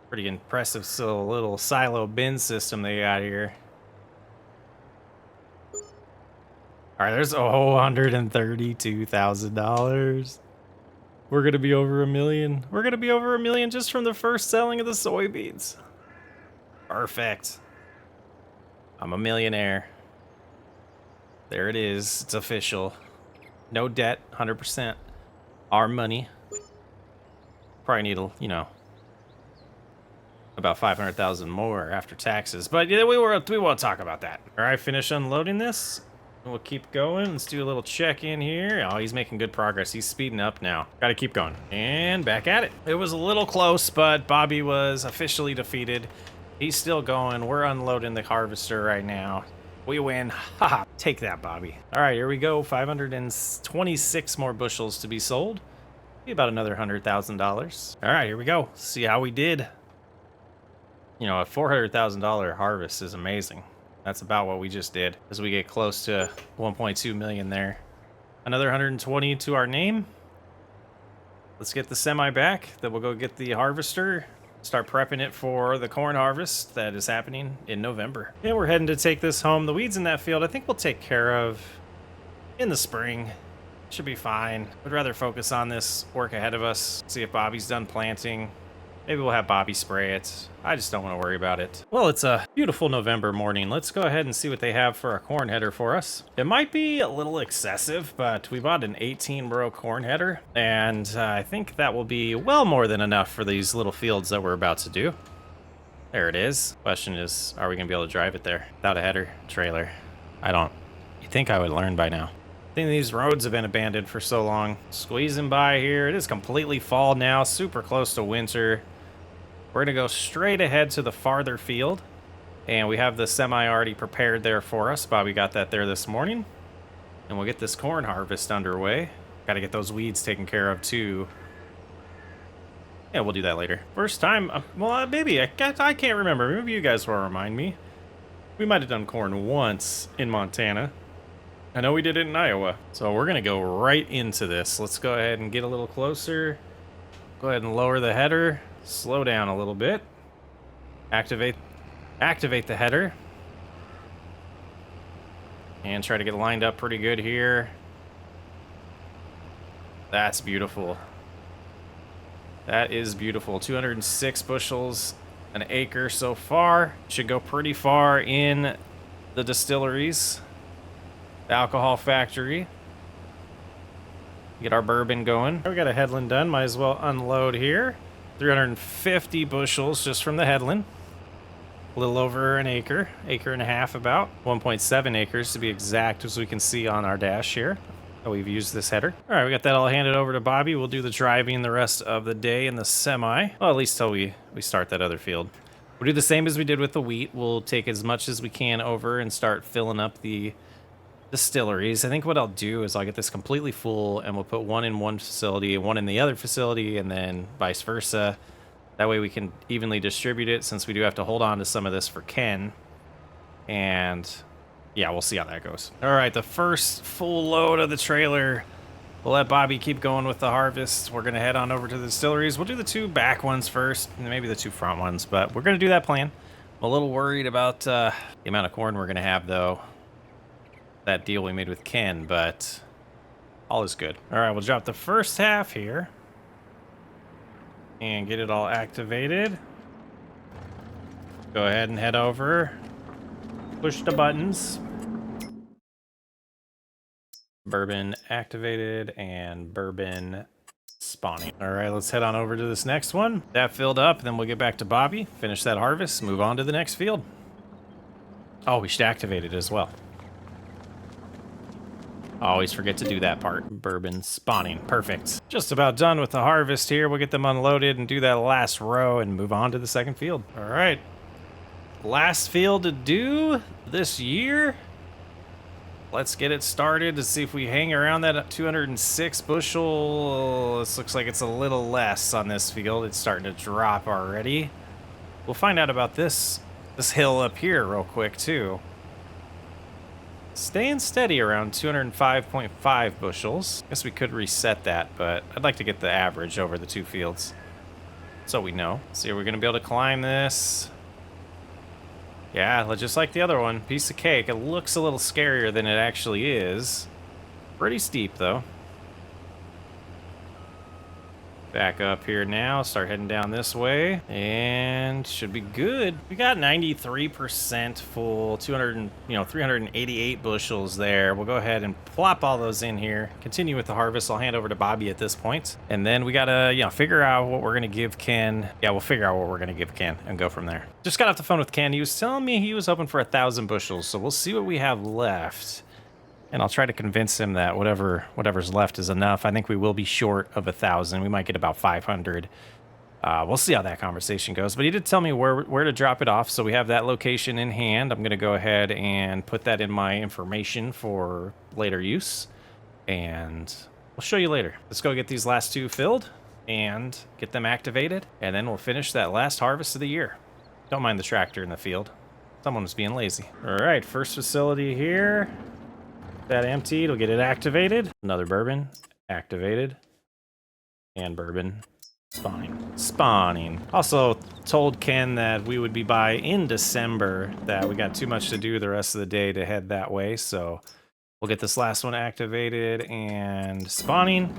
Pretty impressive little silo bin system they got here. All right, there's $132,000. We're gonna be over $1 million. We're gonna be over $1 million just from the first selling of the soybeans. Perfect. I'm a millionaire. There it is. It's official. No debt. 100%. Our money. Probably need a, you know, about 500,000 more after taxes, but yeah, we won't talk about that. All right, finish unloading this. We'll keep going. Let's do a little check in here. Oh, he's making good progress. He's speeding up now. Got to keep going. And back at it. It was a little close, but Bobby was officially defeated. He's still going. We're unloading the harvester right now. We win. Haha. Take that, Bobby. All right, here we go. 526 more bushels to be sold. Be about another $100,000. All right, here we go. See how we did. You know, a $400,000 harvest is amazing. That's about what we just did as we get close to 1.2 million there. Another 120 to our name. Let's get the semi back. Then we'll go get the harvester. Start prepping it for the corn harvest that is happening in November. Yeah, we're heading to take this home. The weeds in that field, I think we'll take care of in the spring. Should be fine. Would rather focus on this work ahead of us. See if Bobby's done planting. Maybe we'll have Bobby spray it. I just don't want to worry about it. Well, it's a beautiful November morning. Let's go ahead and see what they have for a corn header for us. It might be a little excessive, but we bought an 18-row corn header, and I think that will be well more than enough for these little fields that we're about to do. There it is. Question is, are we going to be able to drive it there without a header trailer? You'd think I would learn by now. I think these roads have been abandoned for so long. Squeezing by here. It is completely fall now, super close to winter. We're going to go straight ahead to the farther field, and we have the semi already prepared there for us. Bobby got that there this morning, and we'll get this corn harvest underway. Got to get those weeds taken care of too. Yeah, we'll do that later. First time, well, maybe, I can't remember. Maybe you guys will remind me. We might have done corn once in Montana. I know we did it in Iowa. So we're going to go right into this. Let's go ahead and get a little closer. Go ahead and lower the header. Slow down a little bit. Activate the header. And try to get lined up pretty good here. That's beautiful. That is beautiful. 206 bushels an acre so far. Should go pretty far in the distilleries. The alcohol factory. Get our bourbon going. We got a headland done. Might as well unload here. 350 bushels just from the headland. A little over an acre and a half about. 1.7 acres to be exact, as we can see on our dash here. We've used this header. All right, we got that all handed over to Bobby. We'll do the driving the rest of the day in the semi. Well, at least till we start that other field. We'll do the same as we did with the wheat. We'll take as much as we can over and start filling up the distilleries. I think what I'll do is I'll get this completely full, and we'll put one in one facility and one in the other facility, and then vice versa. That way we can evenly distribute it, since we do have to hold on to some of this for Ken. And yeah, we'll see how that goes. All right, the first full load of the trailer. We'll let Bobby keep going with the harvest. We're gonna head on over to the distilleries. We'll do the two back ones first, and maybe the two front ones, but we're gonna do that plan. I'm a little worried about the amount of corn we're gonna have, though. That deal we made with Ken, but all is good. All right, we'll drop the first half here and get it all activated. Go ahead and head over. Push the buttons. Bourbon activated and bourbon spawning. All right, let's head on over to this next one. That filled up, then we'll get back to Bobby, finish that harvest, move on to the next field. Oh, we should activate it as well. Always forget to do that part. Bourbon spawning. Perfect. Just about done with the harvest here. We'll get them unloaded and do that last row and move on to the second field. All right. Last field to do this year. Let's get it started to see if we hang around that 206 bushel. This looks like it's a little less on this field. It's starting to drop already. We'll find out about this hill up here real quick too. Staying steady around 205.5 bushels. Guess we could reset that, but I'd like to get the average over the two fields so we know. See, are we gonna be able to climb this? Yeah, just like the other one, piece of cake. It looks a little scarier than it actually is. Pretty steep though. Back up here now, start heading down this way, and should be good. We got 93% full, 388 bushels there. We'll go ahead and plop all those in here. Continue with the harvest. I'll hand over to Bobby at this point. And then we gotta, figure out what we're gonna give Ken. Yeah, we'll figure out what we're gonna give Ken and go from there. Just got off the phone with Ken. He was telling me he was hoping for 1,000 bushels, so we'll see what we have left. And I'll try to convince him that whatever's left is enough. I think we will be short of 1,000. We might get about 500. We'll see how that conversation goes. But he did tell me where to drop it off, so we have that location in hand. I'm going to go ahead and put that in my information for later use. And we'll show you later. Let's go get these last two filled and get them activated. And then we'll finish that last harvest of the year. Don't mind the tractor in the field. Someone was being lazy. All right, first facility here. That emptied, we'll get it activated. Another bourbon activated, and bourbon spawning. Also told Ken that we would be by in December, that we got too much to do the rest of the day to head that way, so we'll get this last one activated and spawning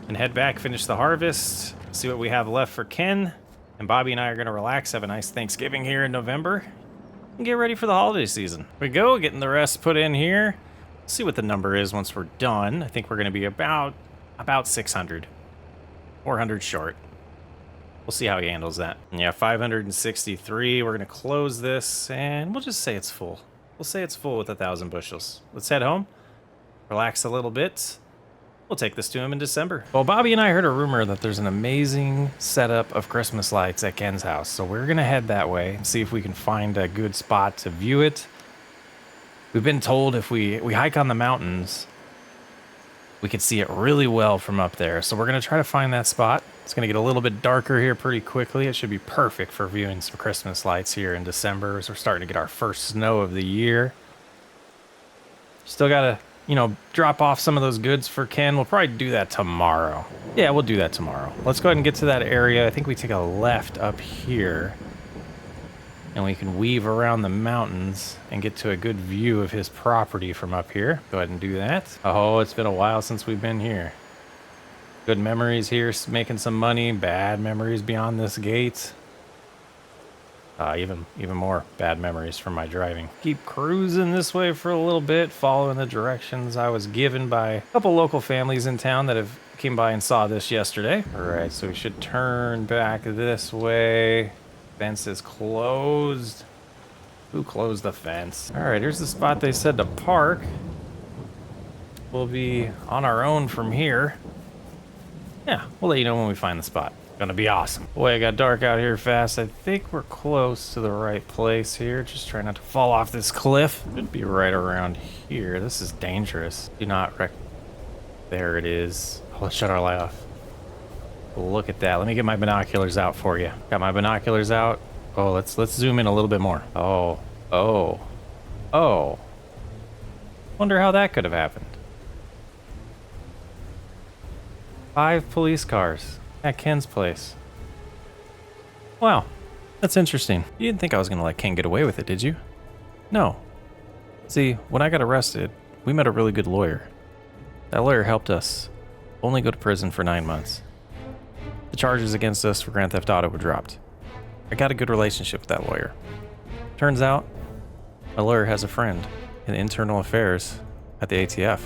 and head back, finish the harvest, see what we have left for Ken. And Bobby and I are gonna relax, have a nice Thanksgiving here in November, and get ready for the holiday season. Here we go, getting the rest put in here. See what the number is once we're done. I think we're going to be about 600. 400 short. We'll see how he handles that. Yeah, 563. We're going to close this, and we'll just say it's full. We'll say it's full with 1,000 bushels. Let's head home. Relax a little bit. We'll take this to him in December. Well, Bobby and I heard a rumor that there's an amazing setup of Christmas lights at Ken's house, so we're going to head that way and see if we can find a good spot to view it. We've been told if we hike on the mountains, we can see it really well from up there. So we're going to try to find that spot. It's going to get a little bit darker here pretty quickly. It should be perfect for viewing some Christmas lights here in December as we're starting to get our first snow of the year. Still got to, drop off some of those goods for Ken. We'll probably do that tomorrow. Yeah, we'll do that tomorrow. Let's go ahead and get to that area. I think we take a left up here, and we can weave around the mountains and get to a good view of his property from up here. Go ahead and do that. Oh, it's been a while since we've been here. Good memories here, making some money. Bad memories beyond this gate. Even more bad memories from my driving. Keep cruising this way for a little bit, following the directions I was given by a couple local families in town that have came by and saw this yesterday. All right, so we should turn back this way. Fence is closed. Who closed the fence? All right, here's the spot they said to park. We'll be on our own from here. Yeah, we'll let you know when we find the spot. Gonna be awesome. Boy, it got dark out here fast. I think we're close to the right place here. Just try not to fall off this cliff. Should be right around here. This is dangerous. Do not There it is. Oh, let's shut our light off. Look at that. Let me get my binoculars out for you. Got my binoculars out. Oh, let's zoom in a little bit more. Oh. Wonder how that could have happened. 5 police cars at Ken's place. Wow, that's interesting. You didn't think I was gonna let Ken get away with it, did you? No. See, when I got arrested, we met a really good lawyer. That lawyer helped us only go to prison for 9 months. The charges against us for grand theft auto were dropped. I got a good relationship with that lawyer. Turns out, My lawyer has a friend in internal affairs at the ATF.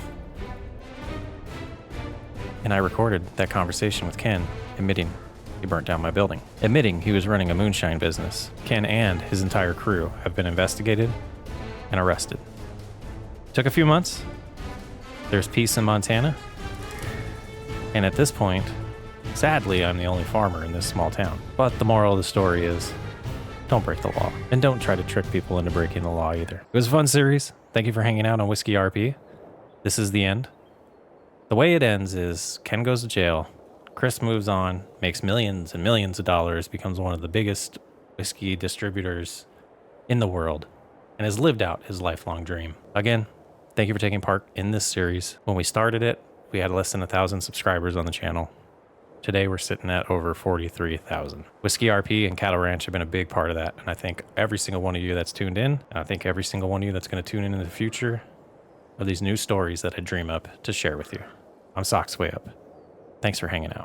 And I recorded that conversation with Ken, admitting he burnt down my building, admitting he was running a moonshine business. Ken and his entire crew have been investigated and arrested. Took a few months. There's peace in Montana. And at this point, sadly, I'm the only farmer in this small town. But the moral of the story is, don't break the law. And don't try to trick people into breaking the law either. It was a fun series. Thank you for hanging out on Whiskey RP. This is the end. The way it ends is Ken goes to jail. Chris moves on, makes millions and millions of dollars, becomes one of the biggest whiskey distributors in the world, and has lived out his lifelong dream. Again, thank you for taking part in this series. When we started it, we had less than 1,000 subscribers on the channel. Today, we're sitting at over 43,000. Whiskey RP and Cattle Ranch have been a big part of that, and I thank every single one of you that's tuned in, and I thank every single one of you that's going to tune in the future of these new stories that I dream up to share with you. I'm Socks Way Up. Thanks for hanging out.